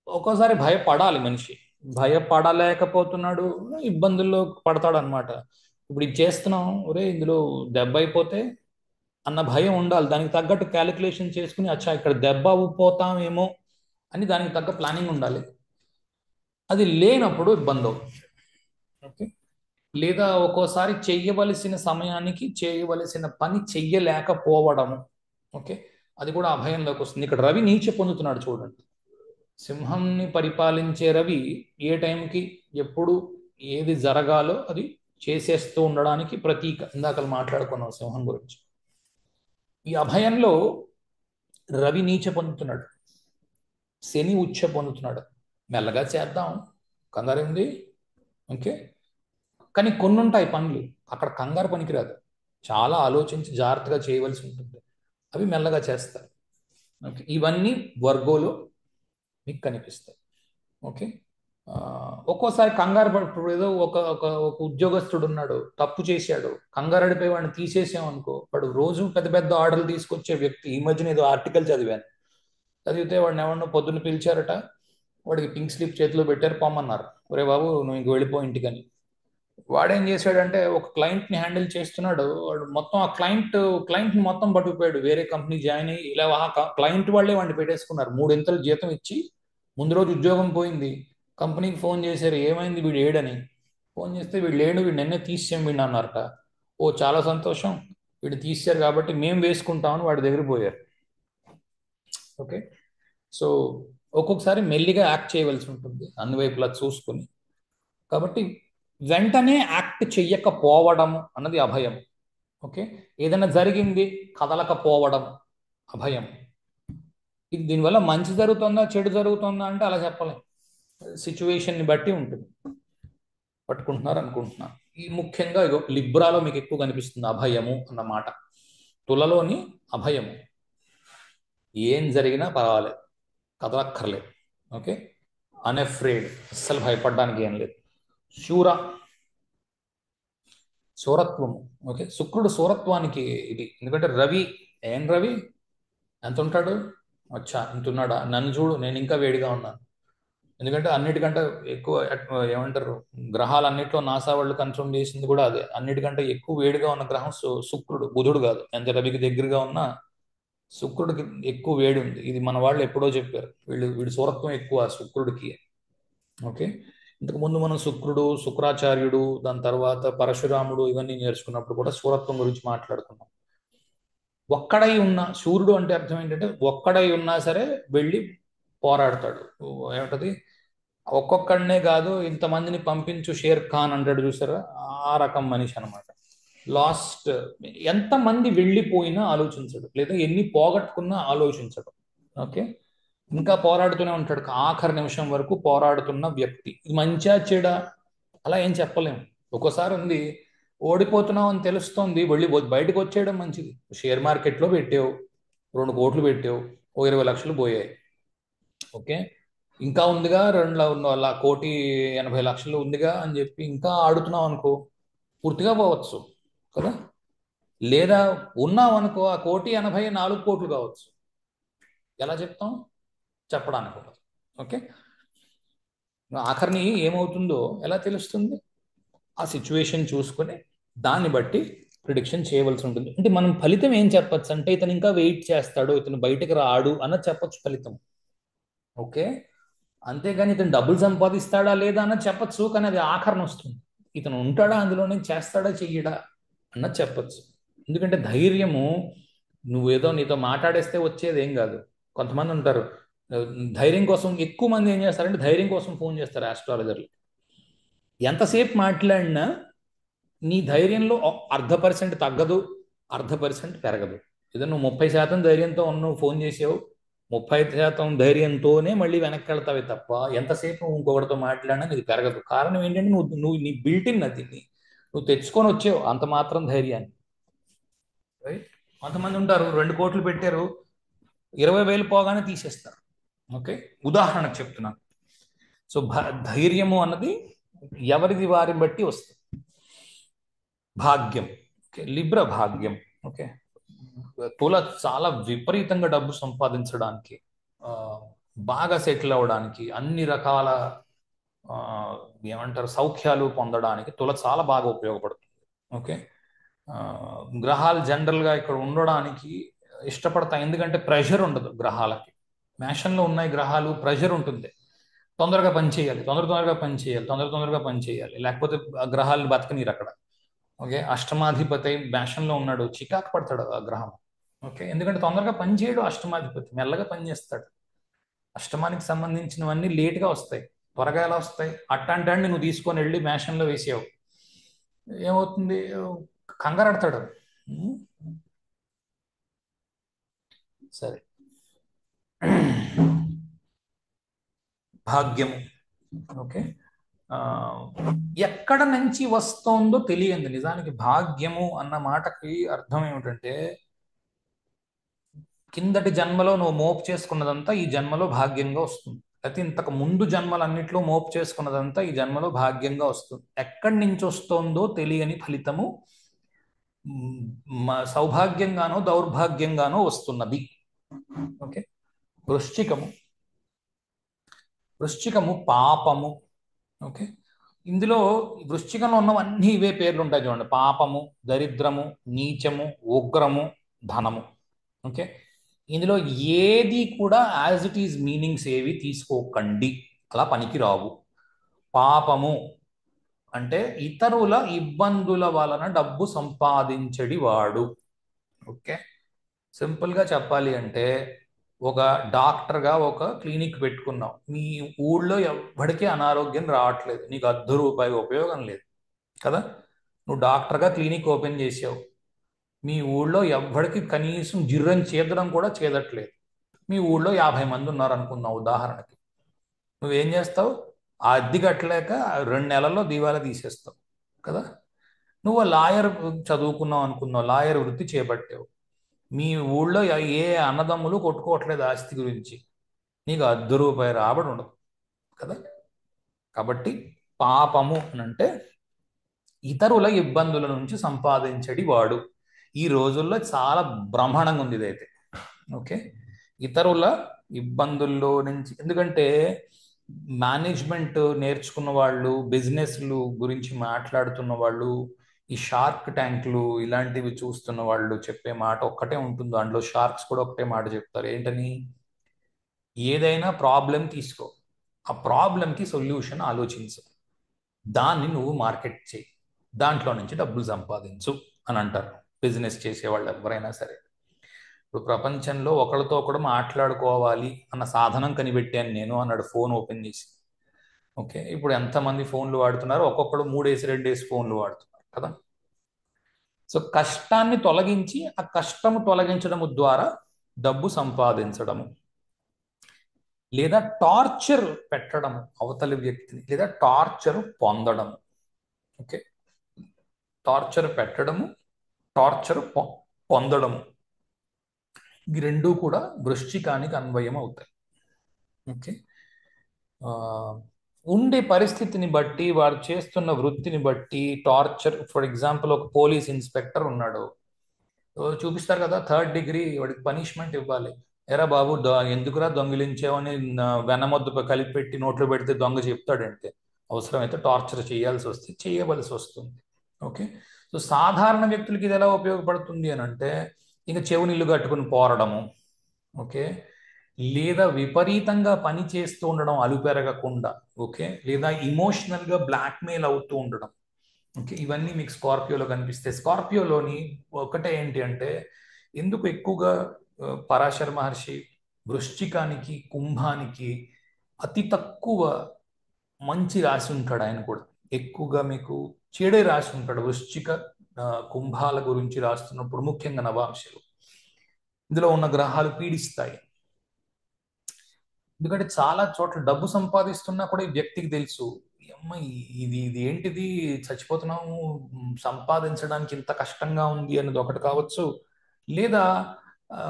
ఒక్కోసారి భయపడాలి మనిషి, భయపడలేకపోతున్నాడు, ఇబ్బందుల్లో పడతాడు అనమాట. ఇప్పుడు ఇది చేస్తున్నాం, ఒరే ఇందులో దెబ్బ అయిపోతే అన్న భయం ఉండాలి. దానికి తగ్గట్టు క్యాలిక్యులేషన్ చేసుకుని, అచ్చా ఇక్కడ దెబ్బ అవ్వపోతామేమో అని దానికి తగ్గ ప్లానింగ్ ఉండాలి. అది లేనప్పుడు ఇబ్బంది అవుతుంది. ఓకే, లేదా ఒక్కోసారి చెయ్యవలసిన సమయానికి చేయవలసిన పని చెయ్యలేకపోవడము. ఓకే, అది కూడా అభయంలోకి వస్తుంది. ఇక్కడ రవి నీచ పొందుతున్నాడు చూడండి. సింహంని పరిపాలించే రవి ఏ టైంకి ఎప్పుడు ఏది జరగాలో అది చేసేస్తూ ఉండడానికి ప్రతీక. ఇందాక మాట్లాడుకున్నాం సింహం గురించి. ఈ అభయంలో రవి నీచ పొందుతున్నాడు, శని ఉచ్చ పొందుతున్నాడు. మెల్లగా చేద్దాం, కంగారు ఉంది. ఓకే, కానీ కొన్ని ఉంటాయి పనులు, అక్కడ కంగారు పనికిరాదు, చాలా ఆలోచించి జాగ్రత్తగా చేయవలసి ఉంటుంది, అవి మెల్లగా చేస్తారు. ఓకే, ఇవన్నీ వర్గోలో మీకు కనిపిస్తాయి. ఓకే, ఒక్కోసారి కంగారు పడు, ఏదో ఒక ఒక ఒక ఉద్యోగస్తుడు ఉన్నాడు, తప్పు చేశాడు, కంగారు అడిపోయి వాడిని తీసేసాం అనుకో, వాడు రోజు పెద్ద పెద్ద ఆర్డర్లు తీసుకొచ్చే వ్యక్తి. ఈ మధ్యన ఏదో ఆర్టికల్ చదివాను, చదివితే వాడిని ఎవరినో పొద్దున్న పిలిచారట, వాడికి పింక్ స్లిప్ చేతిలో పెట్టారు, పొమ్మన్నారు. ఒరే బాబు నువ్వు ఇంక వెళ్ళిపో ఇంటికని. వాడేం చేశాడంటే ఒక క్లయింట్ని హ్యాండిల్ చేస్తున్నాడు, వాడు మొత్తం ఆ క్లయింట్ని మొత్తం పట్టుకుపోయాడు, వేరే కంపెనీ జాయిన్ అయ్యి ఇలా క్లయింట్ వాళ్ళే వాడిని పెట్టేసుకున్నారు. 3 ఇంతలు జీతం ఇచ్చి, ముందు రోజు ఉద్యోగం పోయింది, కంపెనీకి ఫోన్ చేశారు ఏమైంది వీడు ఏడని. ఫోన్ చేస్తే వీడు లేడు, వీడు నిన్నే తీసేయం వీడిని అన్నారట. ఓ చాలా సంతోషం, వీడు తీశారు కాబట్టి మేము వేసుకుంటామని వాడి దగ్గర పోయారు. ఓకే, సో ఒక్కొక్కసారి మెల్లిగా యాక్ట్ చేయవలసి ఉంటుంది అన్ని వైపులా చూసుకుని. కాబట్టి వెంటనే యాక్ట్ చెయ్యకపోవడం అన్నది అభయం. ఓకే, ఏదైనా జరిగింది కదలకపోవడం అభయం. ఇది దీనివల్ల మంచి జరుగుతుందా చెడు జరుగుతుందా అంటే అలా చెప్పలేం, సిచ్యువేషన్ని బట్టి ఉంటుంది. పట్టుకుంటున్నారు అనుకుంటున్నాను. ఈ ముఖ్యంగా ఇగో లిబ్రాలో మీకు ఎక్కువ కనిపిస్తుంది అభయము అన్న మాట. తులలోని అభయము, ఏం జరిగినా పర్వాలేదు, కదలక్కర్లేదు. ఓకే, అన్ఎఫ్రేడ్, అస్సలు భయపడడానికి ఏం లేదు. శూర, శూరత్వము. ఓకే, శుక్రుడు శూరత్వానికి ఇది. ఎందుకంటే రవి, ఏం రవి ఎంత ఉంటాడు, అచ్చా ఇంత ఉన్నాడా, నన్ను చూడు నేను ఇంకా వేడిగా ఉన్నాను. ఎందుకంటే అన్నిటికంటే ఎక్కువ ఏమంటారు, గ్రహాలన్నింటిలో నాసా వాళ్ళు కన్ఫర్మ్ చేసింది కూడా అదే, అన్నిటికంటే ఎక్కువ వేడిగా ఉన్న గ్రహం శుక్రుడు, బుధుడు కాదు. ఎంత రవికి దగ్గరగా ఉన్నా శుక్రుడికి ఎక్కువ వేడి ఉంది. ఇది మన వాళ్ళు ఎప్పుడో చెప్పారు, వీడి శూరత్వం ఎక్కువ శుక్రుడికి. ఓకే, ఇంతకుముందు మనం శుక్రుడు, శుక్రాచార్యుడు, దాని తర్వాత పరశురాముడు ఇవన్నీ నేర్చుకున్నప్పుడు కూడా శూరత్వం గురించి మాట్లాడుకున్నాం. ఒక్కడై ఉన్న సూర్యుడు అంటే అర్థం ఏంటంటే ఒక్కడై ఉన్నా సరే వెళ్ళి పోరాడతాడు. ఏమిటది, ఒక్కొక్కడనే కాదు ఇంతమందిని పంపించు షేర్ ఖాన్ అంటాడు చూసారా, ఆ రకం మనిషి అనమాట. లాస్ట్ ఎంతమంది వెళ్ళిపోయినా ఆలోచించడు, లేదా ఎన్ని పోగొట్టుకున్నా ఆలోచించడు. ఓకే, ఇంకా పోరాడుతూనే ఉంటాడు, ఆఖరి నిమిషం వరకు పోరాడుతున్న వ్యక్తి. ఇది మంచిగా చెడా అలా ఏం చెప్పలేము. ఒక్కోసారి ఉంది, ఓడిపోతున్నావు అని తెలుస్తోంది, వెళ్ళి బయటకు వచ్చేయడం మంచిది. షేర్ మార్కెట్లో పెట్టావు, 2 కోట్లు పెట్టావు, ఓ 20 లక్షలు పోయాయి. ఓకే, ఇంకా ఉందిగా 2,80,00,000 ఉందిగా అని చెప్పి ఇంకా ఆడుతున్నావు అనుకో, పూర్తిగా పోవచ్చు కదా. లేదా ఉన్నావు అనుకో, ఆ 1,80,00,000 4 కోట్లు కావచ్చు. ఎలా చెప్తాం, చెప్పడానికి ఉండదు. ఓకే, ఆఖరిని ఏమవుతుందో ఎలా తెలుస్తుంది, ఆ సిచ్యువేషన్ చూసుకొని దాన్ని బట్టి ప్రిడిక్షన్ చేయవలసి ఉంటుంది. అంటే మనం ఫలితం ఏం చెప్పచ్చు అంటే, ఇతను ఇంకా వెయిట్ చేస్తాడు, ఇతను బయటకు రాడు అన్నది చెప్పచ్చు ఫలితం. ఓకే, అంతేగాని ఇతను డబ్బులు సంపాదిస్తాడా లేదా అన్నది చెప్పచ్చు, కానీ అది ఆఖరణ వస్తుంది. ఇతను ఉంటాడా అందులోనే, చేస్తాడా చెయ్యడా అన్నది చెప్పచ్చు. ఎందుకంటే ధైర్యము, నువ్వేదో నీతో మాట్లాడేస్తే వచ్చేది ఏం కాదు. కొంతమంది ఉంటారు, ధైర్యం కోసం ఎక్కువ మంది ఏం చేస్తారంటే ధైర్యం కోసం ఫోన్ చేస్తారు ఆస్ట్రాలజర్లు. ఎంతసేపు మాట్లాడినా నీ ధైర్యంలో 0.5% తగ్గదు, 0.5% పెరగదు. ఏదో నువ్వు 30% ధైర్యంతో ఉన్నావు, ఫోన్ చేసావు, 30% ధైర్యంతోనే మళ్ళీ వెనక్కి వెళ్తావే తప్ప ఎంతసేపు నువ్వు ఇంకొకటితో మాట్లాడినా నీది పెరగదు. కారణం ఏంటంటే నువ్వు నువ్వు నీ బిల్టిన్ అది, నువ్వు తెచ్చుకొని వచ్చావు అంత మాత్రం ధైర్యాన్ని. రైట్? కొంతమంది ఉంటారు 2 కోట్లు పెట్టారు, 20,000 పోగానే తీసేస్తారు. ఓకే, ఉదాహరణకు చెప్తున్నాను. సో ధైర్యము అన్నది ఎవరిది వారిని బట్టి వస్తుంది. భాగ్యం, ఓకే, లిబ్ర భాగ్యం. ఓకే, తుల చాలా విపరీతంగా డబ్బు సంపాదించడానికి, ఆ, బాగా సెటిల్ అవ్వడానికి, అన్ని రకాల ఆ, ఏమంటారు సౌఖ్యాలు పొందడానికి తుల చాలా బాగా ఉపయోగపడుతుంది. ఓకే, ఆ, గ్రహాలు జనరల్గా ఇక్కడ ఉండడానికి ఇష్టపడతాయి, ఎందుకంటే ప్రెషర్ ఉండదు గ్రహాలకి. మేషంలో ఉన్నాయి గ్రహాలు, ప్రెషర్ ఉంటుంది, తొందరగా పని చేయాలి, తొందరగా పని చేయాలి, తొందరగా పని చేయాలి, లేకపోతే ఆ గ్రహాలు బతకనీరు అక్కడ. ఓకే, అష్టమాధిపతి మేషంలో ఉన్నాడు, చికాకు పడతాడు ఆ గ్రహం. ఓకే, ఎందుకంటే తొందరగా పని చేయడు అష్టమాధిపతి, మెల్లగా పని చేస్తాడు. అష్టమానికి సంబంధించినవన్నీ లేట్గా వస్తాయి, త్వరగా ఎలా వస్తాయి? అట్లాంటి నువ్వు తీసుకొని వెళ్ళి మేషంలో వేసావు, ఏమవుతుంది? కంగారడతాడు. ఉమ్, సరే. భాగ్యము, ఓకే, ఆ, ఎక్కడ నుంచి వస్తోందో తెలియంది. నిజానికి భాగ్యము అన్న మాటకి అర్థం ఏమిటంటే, కిందటి జన్మలో నువ్వు మోపు చేసుకున్నదంతా ఈ జన్మలో భాగ్యంగా వస్తుంది, అయితే ఇంతకు ముందు జన్మలన్నిట్లో మోపు చేసుకున్నదంతా ఈ జన్మలో భాగ్యంగా వస్తుంది. ఎక్కడి నుంచి వస్తోందో తెలియని ఫలితము సౌభాగ్యంగానో దౌర్భాగ్యంగానో వస్తున్నది. ఓకే, వృశ్చికము, వృశ్చికము పాపము. ఓకే, ఇందులో వృశ్చికంలో ఉన్నవన్నీ ఇవే పేర్లు ఉంటాయి చూడండి: పాపము, దరిద్రము, నీచము, ఉగ్రము, ధనము. ఓకే, ఇందులో ఏది కూడా యాజ్ ఇట్ ఈజ్ మీనింగ్స్ ఏవి తీసుకోకండి, అలా పనికి రావు. పాపము అంటే ఇతరుల ఇబ్బందుల వలన డబ్బు సంపాదించడి వాడు. ఓకే, సింపుల్గా చెప్పాలి అంటే, ఒక డాక్టర్గా ఒక క్లినిక్ పెట్టుకున్నావు, మీ ఊళ్ళో ఎవ్వడికి అనారోగ్యం రావట్లేదు, నీకు ₹10 ఉపయోగం లేదు కదా. నువ్వు డాక్టర్గా క్లినిక్ ఓపెన్ చేసావు, మీ ఊళ్ళో ఎవ్వడికి కనీసం జిర్రని చీదడం కూడా చేదట్లేదు, మీ ఊళ్ళో 50 మంది ఉన్నారు అనుకుందాం ఉదాహరణకి. నువ్వేం చేస్తావు? ఆ అద్దె కట్టలేక 2 నెలల్లో దివాలా తీసేస్తావు కదా. నువ్వు లాయర్ చదువుకున్నావు అనుకున్నావు, లాయర్ వృత్తి చేపట్టావు, మీ ఊళ్ళో ఏ అన్నదమ్ములు కొట్టుకోవట్లేదు ఆస్తి గురించి, నీకు ₹10 రాబడి ఉండదు కదా. కాబట్టి పాపము అని అంటే ఇతరుల ఇబ్బందుల నుంచి సంపాదించడి వాడు. ఈ రోజుల్లో చాలా బ్రహ్మాండంగా ఉంది ఇదైతే. ఓకే, ఇతరుల ఇబ్బందుల్లో నుంచి, ఎందుకంటే మేనేజ్మెంట్ నేర్చుకున్న వాళ్ళు, బిజినెస్లు గురించి మాట్లాడుతున్న వాళ్ళు, ఈ షార్క్ ట్యాంక్లు ఇలాంటివి చూస్తున్న వాళ్ళు చెప్పే మాట ఒక్కటే ఉంటుంది, అందులో షార్క్స్ కూడా ఒకటే మాట చెప్తారు. ఏంటని? ఏదైనా ప్రాబ్లం తీసుకో, ఆ ప్రాబ్లంకి సొల్యూషన్ ఆలోచించు, దాన్ని నువ్వు మార్కెట్ చేయి, దాంట్లో నుంచి డబ్బులు సంపాదించు అని అంటారు బిజినెస్ చేసేవాళ్ళు ఎవరైనా సరే. ఇప్పుడు ప్రపంచంలో ఒకరితో ఒకడు మాట్లాడుకోవాలి అన్న సాధనం కనిపెట్టాను నేను అన్నాడు ఫోన్ ఓపెన్ చేసి. ఓకే, ఇప్పుడు ఎంతమంది ఫోన్లు వాడుతున్నారు? ఒక్కొక్కడు 3 వేసి 2 వేసి ఫోన్లు వాడుతున్నారు కదా. సో కష్టాన్ని తొలగించి ఆ కష్టము తొలగించడము ద్వారా డబ్బు సంపాదించడము, లేదా టార్చర్ పెట్టడము అవతలి వ్యక్తిని, లేదా టార్చర్ పొందడము. ఓకే, టార్చర్ పెట్టడము, టార్చర్ పొందడము, ఈ రెండూ కూడా వృశ్చికానికి అన్వయం అవుతాయి. ఓకే, ఆ, ఉండే పరిస్థితిని బట్టి, వారు చేస్తున్న వృత్తిని బట్టి టార్చర్. ఫర్ ఎగ్జాంపుల్, ఒక పోలీస్ ఇన్స్పెక్టర్ ఉన్నాడు, చూపిస్తారు కదా 3rd డిగ్రీ, వాడికి పనిష్మెంట్ ఇవ్వాలి. ఎరా బాబు, ఎందుకురా దొంగిలించావని వెన్నమొద్దు కలిపి పెట్టి నోట్లో పెడితే దొంగ చెప్తాడంటే, అవసరమైతే టార్చర్ చేయాల్సి వస్తే చేయవలసి వస్తుంది. ఓకే, సో సాధారణ వ్యక్తులకి ఇది ఎలా ఉపయోగపడుతుంది అని అంటే, ఇంకా చెవు నీళ్లు కట్టుకుని పోరడము. ఓకే, లేదా విపరీతంగా పని చేస్తూ ఉండడం అలుపెరగకుండా. ఓకే, లేదా ఇమోషనల్గా బ్లాక్మెయిల్ అవుతూ ఉండడం. ఓకే, ఇవన్నీ మీకు స్కార్పియోలో కనిపిస్తాయి. స్కార్పియోలోని ఒకటే ఏంటి అంటే, ఎందుకు ఎక్కువగా పరాశర మహర్షి వృశ్చికానికి కుంభానికి అతి తక్కువ మంచి రాసి ఉంటాడు ఆయన కూడా. ఎక్కువగా మీకు చెడే రాసి ఉంటాడు వృశ్చిక కుంభాల గురించి రాస్తున్నప్పుడు, ముఖ్యంగా నవాంశలు. ఇందులో ఉన్న గ్రహాలు పీడిస్తాయి. ఎందుకంటే చాలా చోట్ల డబ్బు సంపాదిస్తున్నా కూడా ఈ వ్యక్తికి తెలుసు, అమ్మ ఇది ఇది ఏంటిది, చచ్చిపోతున్నాము, సంపాదించడానికి ఇంత కష్టంగా ఉంది అనేది ఒకటి కావచ్చు, లేదా ఆ,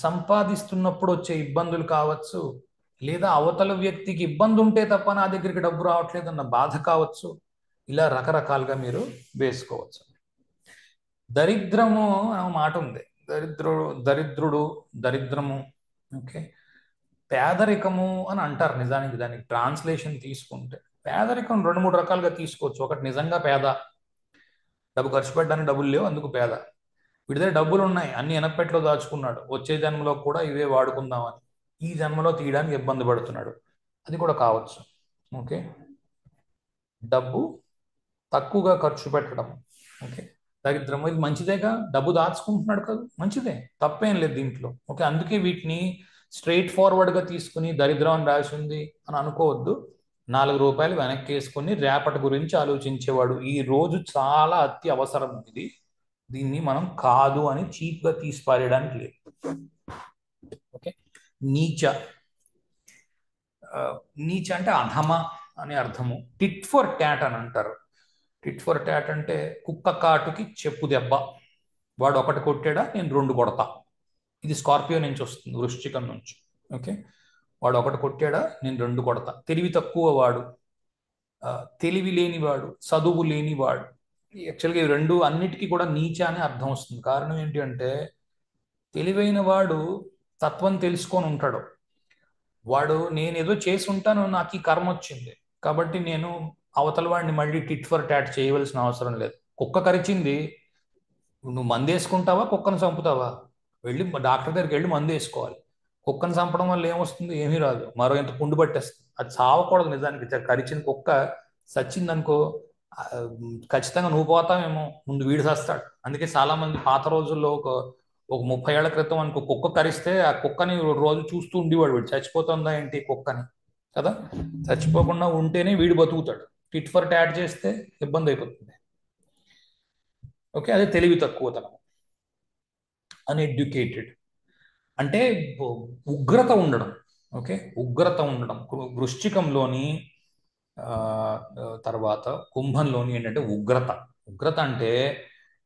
సంపాదిస్తున్నప్పుడు వచ్చే ఇబ్బందులు కావచ్చు, లేదా అవతల వ్యక్తికి ఇబ్బంది ఉంటే తప్ప నా దగ్గరికి డబ్బు రావట్లేదు అన్న బాధ కావచ్చు. ఇలా రకరకాలుగా మీరు వేసుకోవచ్చు. దరిద్రము అనే మాట ఉంది. దరిద్రుడు, దరిద్రము. ఓకే, పేదరికము అని అంటారు. నిజానికి దానికి ట్రాన్స్లేషన్ తీసుకుంటే పేదరికం రెండు మూడు రకాలుగా తీసుకోవచ్చు. ఒకటి నిజంగా పేద, డబ్బు ఖర్చు పెట్టడానికి డబ్బులు లేవు అందుకు పేద. వీడి దగ్గర డబ్బులు ఉన్నాయి, అన్ని ఎనపెట్లో దాచుకున్నాడు, వచ్చే జన్మలో కూడా ఇవే వాడుకుందామని ఈ జన్మలో తీయడానికి ఇబ్బంది పడుతున్నాడు, అది కూడా కావచ్చు. ఓకే, డబ్బు తక్కువగా ఖర్చు పెట్టడం. ఓకే, దరిద్రం. ఇది మంచిదేగా, డబ్బు దాచుకుంటున్నాడు కదా, మంచిదే, తప్పేం లేదు దీంట్లో. ఓకే, అందుకే వీటిని స్ట్రైట్ ఫార్వర్డ్గా తీసుకుని దరిద్రం అని రాసి ఉంది అని అనుకోవద్దు. 4 రూపాయలు వెనక్కి వేసుకొని రేపటి గురించి ఆలోచించేవాడు. ఈ రోజు చాలా అతి అవసరం ఇది, దీన్ని మనం కాదు అని చీప్గా తీసి పారేయడానికి లేదు. ఓకే, నీచ. నీచ అంటే అధమ అనే అర్థము. టిట్ ఫర్ ట్యాట్ అని అంటారు. టిట్ ఫర్ ట్యాట్ అంటే కుక్క కాటుకి చెప్పు దెబ్బ. వాడు ఒకటి కొట్టాడా, నేను 2 కొడతా. ఇది స్కార్పియో నుంచి వస్తుంది, వృశ్చికం నుంచి. ఓకే, వాడు ఒకటి కొట్టాడా, నేను 2 కొడతా. తెలివి తక్కువ వాడు, తెలివి లేనివాడు, చదువు లేనివాడు. యాక్చువల్గా ఇవి రెండు అన్నిటికీ కూడా నీచ అనే అర్థం వస్తుంది. కారణం ఏంటి అంటే, తెలివైన వాడు తత్వం తెలుసుకొని ఉంటాడు. వాడు నేను ఏదో చేసి ఉంటాను, నాకు ఈ కర్మ వచ్చింది కాబట్టి నేను అవతల వాడిని మళ్ళీ టిట్ ఫర్ టాట్ చేయవలసిన అవసరం లేదు. కుక్క కరిచింది, నువ్వు మందు వేసుకుంటావా, కుక్కను చంపుతావా? వెళ్ళి డాక్టర్ దగ్గరికి వెళ్ళి మందు వేసుకోవాలి. కుక్కను చంపడం వల్ల ఏమొస్తుంది? ఏమీ రాదు, మరో ఇంత పుండు పట్టేస్తుంది. అది చావకూడదు. నిజానికి కరిచిన కుక్క చచ్చిందనుకో, ఖచ్చితంగా నువ్వు పోతావేమో, ముందు వీడు చస్తాడు. అందుకే చాలా మంది పాత రోజుల్లో ఒక ఒక 30 ఏళ్ల క్రితం అనుకో కుక్క కరిస్తే ఆ కుక్కని రోజు చూస్తూ ఉండేవాడు. వీడు చచ్చిపోతుందా ఏంటి కుక్కని, కదా. చచ్చిపోకుండా ఉంటేనే వీడు బతుకుతాడు. టిట్ ఫర్ టాట్ చేస్తే ఇబ్బంది అయిపోతుంది. ఓకే, అదే తెలివి తక్కువతనం. అన్ఎడ్యుకేటెడ్ అంటే ఉగ్రత ఉండడం. ఓకే, ఉగ్రత ఉండడం. వృశ్చికంలోని తర్వాత కుంభంలోని ఏంటంటే ఉగ్రత. ఉగ్రత అంటే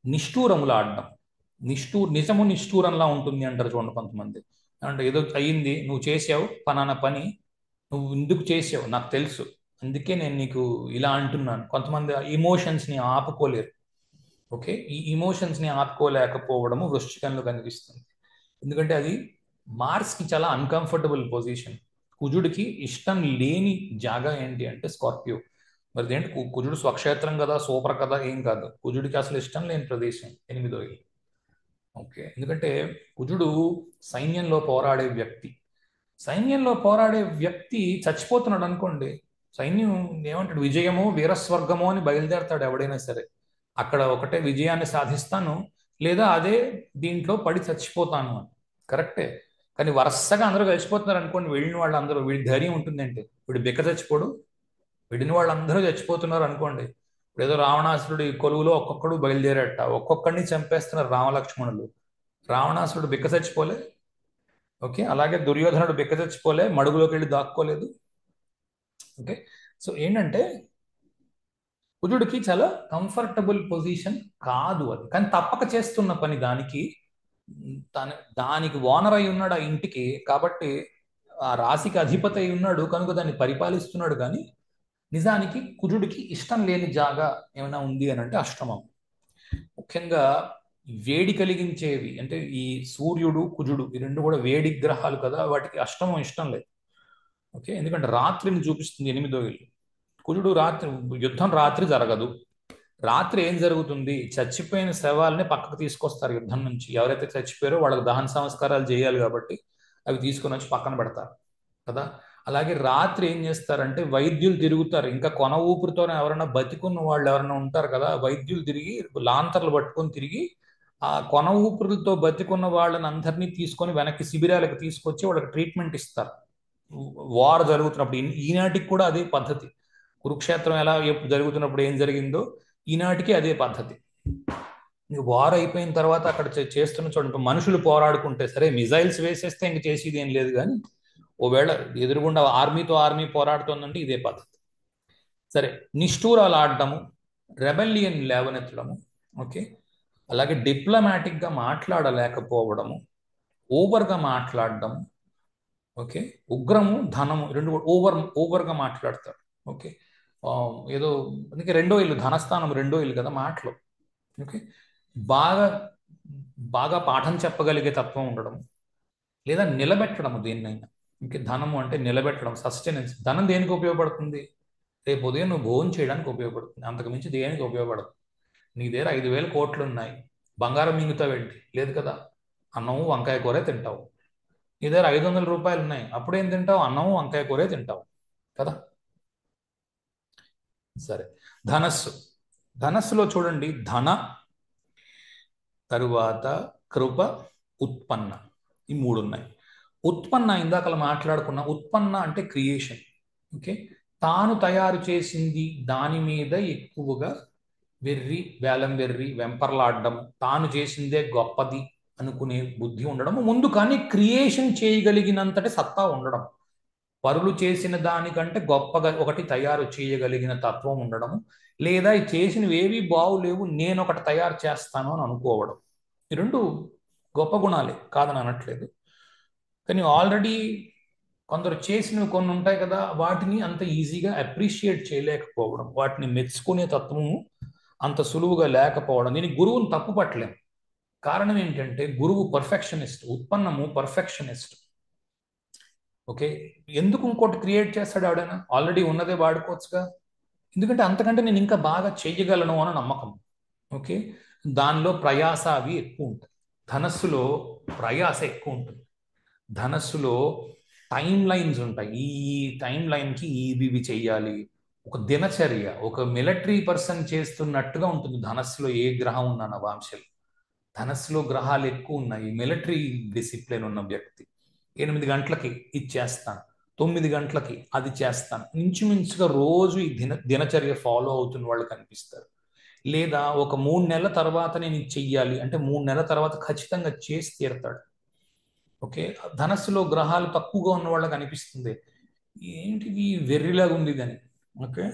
నిష్ఠూరములు ఆడడం. నిజము నిష్ఠూరంలా ఉంటుంది అంటారు చూడండి కొంతమంది. అంటే ఏదో అయ్యింది, నువ్వు చేసావు పలానా పని, నువ్వు ఎందుకు చేసావు నాకు తెలుసు, అందుకే నేను నీకు ఇలా అంటున్నాను. కొంతమంది ఇమోషన్స్ని ఆపుకోలేరు. ఓకే, ఈ ఇమోషన్స్ని ఆపుకోలేకపోవడము వృశ్చికంలో కనిపిస్తుంది. ఎందుకంటే అది మార్స్కి చాలా అన్కంఫర్టబుల్ పొజిషన్. కుజుడికి ఇష్టం లేని జాగా ఏంటి అంటే స్కార్పియో. మరి ఏంటి, కుజుడు స్వక్షేత్రం కదా, సూపర్ కదా, ఏం కాదు. కుజుడికి అసలు ఇష్టం లేని ప్రదేశం 8వ ఇల్లు. ఓకే, ఎందుకంటే కుజుడు సైన్యంలో పోరాడే వ్యక్తి. సైన్యంలో పోరాడే వ్యక్తి చచ్చిపోతున్నాడు అనుకోండి, సైన్యం ఏమంటాడు, విజయము వీరస్వర్గము అని బయలుదేరతాడు ఎవడైనా సరే. అక్కడ ఒకటే విజయాన్ని సాధిస్తాను, లేదా అదే దీంట్లో పడి చచ్చిపోతాను అని. కరెక్టే, కానీ వరుసగా అందరూ చచ్చిపోతున్నారు అనుకోండి, వెళ్ళిన వాళ్ళందరూ, వీడి ధైర్యం ఉంటుందంటే వీడు బిక్క చచ్చిపోడు. వెళ్ళిన వాళ్ళందరూ చచ్చిపోతున్నారు అనుకోండి, ఇప్పుడు ఏదో రావణాసురుడి కొలువులో ఒక్కొక్కడు బయలుదేరట, ఒక్కొక్కడిని చంపేస్తున్నారు రామలక్ష్మణులు. రావణాసురుడు బిక్క చచ్చిపోలే. ఓకే, అలాగే దుర్యోధనుడు బిక్క చచ్చిపోలే, మడుగులోకి వెళ్ళి దాక్కోలేదు. ఓకే, సో ఏంటంటే కుజుడికి చాలా కంఫర్టబుల్ పొజిషన్ కాదు అది, కానీ తప్పక చేస్తున్న పని దానికి. దానికి ఓనర్ అయి ఉన్నాడు ఆ ఇంటికి, కాబట్టి ఆ రాశికి అధిపతి అయి ఉన్నాడు కనుక దాన్ని పరిపాలిస్తున్నాడు. కానీ నిజానికి కుజుడికి ఇష్టం లేని జాగా ఏమైనా ఉంది అని అంటే అష్టమం. ముఖ్యంగా వేడి కలిగించేవి అంటే ఈ సూర్యుడు కుజుడు ఈ రెండు కూడా వేడి గ్రహాలు కదా, వాటికి అష్టమం ఇష్టం లేదు. ఓకే, ఎందుకంటే రాత్రిని చూపిస్తుంది 8వ ఇల్లు. కుజుడు రాత్రి, యుద్ధం రాత్రి జరగదు. రాత్రి ఏం జరుగుతుంది, చచ్చిపోయిన శవాలని పక్కకు తీసుకొస్తారు యుద్ధం నుంచి. ఎవరైతే చచ్చిపోయారో వాళ్ళకి దహన సంస్కారాలు చేయాలి కాబట్టి అవి తీసుకొని వచ్చి పక్కన పెడతారు కదా. అలాగే రాత్రి ఏం చేస్తారంటే వైద్యులు తిరుగుతారు, ఇంకా కొన ఊపిరితో ఎవరైనా బతికున్న వాళ్ళు ఎవరైనా ఉంటారు కదా, వైద్యులు తిరిగి లాంతర్లు పట్టుకొని తిరిగి ఆ కొన ఊపిరులతో బతికున్న వాళ్ళని అందరినీ తీసుకొని వెనక్కి శిబిరాలకు తీసుకొచ్చి వాళ్ళకి ట్రీట్మెంట్ ఇస్తారు. వార్ జరుగుతున్నప్పుడు ఈనాటికి కూడా అదే పద్ధతి. కురుక్షేత్రం ఎలా జరుగుతున్నప్పుడు ఏం జరిగిందో ఈనాటికి అదే పద్ధతి. వార్ అయిపోయిన తర్వాత అక్కడ చేస్తున్న చూడండి, మనుషులు పోరాడుకుంటే సరే మిజైల్స్ వేసేస్తే ఇంక చేసేది ఏం లేదు, కానీ ఓవేళ ఎదురుగుండా ఆర్మీతో ఆర్మీ పోరాడుతోందంటే ఇదే పద్ధతి. సరే, నిష్ఠూరాలు ఆడటము, రెబెలియన్ లేవనెత్తడము, ఓకే, అలాగే డిప్లొమాటిక్గా మాట్లాడలేకపోవడము, ఓవర్గా మాట్లాడడం, ఓకే, ఉగ్రము ధనము రెండు ఓవర్గా మాట్లాడతారు. ఓకే, ఏదో అందుకే రెండో ఇల్లు ధనస్థానం రెండో ఇల్లు కదా మాటలు. ఓకే, బాగా బాగా పాఠం చెప్పగలిగే తత్వం ఉండడం, లేదా నిలబెట్టడము దేన్నైనా. ఓకే, ధనము అంటే నిలబెట్టడం, సస్టెనెన్స్. ధనం దేనికి ఉపయోగపడుతుంది? రేపు ఉదయం నువ్వు భోజనం చేయడానికి ఉపయోగపడుతుంది, అంతకుమించి దేనికి ఉపయోగపడదు. నీ దగ్గర 5,000 కోట్లు ఉన్నాయి, బంగారం మింగుతావేంటి? లేదు కదా, అన్నము వంకాయ కూరే తింటావు. నీ దగ్గర 500 రూపాయలు ఉన్నాయి, అప్పుడేం తింటావు? అన్నము వంకాయ కూరే తింటావు కదా. సరే, ధనస్సు. ధనస్సులో చూడండి, ధన, తరువాత కృప, ఉత్పన్న, ఈ మూడు ఉన్నాయి. ఉత్పన్న ఇందాక మాట్లాడుకున్న ఉత్పన్న అంటే క్రియేషన్. ఓకే, తాను తయారు చేసింది దాని మీద ఎక్కువగా వెర్రి, వేలం వెర్రి, వెంపర్లాడడం, తాను చేసిందే గొప్పది అనుకునే బుద్ధి ఉండడం ముందు, కానీ క్రియేషన్ చేయగలిగినంతటి సత్తా ఉండడం, పరులు చేసిన దానికంటే గొప్పగా ఒకటి తయారు చేయగలిగిన తత్వం ఉండడం, లేదా ఈ చేసినవి ఏవి బాగులేవు నేను ఒకటి తయారు చేస్తాను అని అనుకోవడం. ఈ రెండు గొప్ప గుణాలే, కాదని అనట్లేదు. కానీ ఆల్రెడీ కొందరు చేసినవి కొన్ని ఉంటాయి కదా, వాటిని అంత ఈజీగా అప్రిషియేట్ చేయలేకపోవడం, వాటిని మెచ్చుకునే తత్వము అంత సులువుగా లేకపోవడం. నేను గురువుని తప్పు పట్టలేం. కారణం ఏంటంటే గురువు పర్ఫెక్షనిస్ట్, ఉత్పన్నము పర్ఫెక్షనిస్ట్. ఓకే, ఎందుకు ఇంకోటి క్రియేట్ చేస్తాడు ఆవిడైనా? ఆల్రెడీ ఉన్నదే వాడుకోవచ్చుగా. ఎందుకంటే అంతకంటే నేను ఇంకా బాగా చేయగలను అని నమ్మకం. ఓకే, దానిలో ప్రయాస అవి ఎక్కువ ఉంటాయి. ధనస్సులో ప్రయాస ఎక్కువ ఉంటుంది. ధనస్సులో టైం లైన్స్ ఉంటాయి. ఈ టైం లైన్కి ఇవి చెయ్యాలి. ఒక దినచర్య, ఒక మిలిటరీ పర్సన్ చేస్తున్నట్టుగా ఉంటుంది ధనస్సులో ఏ గ్రహం ఉన్న నవాంశలు. ధనస్సులో గ్రహాలు ఎక్కువ ఉన్నాయి. మిలిటరీ డిసిప్లిన్ ఉన్న వ్యక్తి 8 గంటలకి ఇది చేస్తాను, 9 గంటలకి అది చేస్తాను, ఇంచుమించుగా రోజు ఈ దినచర్య ఫాలో అవుతున్న వాళ్ళు కనిపిస్తారు. లేదా ఒక 3 నెలల తర్వాత నేను ఇది చెయ్యాలి అంటే 3 నెలల తర్వాత ఖచ్చితంగా చేసి తీరుతాడు. ఓకే, ధనస్సులో గ్రహాలు తక్కువగా ఉన్న వాళ్ళకి అనిపిస్తుంది ఏంటిది వెర్రిలాగా ఉంది అని. ఓకే,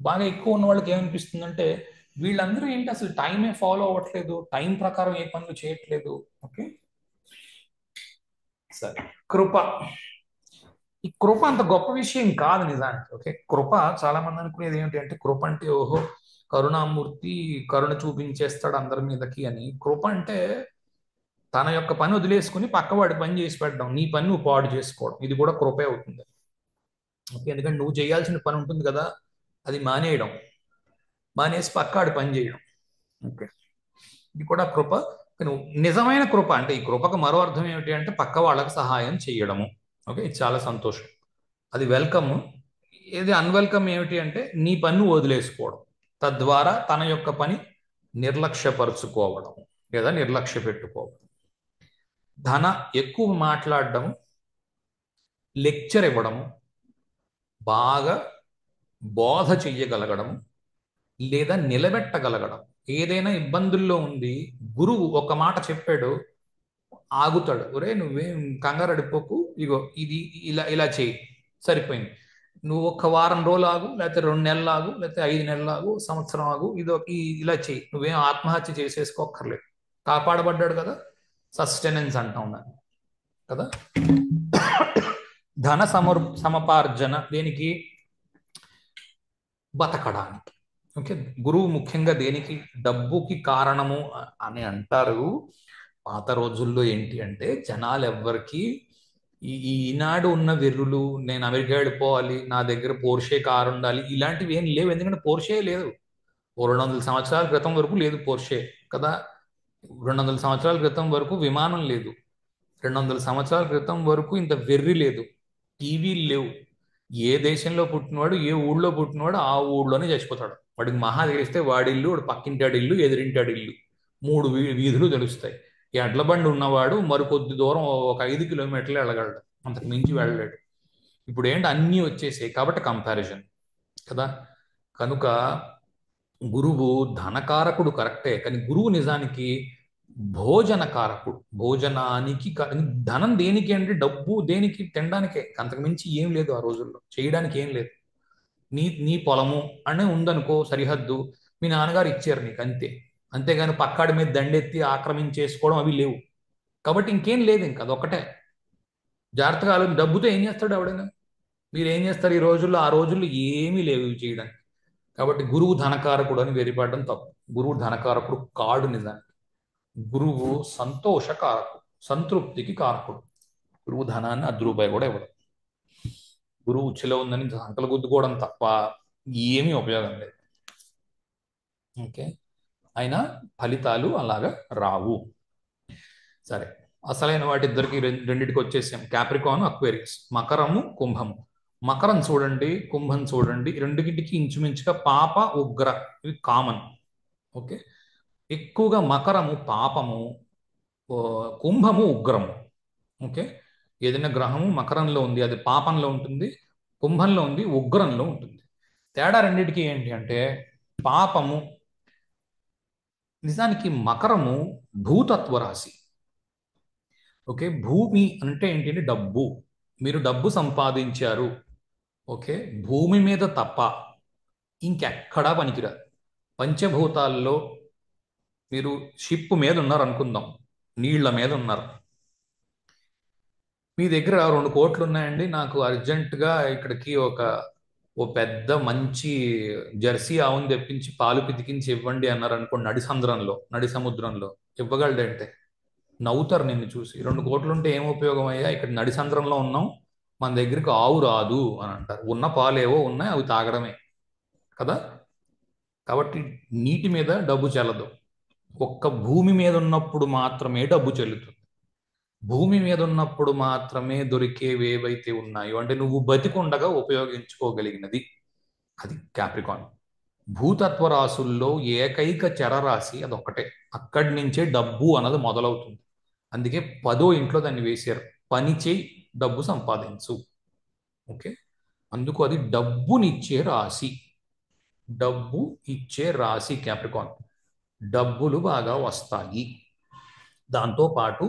బాగా ఎక్కువ ఉన్న వాళ్ళకి ఏమనిపిస్తుంది అంటే వీళ్ళందరూ ఏంటి అసలు టైమే ఫాలో అవ్వట్లేదు, టైం ప్రకారం ఏ పనులు చేయట్లేదు. ఓకే, సరే, కృప. ఈ కృప అంత గొప్ప విషయం కాదు నిజానికి. ఓకే, కృప చాలా మంది అనుకునేది ఏంటి అంటే కృప అంటే ఓహో కరుణామూర్తి కరుణ చూపించేస్తాడు అందరి మీదకి అని. కృప అంటే తన యొక్క పని వదిలేసుకుని పక్కవాడి పని చేసి పెట్టడం, నీ పని నువ్వు పాడు చేసుకోవడం, ఇది కూడా కృపే అవుతుంది. ఓకే, ఎందుకంటే నువ్వు చేయాల్సిన పని ఉంటుంది కదా, అది మానేయడం, మానేసి పక్కాడి పని చేయడం. ఓకే, ఇది కూడా కృప. నిజమైన కృప అంటే ఈ కృపకు మరో అర్థం ఏమిటి అంటే పక్క వాళ్ళకి సహాయం చేయడము. ఓకే, ఇది చాలా సంతోషం, అది వెల్కమ్. ఇది అన్వెల్కమ్ ఏమిటి అంటే నీ పన్ను వదిలేసుకోవడం, తద్వారా తన యొక్క పని నిర్లక్ష్యపరుచుకోవడం లేదా నిర్లక్ష్య పెట్టుకోవడం. ధన ఎక్కువ మాట్లాడడం, లెక్చర్ ఇవ్వడము, బాగా బోధ చెయ్యగలగడం, లేదా నిలబెట్టగలగడం. ఏదైనా ఇబ్బందుల్లో ఉంది, గురువు ఒక మాట చెప్పాడు, ఆగుతాడు. ఒరే నువ్వేం కంగారు అడిపోకు, ఇగో ఇది ఇలా ఇలా చేయి, సరిపోయింది. నువ్వు ఒక వారం రోజులు ఆగు, లేకపోతే 2 నెలలు ఆగు, లేకపోతే 5 నెలలు ఆగు, సంవత్సరం ఆగు, ఇలా చేయి, నువ్వేం ఆత్మహత్య చేసేసుకోక్కర్లేదు. కాపాడబడ్డాడు కదా, సస్టెనెన్స్ అంటాం దాన్ని కదా. ధన సమపార్జన దేనికి? బతకడానికి. ఓకే, గురువు ముఖ్యంగా దేనికి? డబ్బుకి కారణము అని అంటారు. పాత రోజుల్లో ఏంటి అంటే జనాలు ఎవ్వరికి ఈనాడు ఉన్న వెర్రులు, నేను అమెరికా వెళ్ళిపోవాలి, నా దగ్గర పోర్షే కారు ఉండాలి, ఇలాంటివి ఏం లేవు. ఎందుకంటే పోర్షే లేదు. 200 సంవత్సరాల క్రితం వరకు లేదు పోర్షే కదా. 200 సంవత్సరాల క్రితం వరకు విమానం లేదు. 200 సంవత్సరాల క్రితం వరకు ఇంత వెర్రి లేదు. టీవీలు లేవు. ఏ దేశంలో పుట్టినవాడు, ఏ ఊళ్ళో పుట్టినవాడు ఆ ఊళ్ళోనే చచ్చిపోతాడు. వాడికి మహా తెలిస్తే వాడిల్లు, వాడు పక్కింటాడి ఇల్లు, ఎదురింటాడి ఇల్లు, 3 వీధులు తెలుస్తాయి. ఎడ్ల బండి ఉన్నవాడు మరికొద్ది దూరం ఒక 5 కిలోమీటర్లు వెళ్ళగలడు, అంతకు మించి వెళ్ళలేడు. ఇప్పుడు ఏంటి, అన్నీ వచ్చేసాయి కాబట్టి కంపారిజన్ కదా. కనుక గురువు ధనకారకుడు కరెక్టే, కానీ గురువు నిజానికి భోజనకారకుడు. భోజనానికి ధనం దేనికి అంటే డబ్బు దేనికి, తినడానికే, అంతకు మించి ఏం లేదు ఆ రోజుల్లో, చేయడానికి ఏం లేదు. నీ నీ పొలము అనే ఉందనుకో సరిహద్దు, మీ నాన్నగారు ఇచ్చారు నీకు అంతే. అంతేగాని పక్కాడి మీద దండెత్తి ఆక్రమించేసుకోవడం అవి లేవు. కాబట్టి ఇంకేం లేదు, ఇంకా అదొక్కటే. జాగ్రత్తగా ఆలోచన, డబ్బుతో ఏం చేస్తాడు ఎవడైనా? మీరు ఏం చేస్తారు ఈ రోజుల్లో? ఆ రోజుల్లో ఏమీ లేవు ఇవి చేయడానికి. కాబట్టి గురువు ధనకారకుడు అని వెరిపడడం తప్పు. గురువు ధనకారకుడు కాడు నిజానికి. గురువు సంతోషకారకుడు, సంతృప్తికి కారకుడు. గురువు ధనాన్ని 10 రూపాయలు కూడా ఇవ్వడు. గురువు ఉచ్చులో ఉందని సంకలు గుద్దుకోవడం తప్ప ఏమీ ఉపయోగం లేదు. ఓకే, అయినా ఫలితాలు అలాగా రావు. సరే, అసలైన వాటిద్దరికి రెండింటికి వచ్చేసాం. Capricorn, Aquarius. మకరము, కుంభము. మకరం చూడండి, కుంభం చూడండి, రెండింటికి ఇంచుమించుగా పాప, ఉగ్ర ఇవి కామన్. ఓకే, ఎక్కువగా మకరము పాపము, కుంభము ఉగ్రము. ఓకే, ఏదైనా గ్రహము మకరంలో ఉంది అది పాపంలో ఉంటుంది, కుంభంలో ఉంది ఉగ్రంలో ఉంటుంది. తేడా రెండింటికి ఏంటి అంటే, పాపము నిజానికి మకరము భూతత్వ రాశి. ఓకే, భూమి అంటే ఏంటంటే డబ్బు. మీరు డబ్బు సంపాదించారు, ఓకే, భూమి మీద తప్ప ఇంకెక్కడా పనికిరాదు. పంచభూతాల్లో మీరు షిప్ మీద ఉన్నారు అనుకుందాం, నీళ్ల మీద ఉన్నారు. మీ దగ్గర 2 కోట్లు ఉన్నాయండి, నాకు అర్జెంటుగా ఇక్కడికి ఓ పెద్ద మంచి జెర్సీ ఆవును తెప్పించి పాలు పితికించి ఇవ్వండి అన్నారు అనుకోండి, నడి సముద్రంలో ఇవ్వగలడంటే నవ్వుతారు నిన్ను చూసి. 2 కోట్లు ఉంటే ఏం ఉపయోగం అయ్యా, ఇక్కడ నడి సముద్రంలో ఉన్నాం, మన దగ్గరికి ఆవు రాదు అని అంటారు. ఉన్న పాలు ఏవో ఉన్నాయి, అవి తాగడమే కదా. కాబట్టి నీటి మీద డబ్బు చెల్లదు, ఒక్క భూమి మీద ఉన్నప్పుడు మాత్రమే డబ్బు చెల్లుతుంది. భూమి మీద ఉన్నప్పుడు మాత్రమే దొరికేవి ఏవైతే ఉన్నాయో, అంటే నువ్వు బతికుండగా ఉపయోగించుకోగలిగినది, అది క్యాప్రికాన్. భూతత్వ రాశుల్లో ఏకైక చరరాశి అదొక్కటే. అక్కడి నుంచే డబ్బు అన్నది మొదలవుతుంది. అందుకే 10వ ఇంట్లో దాన్ని వేశారు, పని చేయి డబ్బు సంపాదించు. ఓకే, అందుకు అది డబ్బునిచ్చే రాశి. డబ్బు ఇచ్చే రాశి క్యాప్రికాన్. డబ్బులు బాగా వస్తాయి, దాంతోపాటు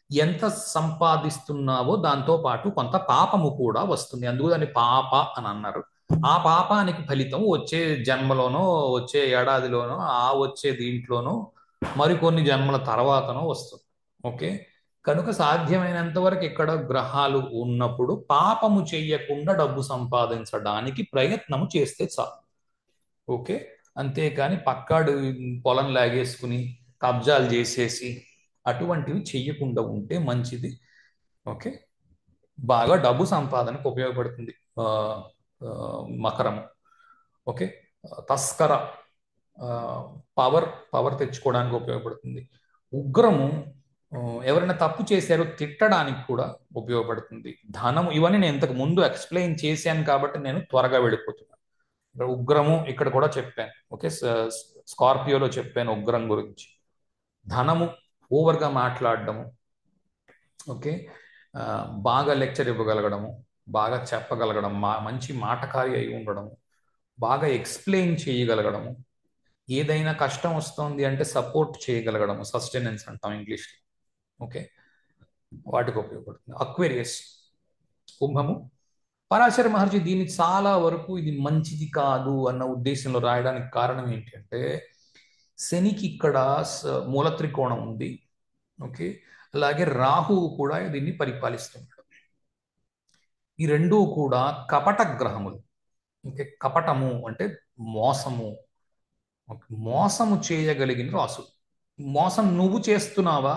ఎంత సంపాదిస్తున్నావో దాంతో పాటు కొంత పాపము కూడా వస్తుంది. అందుకు దాన్ని పాప అని అన్నారు. ఆ పాపానికి ఫలితం వచ్చే జన్మలోనో, వచ్చే ఏడాదిలోనో, వచ్చే దీంట్లోనో, మరికొన్ని జన్మల తర్వాతనో వస్తుంది. ఓకే, కనుక సాధ్యమైనంత వరకు ఇక్కడ గ్రహాలు ఉన్నప్పుడు పాపము చెయ్యకుండా డబ్బు సంపాదించడానికి ప్రయత్నము చేస్తే చాలు. ఓకే, అంతేకాని పక్కాడు పొలం లాగేసుకుని కబ్జాలు చేసేసి అటువంటివి చెయ్యకుండా ఉంటే మంచిది. ఓకే, బాగా డబ్బు సంపాదనకు ఉపయోగపడుతుంది మకరము. ఓకే, తస్కర పవర్ తెచ్చుకోవడానికి ఉపయోగపడుతుంది. ఉగ్రము ఎవరైనా తప్పు చేశారో తిట్టడానికి కూడా ఉపయోగపడుతుంది. ధనము, ఇవన్నీ నేను ఇంతకు ముందు ఎక్స్ప్లెయిన్ చేశాను కాబట్టి నేను త్వరగా వెళ్ళిపోతున్నాను. ఉగ్రము ఇక్కడ కూడా చెప్పాను. ఓకే, స్కార్పియోలో చెప్పాను ఉగ్రం గురించి. ధనము, ఓవర్గా మాట్లాడడము. ఓకే, బాగా లెక్చర్ ఇవ్వగలగడము, బాగా చెప్పగలగడం, మంచి మాటకారి అయి ఉండడము, బాగా ఎక్స్ప్లెయిన్ చేయగలగడము, ఏదైనా కష్టం వస్తుంది అంటే సపోర్ట్ చేయగలగడము, సస్టెనెన్స్ అంటాం ఇంగ్లీష్లో. ఓకే, వాటికి ఉపయోగపడుతుంది. అక్వేరియస్, కుంభము. పరాశర మహర్షి దీన్ని చాలా వరకు ఇది మంచిది కాదు అన్న ఉద్దేశంలో రాయడానికి కారణం ఏంటంటే, శనికి ఇక్కడ మూల త్రికోణం ఉంది. ఓకే, అలాగే రాహువు కూడా దీన్ని పరిపాలిస్తున్నాడు. ఈ రెండూ కూడా కపట గ్రహములు. ఓకే, కపటము అంటే మోసము, మోసము చేయగలిగిన రాసులు. మోసం నువ్వు చేస్తున్నావా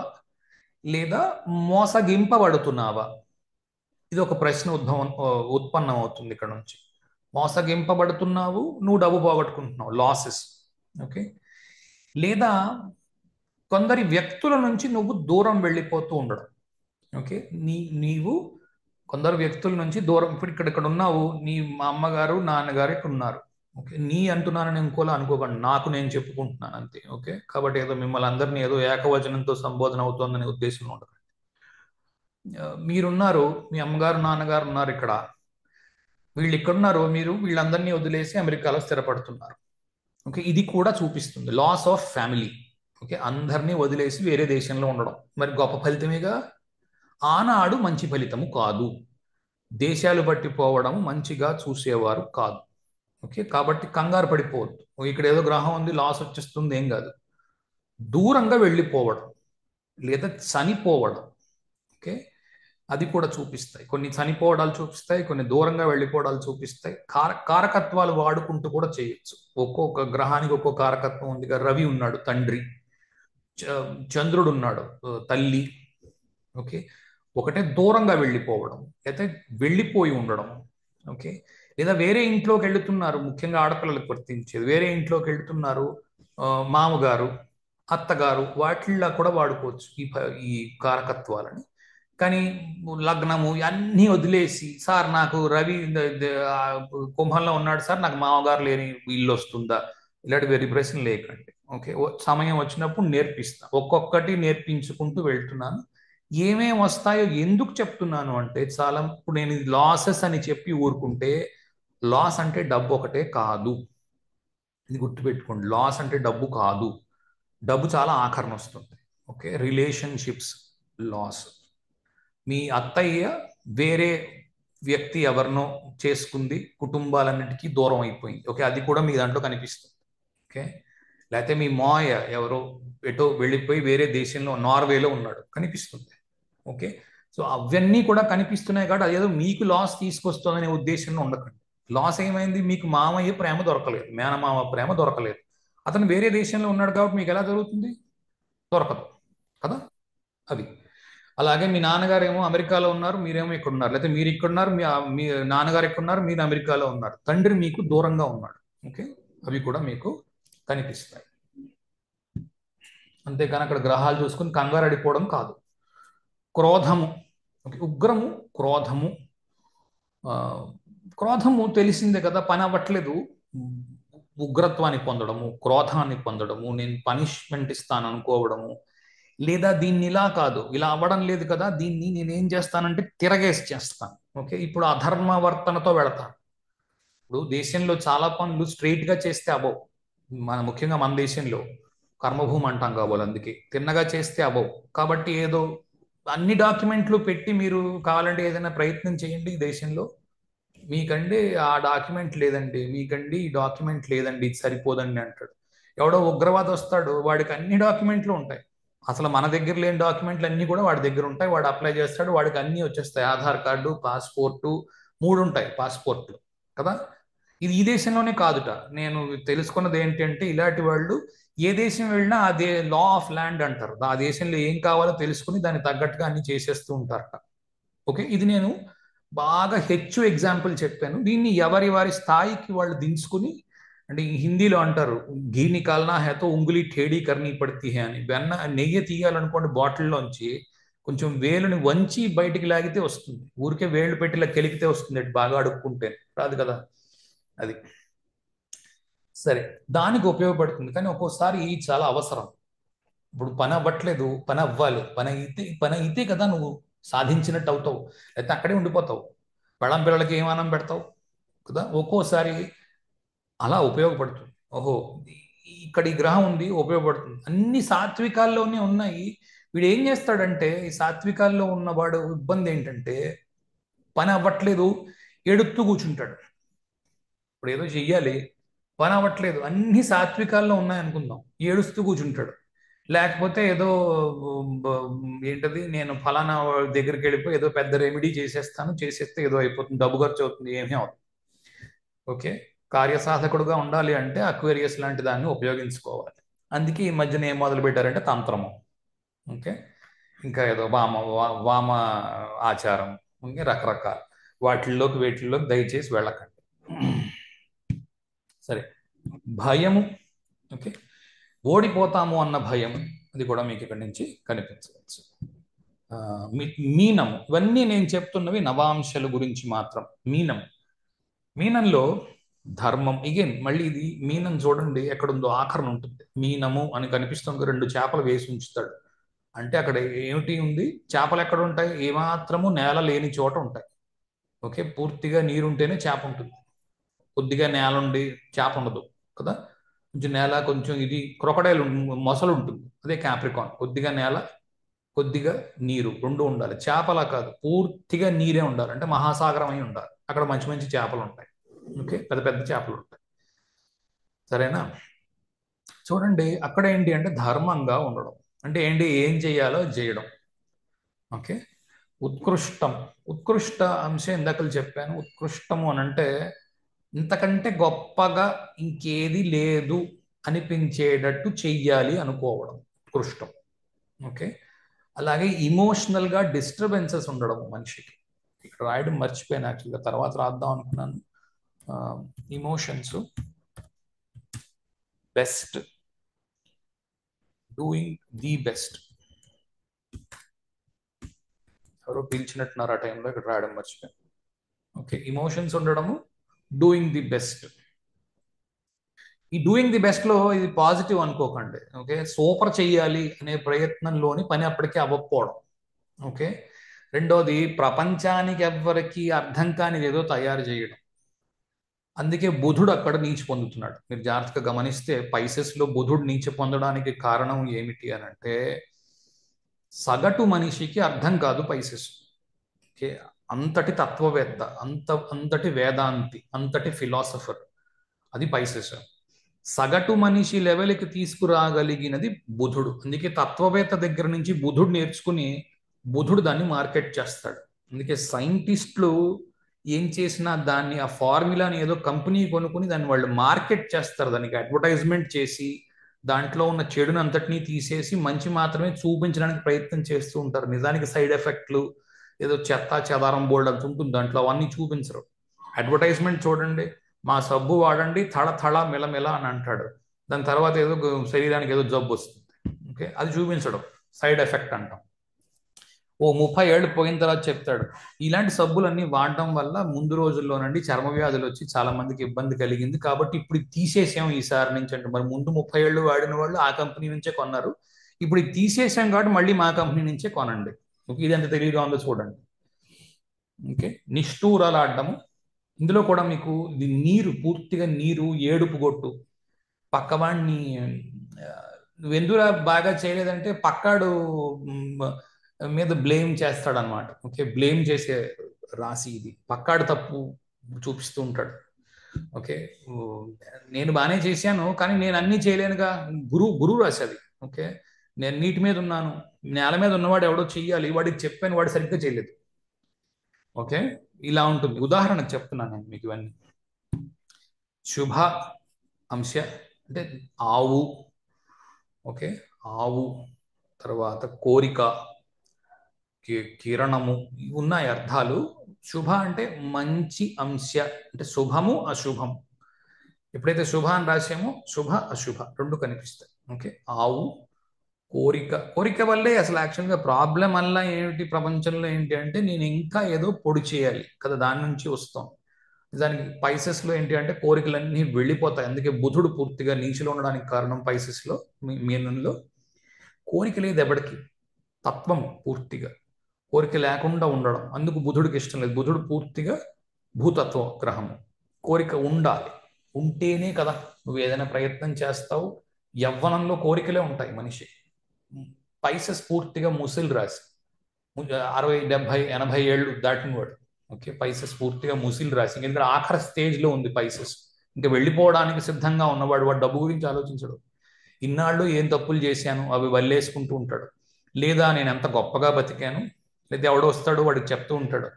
లేదా మోసగింపబడుతున్నావా? ఇది ఒక ప్రశ్న ఉత్పన్నం అవుతుంది ఇక్కడ నుంచి. మోసగింపబడుతున్నావు, నువ్వు డబ్బు పోగొట్టుకుంటున్నావు, లాసెస్. ఓకే, లేదా కొందరి వ్యక్తుల నుంచి నువ్వు దూరం వెళ్ళిపోతూ ఉండడం. ఓకే, నీవు కొందరు వ్యక్తుల నుంచి దూరం. ఇప్పుడు ఇక్కడ ఉన్నావు, నీ మా అమ్మగారు నాన్నగారు ఇక్కడ ఉన్నారు. ఓకే, నీ అంటున్నానని ఇంకోలా అనుకోకండి, నాకు నేను చెప్పుకుంటున్నాను అంతే. ఓకే, కాబట్టి ఏదో మిమ్మల్ని అందరినీ ఏదో ఏకవచనంతో సంబోధన అవుతోందనే ఉద్దేశంలో ఉండదు. మీరున్నారు, మీ అమ్మగారు నాన్నగారు ఉన్నారు ఇక్కడ, వీళ్ళు ఇక్కడున్నారు, మీరు వీళ్ళందరినీ వదిలేసి అమెరికాలో స్థిరపడుతున్నారు. ఓకే, ఇది కూడా చూపిస్తుంది లాస్ ఆఫ్ ఫ్యామిలీ. ఓకే, అందరినీ వదిలేసి వేరే దేశంలో ఉండడం మరి గొప్ప ఫలితమేగా. ఆనాడు మంచి ఫలితము కాదు, దేశాలు బట్టి పోవడం మంచిగా చూసేవారు కాదు. ఓకే, కాబట్టి కంగారు పడిపోవద్దు. ఇక్కడ ఏదో గ్రహం ఉంది లాస్ వచ్చేస్తుంది ఏం కాదు. దూరంగా వెళ్ళిపోవడం లేదా చనిపోవడం. ఓకే, అది కూడా చూపిస్తాయి, కొన్ని చనిపోవడాలు చూపిస్తాయి, కొన్ని దూరంగా వెళ్ళిపోవడాలు చూపిస్తాయి. కారకత్వాలు వాడుకుంటూ కూడా చేయొచ్చు. ఒక్కొక్క గ్రహానికి ఒక్కో కారకత్వం ఉంది. రవి ఉన్నాడు తండ్రి, చంద్రుడు ఉన్నాడు తల్లి. ఓకే, ఒకటే దూరంగా వెళ్ళిపోవడం అయితే వెళ్ళిపోయి ఉండడం. ఓకే, లేదా వేరే ఇంట్లోకి వెళ్తున్నారు, ముఖ్యంగా ఆడపిల్లలకు వర్తించేది, వేరే ఇంట్లోకి వెళ్తున్నారు, మామగారు అత్తగారు, వాటిల్లో కూడా వాడుకోవచ్చు ఈ కారకత్వాలని. కానీ లగ్నము అన్నీ వదిలేసి, సార్ నాకు రవి కుంభంలో ఉన్నాడు సార్, నాకు మామగారు లేని ఇల్లు వస్తుందా, ఇలాంటి వెరీ ప్రశ్న లేకండి. ఓకే, సమయం వచ్చినప్పుడు నేర్పిస్తా, ఒక్కొక్కటి నేర్పించుకుంటూ వెళ్తున్నాను. ఏమేం వస్తాయో ఎందుకు చెప్తున్నాను అంటే, చాలా ఇప్పుడు నేను లాసెస్ అని చెప్పి ఊరుకుంటే, లాస్ అంటే డబ్బు ఒకటే కాదు, ఇది గుర్తుపెట్టుకోండి. లాస్ అంటే డబ్బు కాదు, డబ్బు చాలా ఆఖరణ వస్తుంది. Okay, relationships loss. మీ అత్తయ్య వేరే వ్యక్తి ఎవరినో చేసుకుంది, కుటుంబాలన్నిటికీ దూరం అయిపోయింది. ఓకే, అది కూడా మీ దాంట్లో కనిపిస్తుంది. ఓకే, లేకపోతే మీ మాయ ఎవరో ఎటో వెళ్ళిపోయి వేరే దేశంలో నార్వేలో ఉన్నాడు, కనిపిస్తుంది. ఓకే, సో అవన్నీ కూడా కనిపిస్తున్నాయి కాబట్టి అదేదో మీకు లాస్ తీసుకొస్తుందనే ఉద్దేశంలో ఉండకండి. లాస్ ఏమైంది, మీకు మామయ్య ప్రేమ దొరకలేదు, మేనమామ ప్రేమ దొరకలేదు, అతను వేరే దేశంలో ఉన్నాడు కాబట్టి మీకు ఎలా దొరుకుతుంది, దొరకదు కదా. అది అలాగే మీ నాన్నగారు ఏమో అమెరికాలో ఉన్నారు, మీరేమో ఇక్కడ ఉన్నారు, లేకపోతే మీరు ఇక్కడ ఉన్నారు, మీ నాన్నగారు ఇక్కడ ఉన్నారు, మీరు అమెరికాలో ఉన్నారు, తండ్రి మీకు దూరంగా ఉన్నాడు. ఓకే, అవి కూడా మీకు కనిపిస్తాయి. అంతేకాని అక్కడ గ్రహాలు చూసుకుని కంగారు అడిపోవడం కాదు. క్రోధము, ఓకే, ఉగ్రము, క్రోధము. క్రోధము తెలిసిందే కదా, పని అవ్వట్లేదు, ఉగ్రత్వాన్ని పొందడము, క్రోధాన్ని పొందడము, నేను పనిష్మెంట్ ఇస్తాను అనుకోవడము, లేదా దీన్ని ఇలా కాదు, ఇలా అవ్వడం లేదు కదా, దీన్ని నేనేం చేస్తానంటే తిరగేసి చేస్తాను. ఓకే, ఇప్పుడు అధర్మవర్తనతో వెళతాను. ఇప్పుడు దేశంలో చాలా పనులు స్ట్రైట్ గా చేస్తే అవ్వవు, ముఖ్యంగా మన దేశంలో కర్మభూమి అంటాం కాబోలు, అందుకే తిన్నగా చేస్తే అవ్వవు. కాబట్టి ఏదో అన్ని డాక్యుమెంట్లు పెట్టి మీరు కావాలంటే ఏదైనా ప్రయత్నం చేయండి ఈ దేశంలో, మీకండి ఆ డాక్యుమెంట్ లేదండి, మీకండి ఈ డాక్యుమెంట్ లేదండి, ఇది సరిపోదండి అంటాడు. ఎవడో ఉగ్రవాది వస్తాడు, వాడికి అన్ని డాక్యుమెంట్లు ఉంటాయి, అసలు మన దగ్గర లేని డాక్యుమెంట్లు అన్ని కూడా వాడి దగ్గర ఉంటాయి, వాడు అప్లై చేస్తాడు, వాడికి అన్ని వచ్చేస్తాయి, ఆధార్ కార్డు, పాస్పోర్టు, 3 ఉంటాయి పాస్పోర్ట్లు కదా. ఇది ఈ దేశంలోనే కాదుట. నేను తెలుసుకున్నది ఏంటంటే, ఇలాంటి వాళ్ళు ఏ దేశం వెళ్ళినా అదే లా ఆఫ్ ల్యాండ్ అంటారు, ఆ దేశంలో ఏం కావాలో తెలుసుకుని దానికి తగ్గట్టుగా అన్ని చేసేస్తూ ఉంటారట. ఓకే, ఇది నేను బాగా హెచ్చు ఎగ్జాంపుల్ చెప్పాను, దీన్ని ఎవరి వారి స్థాయికి వాళ్ళు దించుకుని, అంటే హిందీలో అంటారు ఘీ నికాల్నా హే తో ఉంగులి టేడీ కర్నీ పడితీ హే అని. నెయ్యి తీయాలనుకోండి బాటిల్లోంచి, కొంచెం వేలుని వంచి బయటికి లాగితే వస్తుంది, ఊరికే వేళ్ళు పెట్టిలా కెలికితే వస్తుంది, బాగా అడుక్కుంటే రాదు కదా. అది సరే, దానికి ఉపయోగపడుతుంది, కానీ ఒక్కోసారి చాలా అవసరం. ఇప్పుడు పని అవ్వట్లేదు, పని అవ్వాలి, పని అయితే కదా నువ్వు సాధించినట్టు అవుతావు, అయితే అక్కడే ఉండిపోతావు, పెళ్ళం పిల్లలకి ఏం అన్నం పెడతావు కదా. ఒక్కోసారి అలా ఉపయోగపడుతుంది. ఓహో, ఇక్కడ ఈ గ్రహం ఉంది, ఉపయోగపడుతుంది, అన్ని సాత్వికాల్లోనే ఉన్నాయి. వీడు ఏం చేస్తాడంటే, ఈ సాత్వికాల్లో ఉన్నవాడు ఇబ్బంది ఏంటంటే, పని అవ్వట్లేదు ఏడుస్తూ కూర్చుంటాడు. ఇప్పుడు ఏదో చెయ్యాలి, పని అవ్వట్లేదు, అన్ని సాత్వికాల్లో ఉన్నాయనుకుందాం, ఏడుస్తూ కూర్చుంటాడు. లేకపోతే ఏదో ఏంటది, నేను ఫలానా దగ్గరికి వెళ్ళిపోయి ఏదో పెద్ద రెమెడీ చేసేస్తాను, చేసేస్తే ఏదో అయిపోతుంది, డబ్బు ఖర్చు అవుతుంది, ఏమీ అవుతుంది. ఓకే, కార్యసాధకుడుగా ఉండాలి అంటే అక్వేరియస్ లాంటి దాన్ని ఉపయోగించుకోవాలి. అందుకే ఈ మధ్యన ఏం మొదలు పెట్టారంటే తంత్రము. ఓకే, ఇంకా ఏదో వామ ఆచారం, ఇంకా రకరకాల వీటిల్లోకి దయచేసి వెళ్ళకండి. సరే, భయము. ఓకే, ఓడిపోతాము అన్న భయం, అది కూడా మీకు ఇక్కడి నుంచి కనిపించవచ్చు. మీనము, ఇవన్నీ నేను చెప్తున్నవి నవాంశల గురించి మాత్రం. మీనంలో ధర్మం అగైన్ మళ్ళీ ఇది మీనం చూడండి ఎక్కడుందో ఆఖరణ ఉంటుంది. మీనము అని కనిపిస్తుంది, రెండు చేపలు వేసి ఉంచుతాడు. అంటే అక్కడ ఏమిటి ఉంది? చేపలు ఎక్కడ ఉంటాయి? ఏమాత్రము నేల లేని చోట ఉంటాయి. ఓకే, పూర్తిగా నీరుంటేనే చేప ఉంటుంది. కొద్దిగా నేల ఉండి చేప ఉండదు కదా. కొంచెం నేల, కొంచెం ఇది క్రొకడైల్ మొసలు ఉంటుంది, అదే క్యాప్రికాన్. కొద్దిగా నేల, కొద్దిగా నీరు, రెండు ఉండాలి. చేపలా కాదు, పూర్తిగా నీరే ఉండాలి, అంటే మహాసాగరం అయి ఉండాలి. అక్కడ మంచి మంచి చేపలు ఉంటాయి. ఓకే, పెద్ద పెద్ద చేపలు ఉంటాయి. సరేనా? చూడండి అక్కడ ఏంటి అంటే ధర్మంగా ఉండడం అంటే ఏంటి? ఏం చేయాలో చేయడం. ఓకే, ఉత్కృష్టం. ఉత్కృష్ట అంశం ఇందాకలు చెప్పాను. ఉత్కృష్టము అని అంటే ఇంతకంటే గొప్పగా ఇంకేది లేదు అనిపించేటట్టు చెయ్యాలి అనుకోవడం ఉత్కృష్టం. ఓకే, అలాగే ఇమోషనల్గా డిస్టర్బెన్సెస్ ఉండడం మనిషికి. ఇక్కడ రాయడం మర్చిపోయాను యాక్చువల్గా, తర్వాత రాద్దాం అనుకున్నాను. Emotions, best, doing the best. ఎవరో పిలిచినట్టున్నారు ఆ టైంలో, ఇక్కడ రాయడం మర్చిపోయాను. ఓకే, ఇమోషన్స్ ఉండడము, డూయింగ్ ది బెస్ట్. ఈ డూయింగ్ ది బెస్ట్ లో ఇది పాజిటివ్ అనుకోకండి. ఓకే, సూపర్ చెయ్యాలి అనే ప్రయత్నంలోని పని అప్పటికే అవ్వకపోవడం. ఓకే, రెండోది ప్రపంచానికి ఎవ్వరికి అర్థం కానిది ఏదో తయారు చేయడం. అందుకే బుధుడు అక్కడ నీచి పొందుతున్నాడు. మీరు జాగ్రత్తగా గమనిస్తే పైసెస్ లో బుధుడు నీచి పొందడానికి కారణం ఏమిటి అని అంటే సగటు మనిషికి అర్థం కాదు పైసెస్. ఓకే, అంతటి తత్వవేత్త, అంతటి వేదాంతి, అంతటి ఫిలాసఫర్ అది పైసెస్. సగటు మనిషి లెవెల్కి తీసుకురాగలిగినది బుధుడు. అందుకే తత్వవేత్త దగ్గర నుంచి బుధుడు నేర్చుకుని బుధుడు దాన్ని మార్కెట్ చేస్తాడు. అందుకే సైంటిస్టులు ఏం చేసినా దాన్ని, ఆ ఫార్ములాని ఏదో కంపెనీ కొనుక్కుని దాన్ని వాళ్ళు మార్కెట్ చేస్తారు, దానికి అడ్వర్టైజ్మెంట్ చేసి దాంట్లో ఉన్న చెడుని అంతటినీ తీసేసి మంచి మాత్రమే చూపించడానికి ప్రయత్నం చేస్తూ ఉంటారు. నిజానికి సైడ్ ఎఫెక్ట్లు ఏదో చెత్త చెదారం బోల్డ్ అంత ఉంటుంది దాంట్లో, అవన్నీ చూపించరు. అడ్వర్టైజ్మెంట్ చూడండి, మా సబ్బు వాడండి థళ థళ మిలమిల అని అంటాడు, దాని తర్వాత ఏదో శరీరానికి ఏదో జబ్బు వస్తుంది. ఓకే, అది చూపించడం సైడ్ ఎఫెక్ట్ అంటాం. ఓ 30 ఏళ్ళు పోయిన తర్వాత చెప్తాడు ఇలాంటి సబ్బులన్నీ వాడడం వల్ల ముందు రోజుల్లోనండి చర్మ వ్యాధులు వచ్చి చాలా మందికి ఇబ్బంది కలిగింది, కాబట్టి ఇప్పుడు ఇది తీసేసాం ఈసారి నుంచి అంటే. మరి ముందు 30 ఏళ్ళు వాడిన వాళ్ళు ఆ కంపెనీ నుంచే కొన్నారు, ఇప్పుడు ఇది తీసేసాం కాబట్టి మళ్ళీ మా కంపెనీ నుంచే కొనండి. ఓకే, ఇది ఎంత తెలివిగా ఉందో చూడండి. ఓకే, నిష్ఠూరాలాడము. ఇందులో కూడా మీకు ఇది నీరు, పూర్తిగా నీరు, ఏడుపు గొట్టు. పక్కవాడిని నువ్వెందుకు బాగా చేయలేదంటే పక్కాడు మీద బ్లేమ్ చేస్తాడనమాట. ఓకే, బ్లేమ్ చేసే రాశి ఇది. పక్కాడు తప్పు చూపిస్తూ ఉంటాడు. ఓకే, నేను బాగానే చేశాను కానీ నేను అన్నీ చేయలేనుగా. గురువు రాశి అది. ఓకే, నేను నీటి మీద ఉన్నాను, నేల మీద ఉన్నవాడు ఎవడో చెయ్యాలి, వాడికి చెప్పాను వాడు సరిగ్గా చేయలేదు. ఓకే, ఇలా ఉంటుంది. ఉదాహరణకు చెప్తున్నాను నేను మీకు ఇవన్నీ. శుభ అంశ అంటే ఆవు. ఓకే, ఆవు తర్వాత కోరిక, కిరణము, ఇవి ఉన్నాయి అర్థాలు. శుభ అంటే మంచి అంశ, అంటే శుభము అశుభం. ఎప్పుడైతే శుభ అని రాసామో శుభ అశుభ రెండు కనిపిస్తాయి. ఓకే, ఆవు, కోరిక. కోరిక వల్లే అసలు యాక్చువల్గా ప్రాబ్లం అలా ఏమిటి ప్రపంచంలో ఏంటి అంటే నేను ఇంకా ఏదో పొడి చేయాలి కదా, దాని నుంచి వస్తాం. దానికి పైసెస్లో ఏంటి అంటే కోరికలన్నీ వెళ్ళిపోతాయి. అందుకే బుధుడు పూర్తిగా నీచిలో ఉండడానికి కారణం పైసెస్లో, మీనంలో కోరిక లేదు ఎవడికి. తత్వం పూర్తిగా కోరిక లేకుండా ఉండడం, అందుకు బుధుడికి ఇష్టం లేదు. బుధుడు పూర్తిగా భూతత్వ గ్రహము. కోరిక ఉండాలి, ఉంటేనే కదా నువ్వు ఏదైనా ప్రయత్నం చేస్తావు. యవ్వనంలో కోరికలే ఉంటాయి మనిషి. పైసెస్ పూర్తిగా ముసిల్ రాశి, 60, 70, 80 ఏళ్ళు దాటినవాడు. ఓకే, పైసెస్ పూర్తిగా ముసిల్ రాశి. ఎందుకంటే ఆఖరి స్టేజ్లో ఉంది పైసెస్, ఇంకా వెళ్ళిపోవడానికి సిద్ధంగా ఉన్నవాడు. వాడు డబ్బు గురించి ఆలోచించడు. ఇన్నాళ్ళు ఏం తప్పులు చేశాను అవి వల్లేసుకుంటూ ఉంటాడు. లేదా నేను ఎంత గొప్పగా బతికాను, లేదా ఎవడో వస్తాడు వాడికి చెప్తూ ఉంటాడు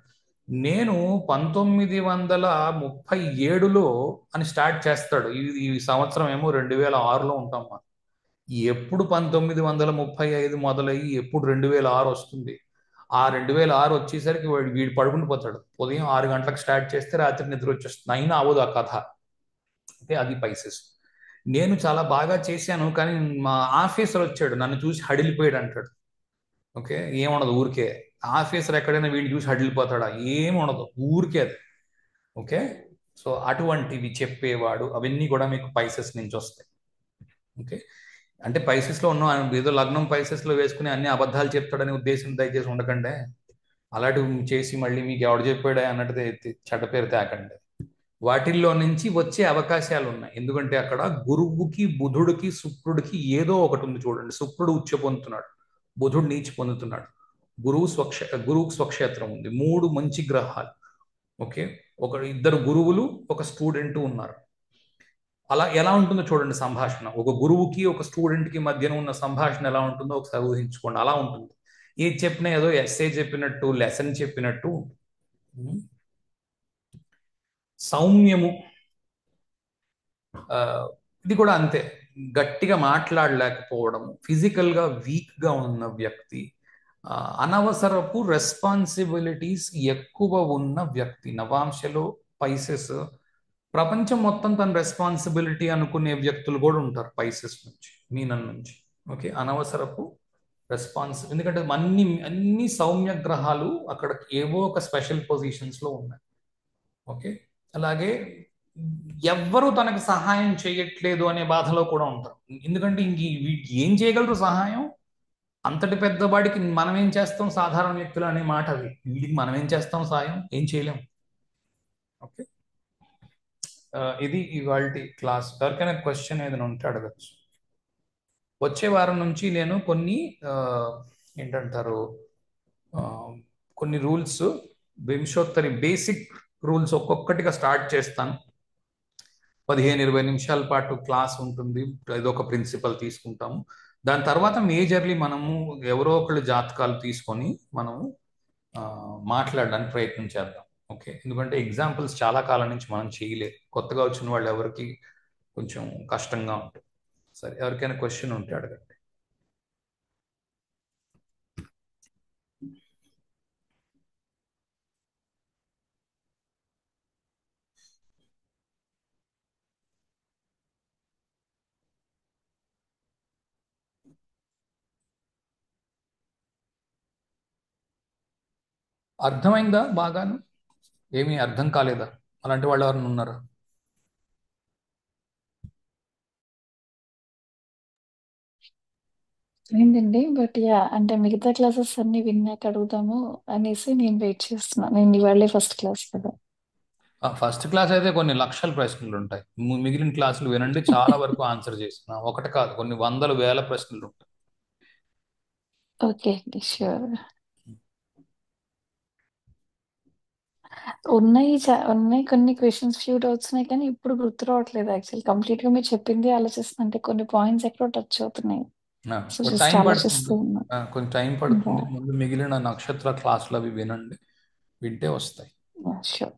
నేను 1937లో అని స్టార్ట్ చేస్తాడు. ఈ సంవత్సరం ఏమో 2006లో ఉంటాం మనం. ఎప్పుడు 1935 మొదలయ్యి ఎప్పుడు 2006 వస్తుంది? ఆ 2006 వచ్చేసరికి వీడు పడుకుని పోతాడు. ఉదయం 6 గంటలకు స్టార్ట్ చేస్తే రాత్రి నిద్ర వచ్చేస్తుంది, అయినా అవ్వదు ఆ కథ. అంటే అది పైసెస్. నేను చాలా బాగా చేశాను కానీ మా ఆఫీసర్ వచ్చాడు నన్ను చూసి హడిలిపోయాడు అంటాడు. ఓకే, ఏముండదు ఊరికే. ఆఫీసర్ ఎక్కడైనా వీడిని చూసి హడిలిపోతాడా? ఏముండదు ఊరికే అది. ఓకే, సో అటువంటివి చెప్పేవాడు, అవన్నీ కూడా మీకు పైసెస్ నుంచి వస్తాయి. ఓకే, అంటే పైసెస్లో ఉన్న ఏదో లగ్నం పైసెస్లో వేసుకుని అన్ని అబద్ధాలు చెప్తాడనే ఉద్దేశం దయచేసి ఉండకండి. అలాంటివి చేసి మళ్ళీ మీకు ఎవడు చెప్పాడే అన్నట్టు చెడ్డ పేరు తేకండి. వాటిల్లో నుంచి వచ్చే అవకాశాలు ఉన్నాయి. ఎందుకంటే అక్కడ గురువుకి, బుధుడికి, శుక్రుడికి ఏదో ఒకటి ఉంది చూడండి. శుక్రుడు ఉచ్చ పొందుతున్నాడు, బుధుడు నీచి పొందుతున్నాడు, గురువుకి స్వక్షేత్రం ఉంది. మూడు మంచి గ్రహాలు. ఓకే, ఇద్దరు గురువులు, ఒక స్టూడెంట్ ఉన్నారు. అలా ఎలా ఉంటుందో చూడండి సంభాషణ. ఒక గురువుకి ఒక స్టూడెంట్కి మధ్యన ఉన్న సంభాషణ ఎలా ఉంటుందో ఒకసారి ఊహించుకోండి. అలా ఉంటుంది. ఏది చెప్పినా ఏదో ఎస్ఏ చెప్పినట్టు, లెసన్ చెప్పినట్టు. సౌమ్యము, ఆ, ఇది కూడా అంతే. గట్టిగా మాట్లాడలేకపోవడం, ఫిజికల్గా వీక్గా ఉన్న వ్యక్తి, అనవసరపు రెస్పాన్సిబిలిటీస్ ఎక్కువ ఉన్న వ్యక్తి. నవాంశలో పైసెస్, ప్రపంచం మొత్తం తన రెస్పాన్సిబిలిటీ అనుకునే వ్యక్తులు కూడా ఉంటారు పైసెస్ నుంచి, మీనం నుంచి. ఓకే, అనవసరపు ఎందుకంటే అన్ని సౌమ్య గ్రహాలు అక్కడ ఏవో ఒక స్పెషల్ పొజిషన్స్లో ఉన్నాయి. ఓకే, అలాగే ఎవ్వరూ తనకు సహాయం చేయట్లేదు అనే బాధలో కూడా ఉంటారు. ఎందుకంటే వీటికి ఏం చేయగలరు సహాయం? అంతటి పెద్దవాడికి మనం ఏం చేస్తాం సాధారణ వ్యక్తులు అనే మాట అది. వీడికి మనం ఏం చేస్తాం సాయం? ఏం చేయలేం. ఓకే, ఇది ఇవాళ క్లాస్. ఎవరికైనా క్వశ్చన్ ఏదైనా ఉంటే అడగచ్చు. వచ్చే వారం నుంచి నేను కొన్ని ఏంటంటారు, కొన్ని రూల్స్, వింశోత్తరి బేసిక్ రూల్స్ ఒక్కొక్కటిగా స్టార్ట్ చేస్తాను. 15-20 నిమిషాల పాటు క్లాస్ ఉంటుంది. ఏదో ఒక ప్రిన్సిపల్ తీసుకుంటాము. దాని తర్వాత మేజర్లీ మనము ఎవరో ఒకళ్ళు జాతకాలు తీసుకొని మనము మాట్లాడడానికి ప్రయత్నం చేద్దాం. ఓకే, ఎందుకంటే ఎగ్జాంపుల్స్ చాలా కాలం నుంచి మనం చేయలేదు. కొత్తగా వచ్చిన వాళ్ళు ఎవరికి కొంచెం కష్టంగా ఉంటుంది. సరే, ఎవరికైనా క్వశ్చన్ ఉంటే అడగండి. అర్థమైందా బాగాను? ఏమీ అర్థం కాలేదా? అలాంటి వాళ్ళు ఎవరైనా ఉన్నారా? ఏంటండి, బట్ యా అంటే మిగతా క్లాసెస్ అన్ని విన్నాక అడుగుదాము అనేసి నేను వెయిట్ చేస్తున్నా. నేను ఇవాళే ఫస్ట్ క్లాస్ కదా. ఫస్ట్ క్లాస్ అయితే కొన్ని లక్షల ప్రశ్నలు ఉంటాయి. మిగిలిన క్లాసులు వినండి, చాలా వరకు ఆన్సర్ చేసిన ఒకటి కాదు, కొన్ని వందల వేల ప్రశ్నలు ఉంటాయి. ఓకే అండి, ష్యూర్. ఉన్నాయి కొన్ని క్వశ్చన్స్, ఫ్యూ డౌట్స్ ఉన్నాయి, కానీ ఇప్పుడు గుర్తు రావట్లేదు. యాక్చువల్ కంప్లీట్ గా మీరు చెప్పింది ఆలోచిస్తుంటే కొన్ని పాయింట్స్ ఎక్కడో టచ్ అవుతున్నాయి. సో కొంచెం జస్ట్ టైం ఆలోచిస్తూ పడుతుంది. ఉన్నా. కొంచెం టైం పడుతుంది. ముందు మిగిలిన నక్షత్ర క్లాసులు అవి వినండి, వింటే వస్తాయి. షూర్.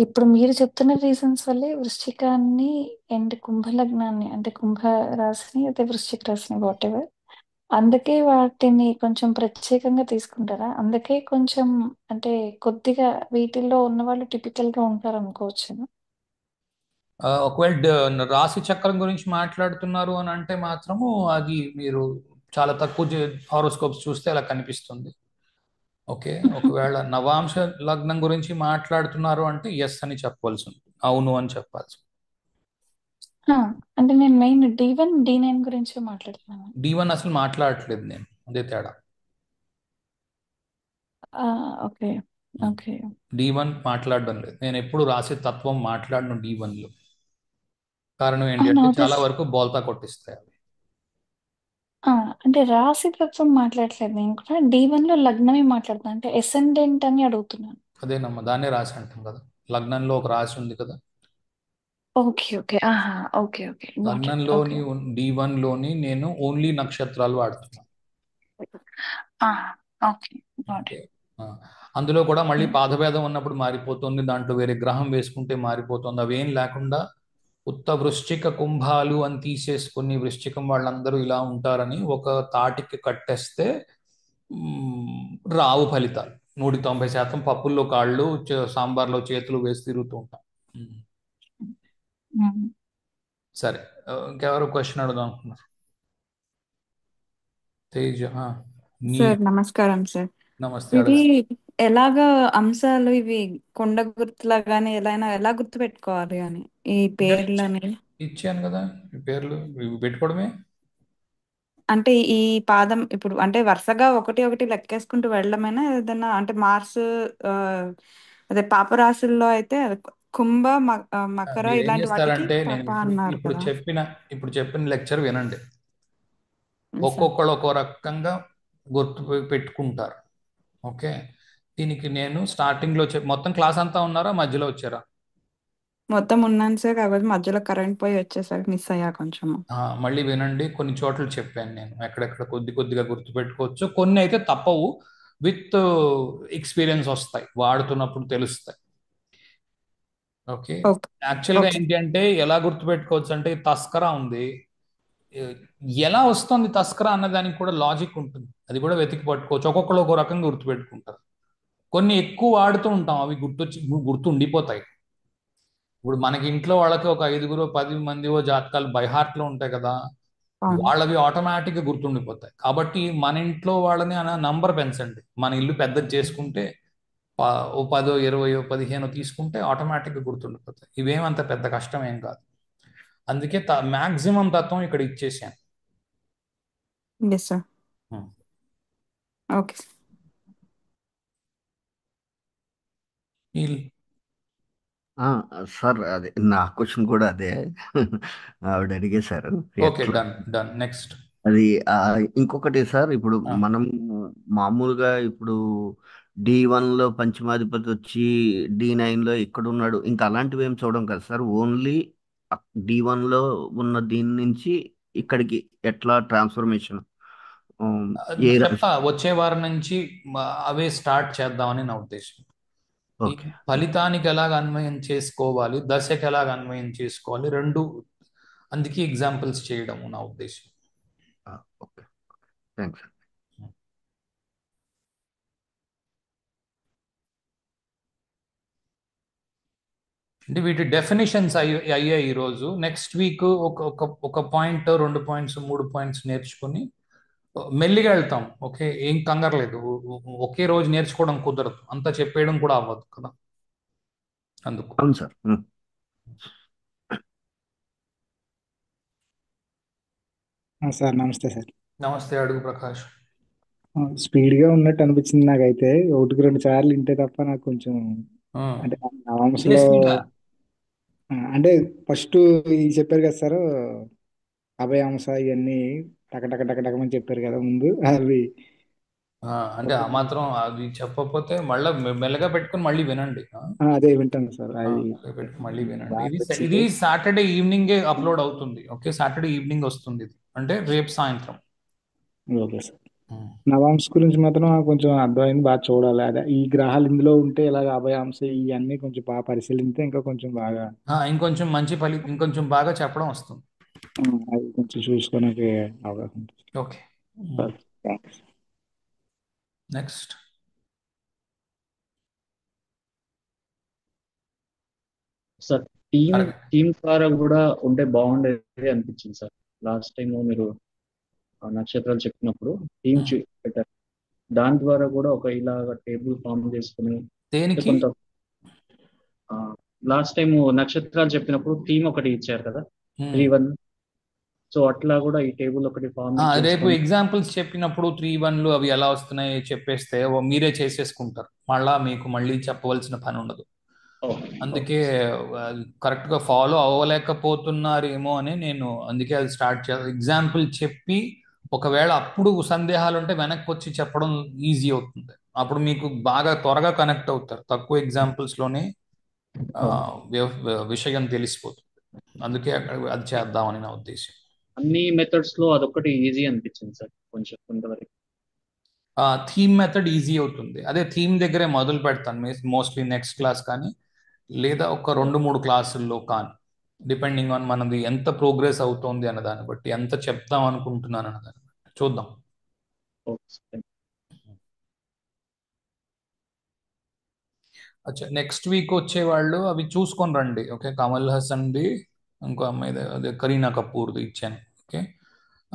ఇప్పుడు మీరు చెప్తున్న రీజన్స్ వల్లే వృశ్చికాన్ని అండ్ కుంభ లగ్నాన్ని, అంటే కుంభ రాశిని అయితే వృశ్చిక రాశిని వాట్ ఎవర్, అందుకే వాటిని కొంచెం ప్రత్యేకంగా తీసుకుంటారా? అందుకే కొంచెం అంటే కొద్దిగా వీటిల్లో ఉన్నవాళ్ళు టిపికల్ గా ఉంటారు అనుకోవచ్చు. ఒకవేళ రాశి చక్రం గురించి మాట్లాడుతున్నారు అని అంటే మాత్రము అది మీరు చాలా తక్కువ హారోస్కోప్స్ చూస్తే అలా కనిపిస్తుంది. ఓకే, ఒకవేళ నవాంశ లగ్నం గురించి మాట్లాడుతున్నారు అంటే ఎస్ అని చెప్పవలసి ఉంటుంది, అవును అని చెప్పాల్సి. అంటే నేను మెయిన్ D1 D9 గురించి మాట్లాడుతున్నాను. D1 అసలు మాట్లాడట్లేదు నేను, అదే తేడా. Okay, okay. D1 మాట్లాడడం లేదు. నేను ఎప్పుడు రాసే తత్వం మాట్లాడను D1లో. కారణం ఏంటంటే అదే. చాలా వరకు బోల్తా కొట్టిస్తాయి అవి. అంటే రాశి తత్వం మాట్లాడట్లేదు, నేను కూడా D1 లో లగ్నమే మాట్లాడుతున్నాను. అంటే ఎసెండెంట్ అని అడుగుతున్నాను. అదేనమ్మా, దాన్నే రాశి అంటాం కదా. లగ్నంలో ఒక రాశి ఉంది కదా. Okay, okay. Okay, okay. Got it. Okay. లగ్నంలోని D1లోని నేను ఓన్లీ నక్షత్రాలు వాడుతున్నాను. Okay, got okay, it. ఆ, అందులో కూడా మళ్ళీ పాదభేదం ఉన్నప్పుడు మారిపోతుంది, దాంట్లో వేరే గ్రహం వేసుకుంటే మారిపోతుంది. అవేం లేకుండా ఉత్త వృశ్చిక కుంభాలు అని తీసేసుకుని వృశ్చికం వాళ్ళందరూ ఇలా ఉంటారని ఒక తాటికి కట్టేస్తే మ్, రావు ఫలితాలు. 190% పప్పుల్లో కాళ్ళు, సాంబార్లో చేతులు వేసి తిరుగుతూ ఉంటాం. మ్, సరే, ఇంకెవరు క్వశ్చన్ అడుగుదాం అనుకున్నారు? తేజ్, నీ సార్ నమస్కారం సార్. నమస్తే ఇవి అడగండి. ఎలాగా అంశాలు ఇవి కొండ గుర్తులా గానీ ఎలా గుర్తు పెట్టుకోవాలి అని ఈ ఇదే ఇచ్చా పేర్లని? ఇచ్చాను కదా, ఈ పేర్లు ఇవి పెట్టుకోవడమే. అంటే ఈ పాదం ఇప్పుడు అంటే వరుసగా ఒకటి ఒకటి లెక్కేసుకుంటూ వెళ్ళడమేనా ఏదైనా అంటే మార్స్ ఆ, అదే పాపరాశుల్లో అయితే మకర మీరేం ఇలాంటి వాటికి చేస్తారంటే నేను పాప ఇప్పుడు అన్నారు ఇప్పుడు కదా. చెప్పిన ఇప్పుడు చెప్పిన లెక్చర్ వినండి. సార్ ఒక్కొక్కళ్ళు ఒక్కో రకంగా గుర్తు పెట్టుకుంటారు. ఓకే, దీనికి నేను స్టార్టింగ్లో మొత్తం క్లాస్ అంతా ఉన్నారా, మధ్యలో వచ్చారా? మొత్తం ఉన్నాను సార్, కాకపోతే మధ్యలో కరెంట్ పోయి వచ్చేసరికి మిస్ అయ్యా కొంచెము. మళ్ళీ వినండి. కొన్ని చోట్ల చెప్పాను నేను ఎక్కడెక్కడ కొద్ది కొద్దిగా గుర్తుపెట్టుకోవచ్చు, కొన్ని అయితే తప్పవు. విత్ ఎక్స్పీరియన్స్ వస్తాయి, వాడుతున్నప్పుడు తెలుస్తాయి. ఓకే. ఓకే. యాక్చువల్గా ఓకే. ఏంటి అంటే ఎలా గుర్తుపెట్టుకోవచ్చు అంటే, ఈ తస్కరా ఉంది. ఎ- ఎలా వస్తుంది తస్కరా అన్నదానికి కూడా లాజిక్ ఉంటుంది, అది కూడా వెతికి పట్టుకోవచ్చు. ఒక్కొక్కరు ఒక్కో రకంగా గుర్తుపెట్టుకుంటారు. కొన్ని ఎక్కువ వాడుతూ ఉంటాం, అవి గుర్తు ఉండిపోతాయి. ఇప్పుడు మనకి ఇంట్లో వాళ్ళకి ఒక 5గురు 10 మందివో జాతకాలు బైహార్ట్లో ఉంటాయి కదా, అవును. వాళ్ళవి ఆటోమేటిక్గా గుర్తుండిపోతాయి. కాబట్టి మన ఇంట్లో వాళ్ళని అన్న నంబర్ పెంచండి. మన ఇల్లు పెద్దది చేసుకుంటే ఓ 10, 20, 15 తీసుకుంటే ఆటోమేటిక్గా గుర్తుండిపోతాయి. ఇవేమంత పెద్ద కష్టం ఏం కాదు. అందుకే మ్యాక్సిమం తత్వం ఇక్కడ ఇచ్చేసాను. Yes sir. Hmm. Okay sir. ఈ- ఆ, సార్ అదే నా క్వశ్చన్ కూడా అదే. ఆవిడ అడిగేశారు ఓకే, ఎట్లా డన్ డన్. నెక్స్ట్. అది. ఇంకొకటి సార్, ఇప్పుడు మనం మామూలుగా ఇప్పుడు D1లో పంచమాధిపతి వచ్చి D9లో ఇక్కడ ఉన్నాడు, ఇంకా అలాంటివి ఏం చూడం కదా సార్. ఓన్లీ D1లో ఉన్న దీని నుంచి ఇక్కడికి ఎట్లా ట్రాన్స్ఫర్మేషన్ ఏ చెప్తా, వచ్చే వారం నుంచి అవే స్టార్ట్ చేద్దామని నా ఉద్దేశం. ఈ ఓకే. ఫలితానికి ఎలాగ అన్వయం చేసుకోవాలి, దశకి ఎలాగ అన్వయం చేసుకోవాలి, రెండు. అందుకే ఎగ్జాంపుల్స్ చేయడం నా ఉద్దేశం. Okay, thanks. అంటే వీటి డెఫినేషన్స్ అయ్యాయి ఈరోజు. నెక్స్ట్ వీక్ ఒక ఒక ఒక పాయింట్, 2 పాయింట్స్, 3 పాయింట్స్ నేర్చుకుని మెల్లిగా వెళ్తాం. ఓకే, ఏం కంగారు లేదు. ఒకే రోజు నేర్చుకోవడం కుదరదు, అంతా చెప్పేయడం కూడా అవ్వదు కదా, అందుకు. అవును సార్. సార్ నమస్తే సార్. నమస్తే, అడుగు ప్రకాష్. స్పీడ్గా ఉన్నట్టు అనిపించింది నాకైతే. ఒకటికి రెండు సార్లు వింటే తప్ప నాకు కొంచెం అంటే నవాంశలో సీరియస్లీగా. అంటే ఫస్ట్ ఈ చెప్పారు కదా సార్, అభయాంశ ఇవన్నీ టక టక టక టకమని చెప్పారు కదా ముందు అవి. అంటే ఆ మాత్రం అది చెప్పకపోతే మళ్ళీ మెల్లగా పెట్టుకుని మళ్ళీ వినండి. అదే వింటాను సార్. అది మెల్లగా పెట్టుకుని మళ్ళీ వినండి. బాగా ఇది ఇది నచ్చింది. సాటర్డే ఈవినింగే అప్లోడ్ అవుతుంది. ఓకే, సాటర్డే ఈవినింగ్ వస్తుంది ఇది, అంటే రేపు సాయంత్రం. Okay sir. నవాంశ గురించి మాత్రం నాకు కొంచెం అర్థమైంది, బాగా చూడాలి. అదే ఈ గ్రహాలు ఇందులో ఉంటే ఇలాగ అభయాంశ ఇవన్నీ కొంచెం బాగా పరిశీలిస్తే ఇంకా కొంచెం బాగా ఇంకొంచెం మంచి ఇంకొంచెం బాగా చెప్పడం వస్తుంది. అది కొంచెం చూసుకోవడానికి అవకాశం ఉంటుంది. Okay, sir thanks. Next. Sir team అడగ టీమ్ ద్వారా కూడా ఉంటే బాగుండేది అనిపించింది సార్. లాస్ట్ టైం మీరు నక్షత్రాలు చెప్పినప్పుడు టీమ్ పెట్టారు. దాని ద్వారా కూడా ఒక ఇలాగ టేబుల్ ఫామ్ చేసుకుని అంటే దేనికి? కొంత లాస్ట్ టైం నక్షత్రాలు చెప్పినప్పుడు థీమ్ ఒకటి ఇచ్చారు కదా, 3-1. సో అట్లా కూడా ఈ టేబుల్ ఒకటి ఫామ్ రేపు చేసుకొని ఎగ్జాంపుల్స్ చెప్పినప్పుడు 3-1లు అవి ఎలా వస్తున్నాయి చెప్పేస్తే మీరే చేసేసుకుంటారు, మళ్ళీ చెప్పవలసిన పని ఉండదు. అందుకే కరెక్ట్గా ఫాలో అవ్వలేకపోతున్నారేమో అని నేను అందుకే అది స్టార్ట్ చేయాలి. ఎగ్జాంపుల్ చెప్పి ఒకవేళ అప్పుడు సందేహాలు ఉంటే వెనక్కి వచ్చి చెప్పడం ఈజీ అవుతుంది. అప్పుడు మీకు బాగా త్వరగా కనెక్ట్ అవుతారు. తక్కువ ఎగ్జాంపుల్స్లోనే విషయం తెలిసిపోతుంది. అందుకే అది చేద్దామని నా ఉద్దేశం. అన్ని మెథడ్స్ లో అదొకటి ఈజీ అనిపించింది సార్ కొంచెం కొంతవరకు. థీమ్ మెథడ్ ఈజీ అవుతుంది. అదే థీమ్ దగ్గరే మొదలు పెడతాను మోస్ట్లీ నెక్స్ట్ క్లాస్ కానీ, లేదా ఒక 2-3 క్లాసుల్లో కానీ, డిపెండింగ్ ఆన్ మనది ఎంత ప్రోగ్రెస్ అవుతోంది అన్న దాన్ని బట్టి, ఎంత చెప్తాం అనుకుంటున్నాను అన్న దాన్ని బట్టి చూద్దాం. అచ్చా, నెక్స్ట్ వీక్ వచ్చేవాళ్ళు అవి చూసుకొని రండి. ఓకే, కమల్ హాసన్ది, ఇంకో అమ్మాయి అదే కరీనా కపూర్ది ఇచ్చాను. ఓకే,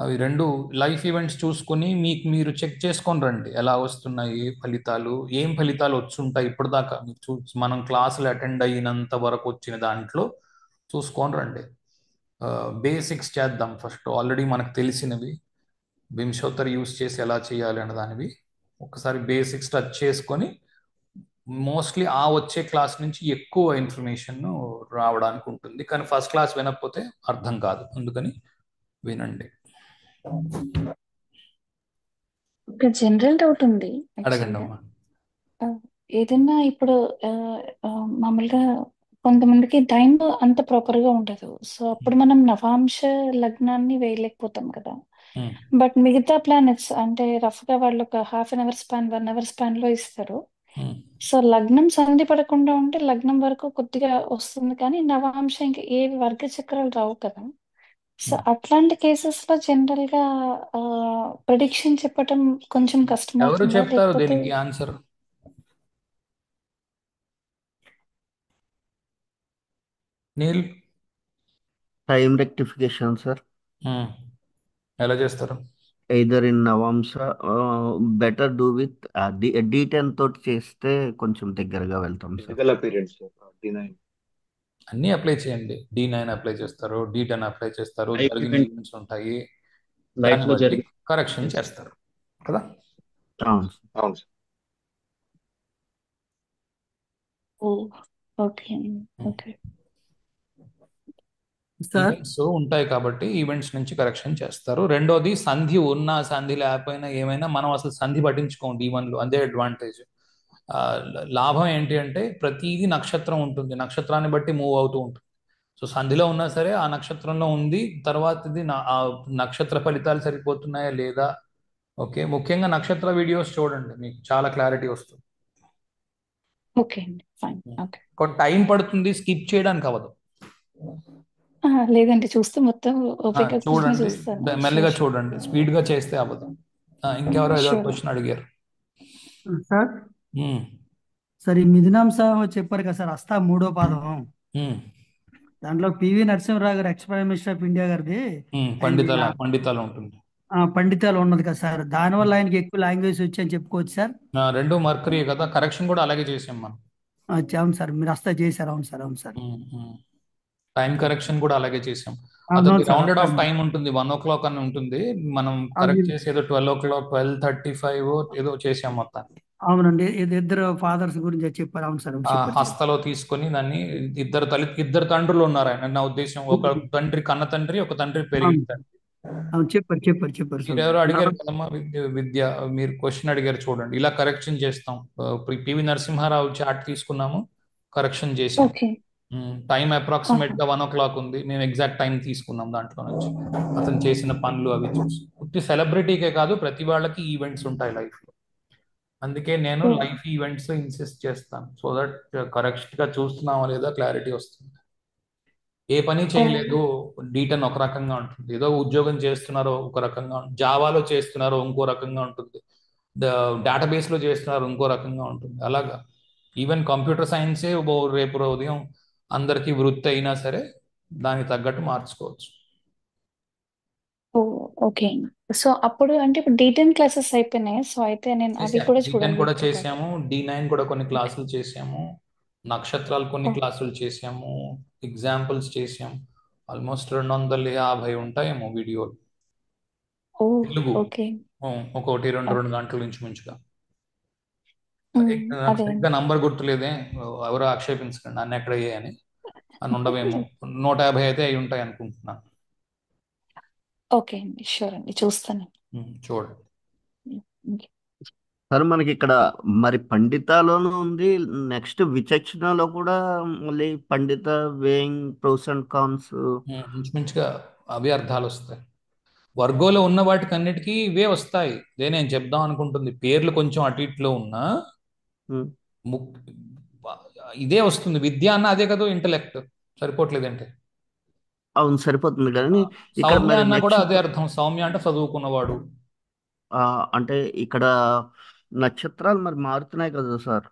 అవి రెండు లైఫ్ ఈవెంట్స్ చూసుకొని మీకు మీరు చెక్ చేసుకొని రండి, ఎలా వస్తున్నాయి ఫలితాలు, ఏం ఫలితాలు వచ్చుంటాయి ఇప్పటిదాకా మీకు మనం క్లాసులు అటెండ్ అయినంత వరకు వచ్చిన దాంట్లో చూసుకొని రండి. బేసిక్స్ చేద్దాం ఫస్ట్, ఆల్రెడీ మనకు తెలిసినవి వింశోత్తర్ యూస్ చేసి ఎలా చేయాలి అనే దానివి ఒకసారి బేసిక్స్ టచ్ చేసుకొని మోస్ట్లీ ఆ వచ్చే క్లాస్ నుంచి ఎక్కువ ఇన్ఫర్మేషన్ రావడానికి ఉంటుంది. కానీ ఫస్ట్ క్లాస్ వినకపోతే అర్థం కాదు, అందుకని వినండి. ఒక జనరల్ డౌట్ ఉంది అడగండి యాక్చువల్గా. అమ్మా. ఏదైనా ఇప్పుడు ఆ, మామూలుగా కొంతమందికి టైం అంత ప్రాపర్ గా ఉండదు. సో అప్పుడు మనం నవాంశ లగ్నాన్ని వేయలేకపోతాం కదా. ఉమ్, బట్ మిగతా ప్లానెట్స్ అంటే రఫ్ గా వాళ్ళు ఒక half an hour span 1 hour span లో ఇస్తారు. ఉమ్. సో లగ్నం సంధి పడకుండా ఉంటే లగ్నం వరకు కొద్దిగా వస్తుంది, కానీ నవాంశ ఇంకా ఏ వర్గ చక్రాలు రావు కదా. సో అట్లాంటి కేసెస్ లో జనరల్ గా ప్రిడిక్షన్ చెప్పటం కొంచెం ఎవరు కష్టమవుతుందా, చెప్తారు లేకపోతే దీనికి ఆన్సర్? నీల్. Time rectification sir. ఉమ్, ఎలా చేస్తారు? Either in Navamsa, better do with D10 తోటి చేస్తే కొంచెం దగ్గరగా వెళ్తాం సార్. Physical appearance D9. అన్నీ అప్లై చేయండి. D9 అప్లై చేస్తారు, D10 అప్లై చేస్తారు, లైఫ్ జరిగిన ఈవెంట్ ఈవెంట్స్ ఉంటాయి, లైఫ్ దాన్ని లో బట్టి జరిగే కరెక్షన్ చేస్తారు కదా. అవును సార్. అవును sir. Okay okay. Sir events ఉంటాయి కాబట్టి ఈవెంట్స్ నుంచి కరెక్షన్ చేస్తారు. రెండోది, సంధి ఉన్నా సంధి లేకపోయినా ఏమైనా మనం అసలు సంధి పట్టించుకోం D1 లో, అదే అడ్వాంటేజ్. లాభం ఏంటి అంటే ప్రతిదీ నక్షత్రం ఉంటుంది, నక్షత్రాన్ని బట్టి మూవ్ అవుతూ ఉంటుంది. సో సంధిలో ఉన్నా సరే ఆ నక్షత్రంలో ఉంది, తర్వాతది ఆ నక్షత్ర ఫలితాలు సరిపోతున్నాయా లేదా. ఓకే, ముఖ్యంగా నక్షత్ర వీడియోస్ చూడండి, మీకు చాలా క్లారిటీ వస్తుంది. ఓకే అండి, ఫైన్. ఓకే. కొంత టైం పడుతుంది, స్కిప్ చేయడానికి అవ్వదు. లేదండి, చూస్తే మొత్తం ఓపిక కూర్చొని చూడండి, చూస్తాను. మెల్లిగా చూడండి, స్పీడ్ గా చేస్తే అవ్వదు. ఇంకెవరో ఏదో షూర్. క్వశ్చన్ అడిగారు. సార్ ఉమ్, సార్ ఈ మిథునాంశ చెప్పారు కదా సార్, హస్త మూడో పాదం. ఉమ్, దాంట్లో పివి నరసింహరావు గారు X prime minister of India గారిది ఆయనది పండితాలు ఉంటుంది. పండితాలు ఉన్నది కదా సార్, దానివల్ల ఆయనకి ఎక్కువ లాంగ్వేజ్ వచ్చి చెప్పుకోవచ్చు సార్. రెండు మర్కరీ కదా, కరెక్షన్ కూడా అలాగే చేసాం మనం. అవును సార్, మీరు హస్త చేశారు. అవును సార్, అవును సార్. టైం కరెక్షన్ కూడా అలాగే చేసాం. అవును అదొక సార్, రౌండెడ్ ఆఫ్ టైం ఉంటుంది, 1 o'clock అని ఉంటుంది. మనం కరెక్ట్ చేసి ఏదో 12 o'clock 12:35 ఏదో చేసాం మొత్తానికి. అవునండి, ఇద్దరు ఫాదర్స్ గురించి చెప్పారు. అవును సార్, చెప్పారు. హస్తలో తీసుకొని దాన్ని ఇద్దరు తండ్రులు ఉన్నారు ఆయన, నా ఉద్దేశం. ఒక తండ్రి కన్న తండ్రి, ఒక తండ్రి పెరిగిన తండ్రి. అవును, చెప్పారు మీరు ఎవరు అడిగారు కదమ్మా, విద్య మీరు క్వశ్చన్ అడిగారు చూడండి. ఇలా కరెక్షన్ చేస్తాం. పివి నరసింహారావు చాట్ తీసుకున్నాము, కరెక్షన్ చేసాం. ఓకే. టైం అప్రాక్సిమేట్ గా 1 o'clock ఉంది, మేము ఎగ్జాక్ట్ టైం తీసుకున్నాం దాంట్లో నుంచి. అతను చేసిన పనులు అవి చూసి, ప్రతి సెలబ్రిటీకే కాదు ప్రతి వాళ్ళకి ఈవెంట్స్ ఉంటాయి లైఫ్ లో. అందుకే నేను లైఫ్ ఈవెంట్స్ ఇన్సిస్ట్ చేస్తాను, సో దట్ కరెక్ట్ గా చూస్తున్నామా లేదా క్లారిటీ వస్తుంది. ఏ పని చేయలేదు, D10 ఒక రకంగా ఉంటుంది. ఏదో ఉద్యోగం చేస్తున్నారో ఒక రకంగా ఉంటుంది, జావాలో చేస్తున్నారో ఇంకో రకంగా ఉంటుంది, డేటాబేస్ లో చేస్తున్నారు ఇంకో రకంగా ఉంటుంది. అలాగా ఈవెన్ కంప్యూటర్ సైన్సే రేపు ఉదయం అందరికీ వృత్తి అయినా సరే దానికి తగ్గట్టు మార్చుకోవచ్చు. ఓకే. సో అప్పుడు అంటే ఇప్పుడు D10 క్లాసెస్ అయిపోయినాయి. సో అయితే నేను అవి కూడా D10 చూడాలి కూడా వీటితో పాటు. చేసాము, D9 కూడా కొన్ని క్లాసులు చేసాము, నక్షత్రాలు కొన్ని క్లాసులు చేసాము, ఎగ్జాంపుల్స్ చేసాము. ఆల్మోస్ట్ 250 ఉంటాయేమో వీడియోలు, తెలుగు. ఓకే. ఒకటి రెండు గంటల నుంచి ముంచుగా. నాకు అదే సరిగ్గా నంబర్ గుర్తులేదే, ఎవరో ఆక్షేపించకండి నన్ను ఎక్కడ అని. అని ఉండవేమో 150 అయితే అయి ఉంటాయి అనుకుంటున్నాను. ఓకే అండి, షూర్ అండి, చూస్తాను. చూడండి సార్ మనకి ఇక్కడ మరి పండితాలోనూ ఉంది, నెక్స్ట్ విచక్షణలో కూడా మళ్ళీ పండిత వేయింగ్ ప్రోస్ అండ్ కాన్స్. ఇంచుమించుగా అవే అర్థాలు వస్తాయి. వర్గంలో ఉన్న వాటికి అన్నిటికీ ఇవే వస్తాయి. ఇదే నేను చెప్దాం అనుకుంటుంది, పేర్లు కొంచెం అటు ఇట్లో ఉన్నా ఇదే వస్తుంది. విద్య అన్న అదే కదా, ఇంటలెక్ట్ సరిపోవట్లేదంటే. అవును, సరిపోతుంది కానీ ఇక్కడ సౌమ్య మరి అన్న కూడా అదే అర్థం, సౌమ్య అంటే చదువుకున్నవాడు. అంటే ఇక్కడ నక్షత్రాలు మరి మారుతున్నాయి కదా సార్.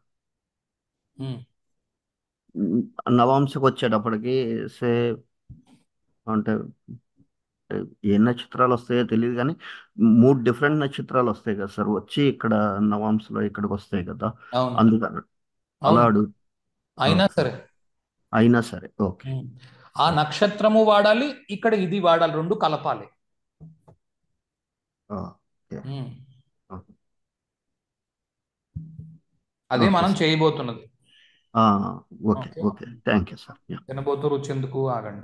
నవాంశకు వచ్చేటప్పటికి సే అంటే ఏ నక్షత్రాలు వస్తాయో తెలియదు కానీ 3 డిఫరెంట్ నక్షత్రాలు వస్తాయి కదా సార్, వచ్చి ఇక్కడ నవాంశలో ఇక్కడికి వస్తాయి కదా, అవును అందుకని అలా అవును అడుగు. అయినా ఓకే, సరే అయినా సరే ఓకే. ఆ నక్షత్రము వాడాలి, ఇక్కడ ఇది వాడాలి, రెండు కలపాలి. ఓకే, అదే ఓకే మనం సార్. చేయబోతున్నది. Okay okay okay, thank you sir. తినబోతూ రుచి ఎందుకు, ఆగండి.